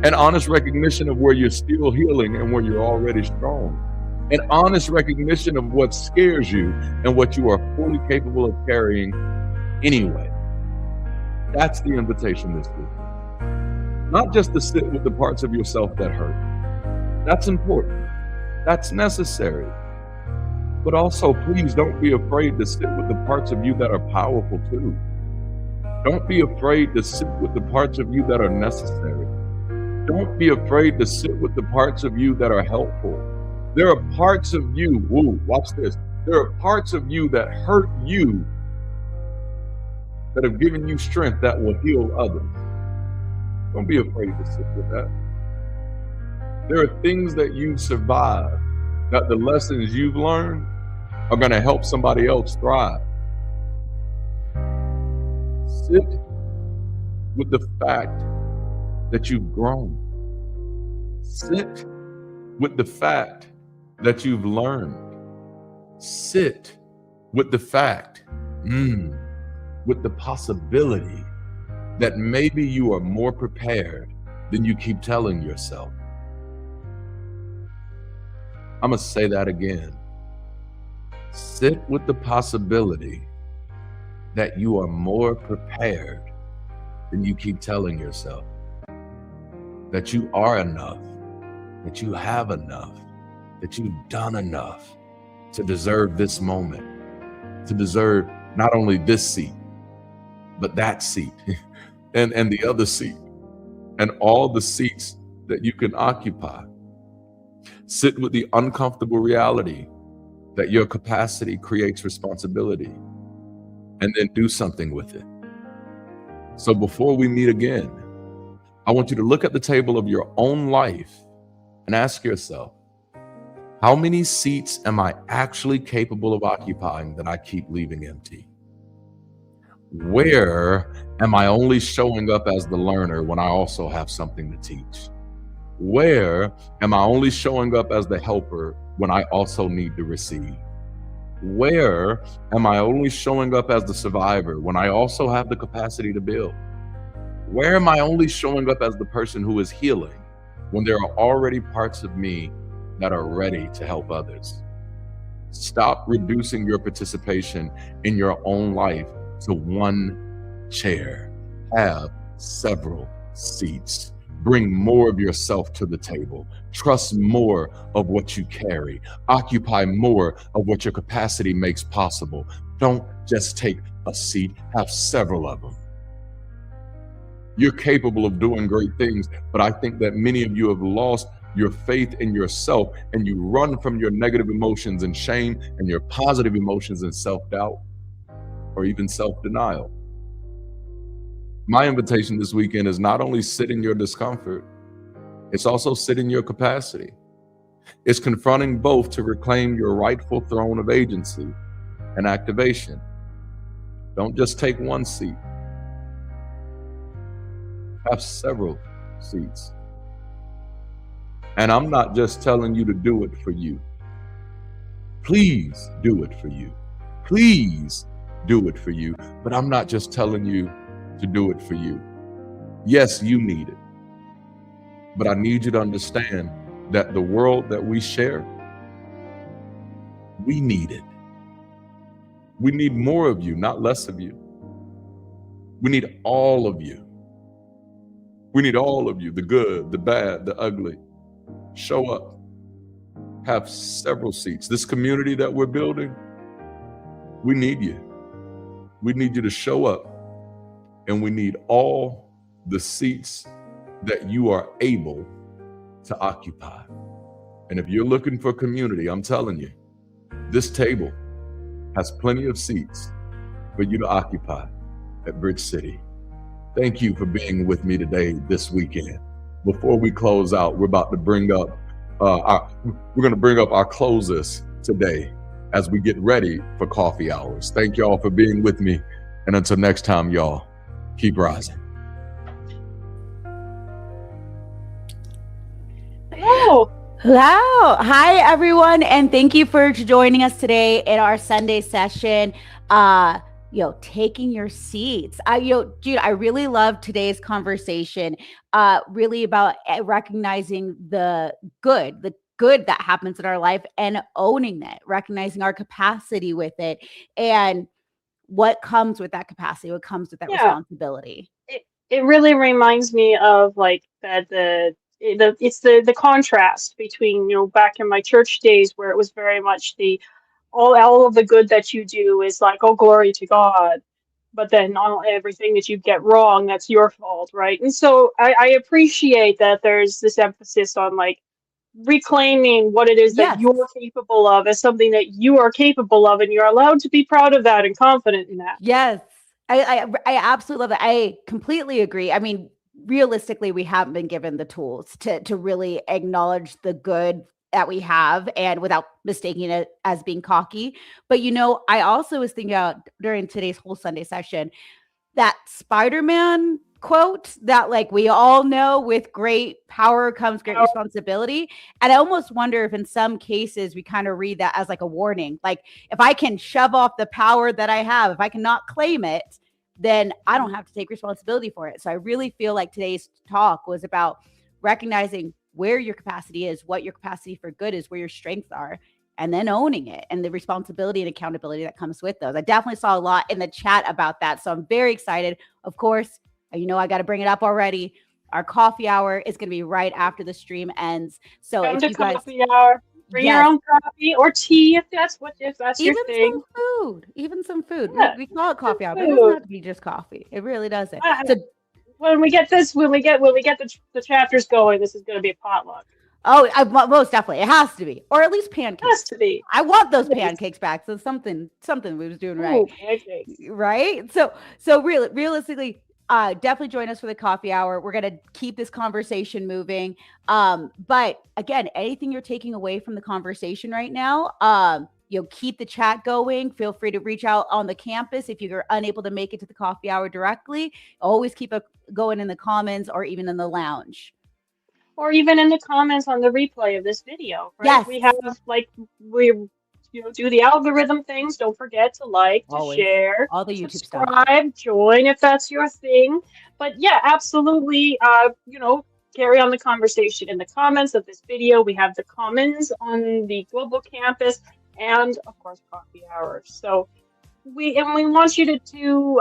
an honest recognition of where you're still healing and where you're already strong. An honest recognition of what scares you and what you are fully capable of carrying anyway. That's the invitation this week. Not just to sit with the parts of yourself that hurt. That's important. That's necessary. But also, please don't be afraid to sit with the parts of you that are powerful too. Don't be afraid to sit with the parts of you that are necessary. Don't be afraid to sit with the parts of you that are helpful. There are parts of you, watch this. There are parts of you that hurt you that have given you strength that will heal others. Don't be afraid to sit with that. There are things that you survive, that the lessons you've learned are going to help somebody else thrive. Sit with the fact that you've grown. Sit with the fact that you've learned. Sit with the fact, with the possibility that maybe you are more prepared than you keep telling yourself. I'm going to say that again. Sit with the possibility that you are more prepared than you keep telling yourself. That you are enough,
that you have enough, that you've done enough to deserve this moment, to deserve not only this seat, but that seat and the other seat and all the seats that you can occupy. Sit with the uncomfortable reality that your capacity creates responsibility, and then do something with it. So before we meet again, I want you to look at the table of your own life and ask yourself, how many seats am I actually capable of occupying that I keep leaving empty? Where am I only showing up as the learner when I also have something to teach? Where am I only showing up as the helper when I also need to receive? Where am I only showing up as the survivor when I also have the capacity to build? Where am I only showing up as the person who is healing when there are already parts of me that are ready to help others? Stop reducing your participation in your own life to one chair. Have several seats. Bring more of yourself to the table. Trust more of what you carry. Occupy more of what your capacity makes possible. Don't just take a seat, have several of them. You're capable of doing great things, but I think that many of you have lost your faith in yourself, and you run from your negative emotions and shame and your positive emotions and self-doubt or even self-denial. My invitation this weekend is not only sit in your discomfort, it's also sit in your capacity. It's confronting both to reclaim your rightful throne of agency and activation. Don't just take one seat. Have several seats. And I'm not just telling you to do it for you. Please do it for you. Please do it for you. But I'm not just telling you to do it for you. Yes, you need it. But I need you to understand that the world that we share, we need it. We need more of you, not less of you. We need all of you. We need all of you, the good, the bad, the ugly. Show up. Have several seats. This community that we're building, we need you. We need you to show up, and we need all the seats that you are able to occupy. And if you're looking for community, I'm telling you, this table has plenty of seats for you to occupy at Bridge City. Thank you for being with me today, this weekend. Before we close out, we're about to bring up our closers today as we get ready for coffee hours. Thank y'all for being with me. And until next time, y'all, keep rising.
Hello. Hello. Hi, everyone. And thank you for joining us today in our Sunday session. Taking your seats. Jude, I really love today's conversation, really about recognizing the good that happens in our life and owning it, recognizing our capacity with it and what comes with that capacity, what comes with that responsibility.
It really reminds me of like that it's the contrast between, back in my church days where it was very much all of the good that you do is like, oh, glory to God. But then everything that you get wrong, that's your fault, right? And so I appreciate that there's this emphasis on like reclaiming what it is that you're capable of as something that you are capable of, and you're allowed to be proud of that and confident in that.
Yes, I absolutely love that. I completely agree. I mean, realistically, we haven't been given the tools to really acknowledge the good that we have, and without mistaking it as being cocky. But, I also was thinking about during today's whole Sunday session, that Spider-Man quote that like we all know, with great power comes great responsibility. And I almost wonder if in some cases we kind of read that as like a warning. Like if I can shove off the power that I have, if I cannot claim it, then I don't have to take responsibility for it. So I really feel like today's talk was about recognizing where your capacity is, what your capacity for good is, where your strengths are, and then owning it and the responsibility and accountability that comes with those. I definitely saw a lot in the chat about that. So I'm very excited. Of course, I got to bring it up already. Our coffee hour is going to be right after the stream ends. So
Come
if
to
you guys,
coffee hour. Bring your
yes,
own coffee or tea if that's your
even
thing.
some food, even some food.
Yeah,
We call it
some
coffee hour, but it doesn't
food.
have to be just coffee. It really doesn't.
Uh,
So,
when we get the chapters going, this is going to be a potluck.
oh, most definitely, it has to be, or at least
It
pancakes.
has to be.
I want those
At least.
pancakes back. So something we was doing right.
Ooh, pancakes.
Right. So realistically, definitely join us for the coffee hour. We're gonna keep this conversation moving. But again, anything you're taking away from the conversation right now, keep the chat going. Feel free to reach out on the campus if you're unable to make it to the coffee hour directly. Always keep it going in the comments or even in the lounge.
Or even in the comments on the replay of this video, right?
Yes.
We have do the algorithm things. Don't forget to like, to
Always.
share,
All the YouTube stuff.
subscribe, join if that's your thing. But yeah, absolutely. Carry on the conversation in the comments of this video. We have the commons on the global campus, and of course, coffee hours. So we want you to do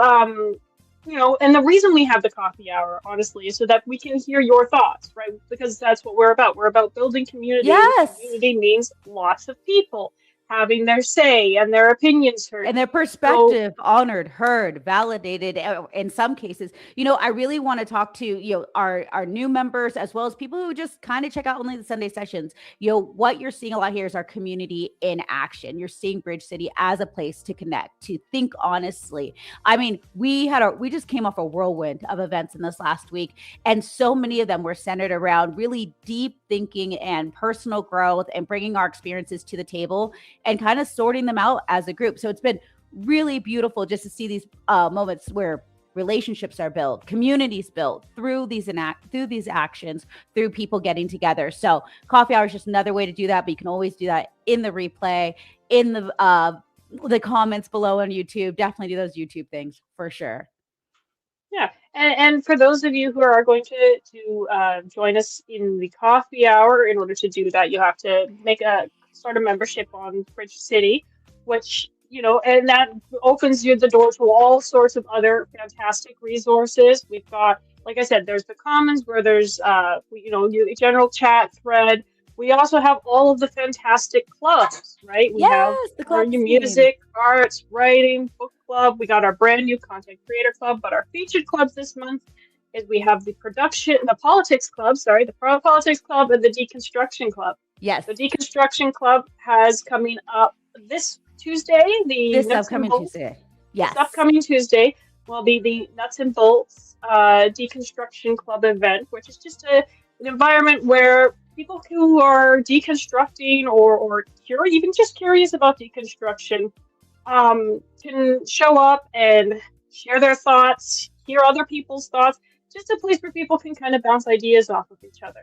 and the reason we have the coffee hour, honestly, is so that we can hear your thoughts, right? Because that's what we're about. We're about building community.
Yes.
Community means lots of people having their say and their opinions heard.
And their perspective honored, heard, validated in some cases. I really want to talk to, our new members as well as people who just kind of check out only the Sunday sessions. What you're seeing a lot here is our community in action. You're seeing Bridge City as a place to connect, to think honestly. I mean, we just came off a whirlwind of events in this last week, and so many of them were centered around really deep thinking and personal growth and bringing our experiences to the table and kind of sorting them out as a group. So it's been really beautiful just to see these moments where relationships are built, communities built through these actions, through people getting together. So coffee hour is just another way to do that, but you can always do that in the replay, in the comments below on YouTube. Definitely do those YouTube things for sure.
Yeah, and for those of you who are going to join us in the coffee hour, in order to do that, you have to start a membership on Bridge City, which and that opens you the door to all sorts of other fantastic resources. We've got, like I said, there's the commons where there's the general chat thread. We also have all of the fantastic clubs, right? We have
the club
music, arts, writing, book club. We got our brand new content creator club, but our featured clubs this month is we have the politics club, the politics club and the deconstruction club.
Yes.
The deconstruction club has coming up this Tuesday.
This upcoming Tuesday. Yes.
This upcoming Tuesday will be the Nuts and Bolts deconstruction club event, which is just an environment where people who are deconstructing or even just curious about deconstruction can show up and share their thoughts, hear other people's thoughts. Just a place where people can kind of bounce ideas off of each other.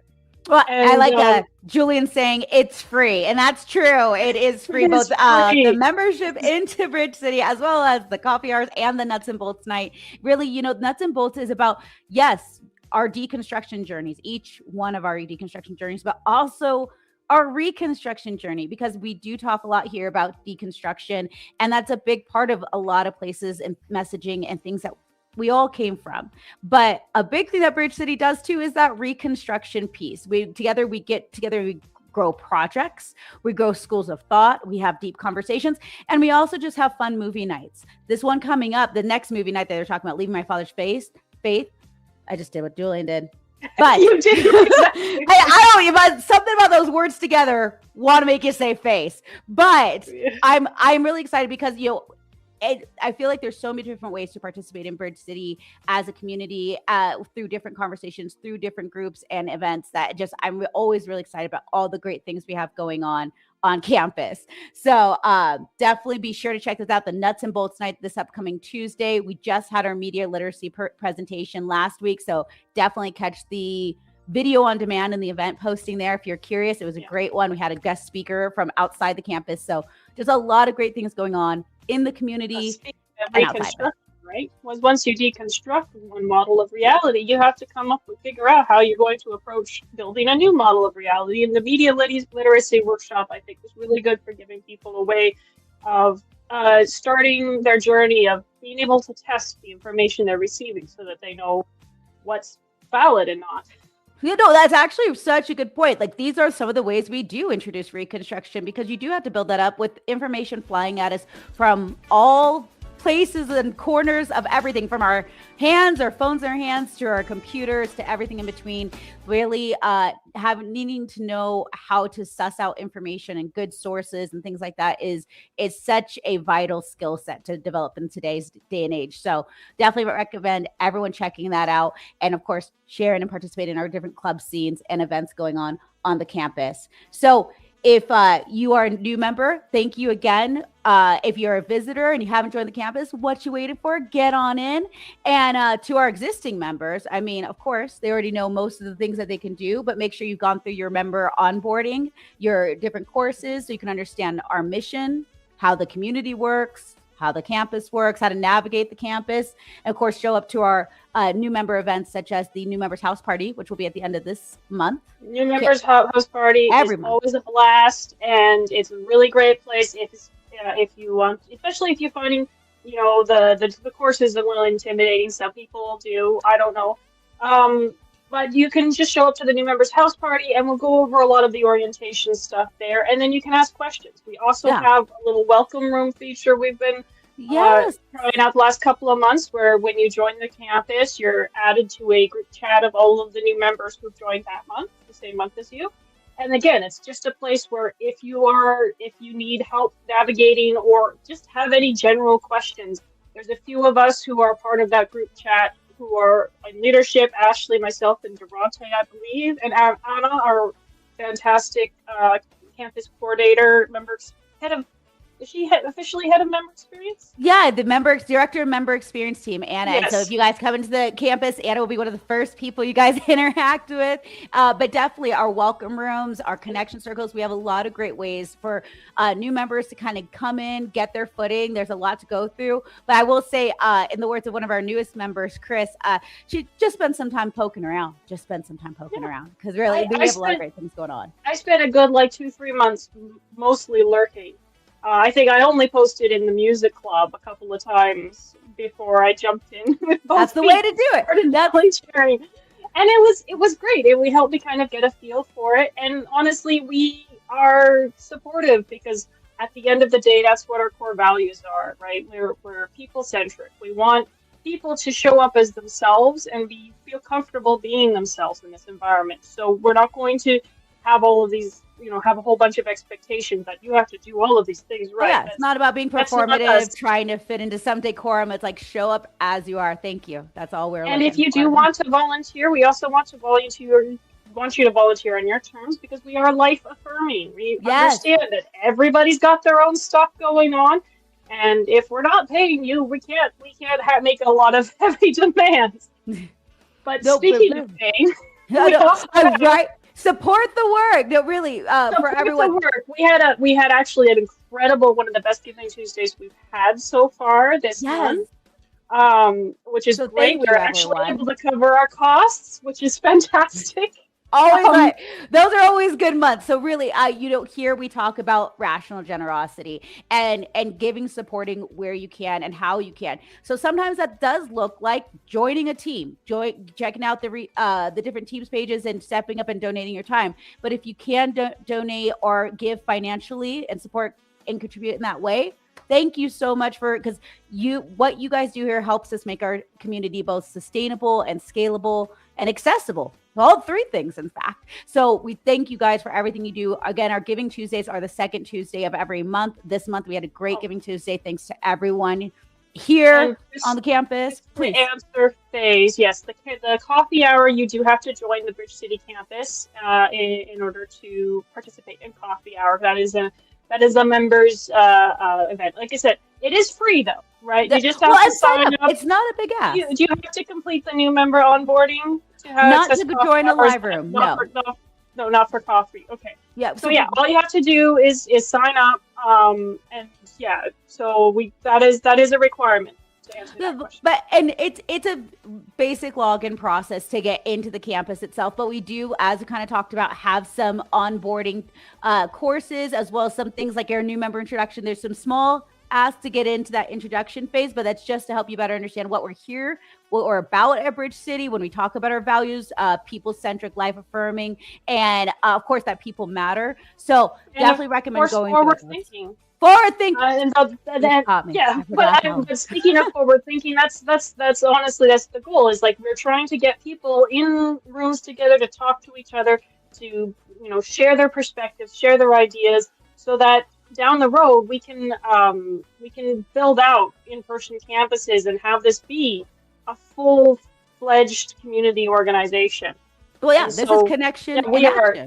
Well, and, I like Julian saying it's free, and that's true. It is free, both the membership into Bridge City as well as the coffee hours and the Nuts and Bolts night. Really, Nuts and Bolts is about, yes, our deconstruction journeys, each one of our deconstruction journeys, but also our reconstruction journey, because we do talk a lot here about deconstruction, and that's a big part of a lot of places and messaging and things that we all came from. But a big thing that Bridge City does too is that reconstruction piece. We get together, we grow projects, we grow schools of thought, we have deep conversations, and we also just have fun movie nights. This one coming up, the next movie night that they're talking about, Leaving My Father's Faith. I just did what Julian did. But
you did exactly.
I don't know, but something about those words together want to make you say face. But I'm really excited because I feel like there's so many different ways to participate in Bridge City as a community through different conversations, through different groups and events that I'm always really excited about all the great things we have going on campus. So definitely be sure to check this out. The Nuts and Bolts night this upcoming Tuesday. We just had our media literacy presentation last week. So definitely catch the video on demand in the event posting there if you're curious. It was a great one. We had a guest speaker from outside the campus. So there's a lot of great things going on in the community.
Right? Once you deconstruct one model of reality, you have to come up and figure out how you're going to approach building a new model of reality. And the media literacy workshop, I think, was really good for giving people a way of starting their journey of being able to test the information they're receiving so that they know what's valid and not.
You know, that's actually such a good point. Like, these are some of the ways we do introduce reconstruction, because you do have to build that up with information flying at us from all places and corners of everything, from our hands, our phones in our hands, to our computers, to everything in between. Really needing to know how to suss out information and good sources and things like that is such a vital skill set to develop in today's day and age. So definitely recommend everyone checking that out, and of course sharing and participating in our different club scenes and events going on the campus. So if you are a new member, thank you again. If you're a visitor and you haven't joined the campus, what you waiting for? Get on in. And to our existing members, I mean, of course, they already know most of the things that they can do, but make sure you've gone through your member onboarding, your different courses, so you can understand our mission, how the community works, how the campus works, how to navigate the campus, and of course, show up to our new member events, such as the New Members House Party, which will be at the end of this month.
New Members House Party is always a blast, and it's a really great place if you want, especially if you're finding, you know, the courses a little intimidating. Some people do, I don't know. But you can just show up to the New Members House Party, and we'll go over a lot of the orientation stuff there, and then you can ask questions. We also have a little welcome room feature we've been trying out the last couple of months, where when you join the campus, you're added to a group chat of all of the new members who've joined that month, the same month as you. And again, it's just a place where if you need help navigating or just have any general questions, there's a few of us who are part of that group chat who are in leadership, Ashley, myself, and Darante, I believe, and Anna, our fantastic campus coordinator, is she officially head of member experience?
Yeah, the director of member experience team, Anna. Yes. And so if you guys come into the campus, Anna will be one of the first people you guys interact with. But definitely our welcome rooms, our connection circles, we have a lot of great ways for new members to kind of come in, get their footing. There's a lot to go through. But I will say, in the words of one of our newest members, Chris, she just spent some time poking around. Because really, we have a lot of great things going on.
I spent a good 2-3 months mostly lurking. I think I only posted in the music club a couple of times before I jumped in.
That's the way to do it.
That's sharing. And it was great. We helped me kind of get a feel for it. And honestly, we are supportive, because at the end of the day, that's what our core values are, right? We're people-centric. We want people to show up as themselves and feel comfortable being themselves in this environment. So we're not going to have all of these, have a whole bunch of expectations that you have to do all of these things right.
Yeah, it's not about being performative, trying to fit into some decorum. It's like, show up as you are. Thank you. That's all we're looking for.
And if you do want to volunteer, we also want you to volunteer on your terms, because we are life affirming. We understand that everybody's got their own stuff going on, and if we're not paying you, we can't make a lot of heavy demands. But speaking of paying,
right. Support the work. No, really, for everyone.
We had actually an incredible, one of the best Giving Tuesdays we've had so far this month, which is great. We're actually able to cover our costs, which is fantastic.
Always right. Those are always good months. So really, here we talk about rational generosity and giving, supporting where you can and how you can. So sometimes that does look like joining a team, checking out the different teams pages and stepping up and donating your time. But if you can donate or give financially and support and contribute in that way, thank you so much because what you guys do here helps us make our community both sustainable and scalable and accessible. All three things, in fact. So we thank you guys for everything you do. Again, our Giving Tuesdays are the second Tuesday of every month. This month, we had a great Giving Tuesday. Thanks to everyone here on the campus.
Please answer phase. Yes, the coffee hour, you do have to join the Bridge City campus in order to participate in coffee hour. That is a members event. Like I said, it is free though, right? You just have to sign up.
It's not a big ask.
Do you have to complete the new member onboarding to have
not to join a live room? No,
not for coffee. Okay.
Yeah.
So all you have to do is sign up. So that is a requirement.
But it's a basic login process to get into the campus itself. But we do, as we kind of talked about, have some onboarding courses, as well as some things like our new member introduction. There's some small asked to get into that introduction phase, but that's just to help you better understand what we're here, what we're about at Bridge City when we talk about our values, people-centric, life-affirming, and of course that people matter. So
And
definitely recommend going
forward
through
thinking.
forward thinking.
Yeah, but speaking of forward thinking, that's honestly that's the goal. Is like we're trying to get people in rooms together to talk to each other, to share their perspectives, share their ideas, so that down the road we can build out in-person campuses and have this be a full-fledged community organization.
Well, yeah,
And
this
so,
is connection.
yeah,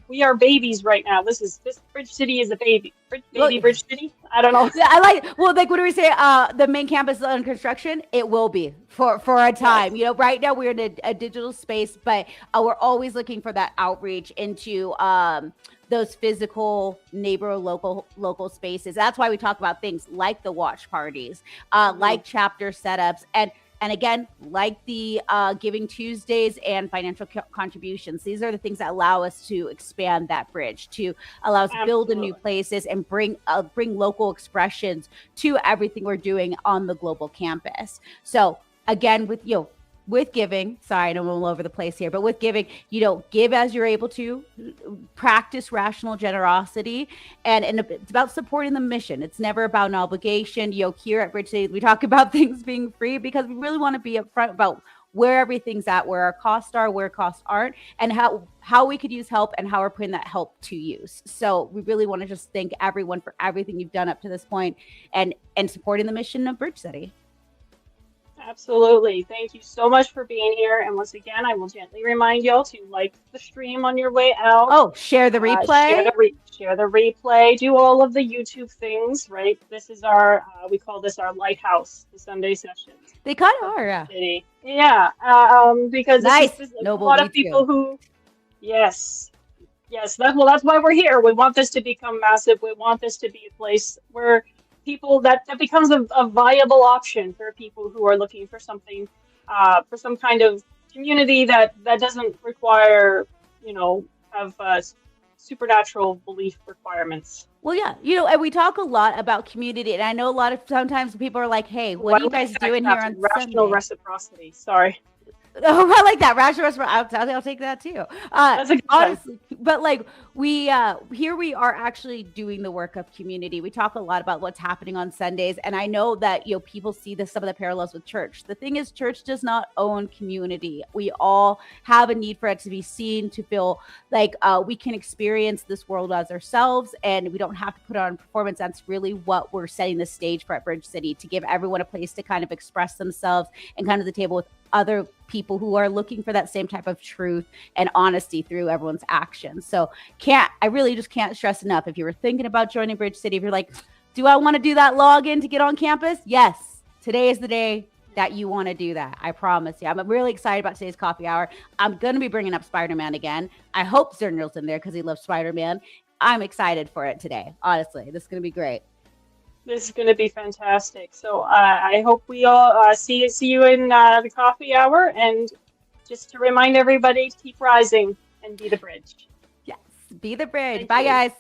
we are babies right now. This Bridge City is a baby. Bridge City. I don't know.
I like. Well, like what do we say? The main campus is under construction. It will be for a time.
Yes.
Right now we're in a digital space, but we're always looking for that outreach into those physical neighbor local spaces. That's why we talk about things like the watch parties, like chapter setups, and again, like the Giving Tuesdays and financial contributions. These are the things that allow us to expand that bridge, to allow us to build in new places and bring local expressions to everything we're doing on the global campus. So again, with giving, sorry, I know I'm all over the place here, but with giving, give as you're able to, practice rational generosity, and it's about supporting the mission. It's never about an obligation. Here at Bridge City, we talk about things being free because we really want to be upfront about where everything's at, where our costs are, where costs aren't, and how we could use help and how we're putting that help to use. So we really want to just thank everyone for everything you've done up to this point and supporting the mission of Bridge City.
Absolutely. Thank you so much for being here. And once again, I will gently remind y'all to like the stream on your way out.
Oh, share the replay.
Share the replay. Do all of the YouTube things, right? This is our, we call this our lighthouse, the Sunday sessions.
They kind of are, yeah.
Yeah. Because
nice.
this is a lot of people who, yes, that's why we're here. We want this to become massive. We want this to be a place where people that becomes a viable option for people who are looking for something, for some kind of community that doesn't require, have supernatural belief requirements.
Well, yeah, and we talk a lot about community, and I know sometimes people are like, "Hey, what are you guys doing here on
rational
Sunday?"
Reciprocity. Sorry.
Oh, I like that. Rational reciprocity. I'll take that too. Honestly, but like here we are actually doing the work of community. We talk a lot about what's happening on Sundays, and I know that people see some of the parallels with church. The thing is, church does not own community. We all have a need for it to be seen, to feel like we can experience this world as ourselves, and we don't have to put on performance. That's really what we're setting the stage for at Bridge City, to give everyone a place to kind of express themselves and come to the table with other people who are looking for that same type of truth and honesty through everyone's actions. So I really just can't stress enough. If you were thinking about joining Bridge City, if you're like, do I want to do that login to get on campus? Yes, today is the day that you want to do that. I promise you. I'm really excited about today's coffee hour. I'm going to be bringing up Spider-Man again. I hope Zernil's in there because he loves Spider-Man. I'm excited for it today. Honestly, this is going to be great.
This is going to be fantastic. So I hope we all see you in the coffee hour. And just to remind everybody to keep rising and be the bridge.
Yes, be the bridge. Bye, guys.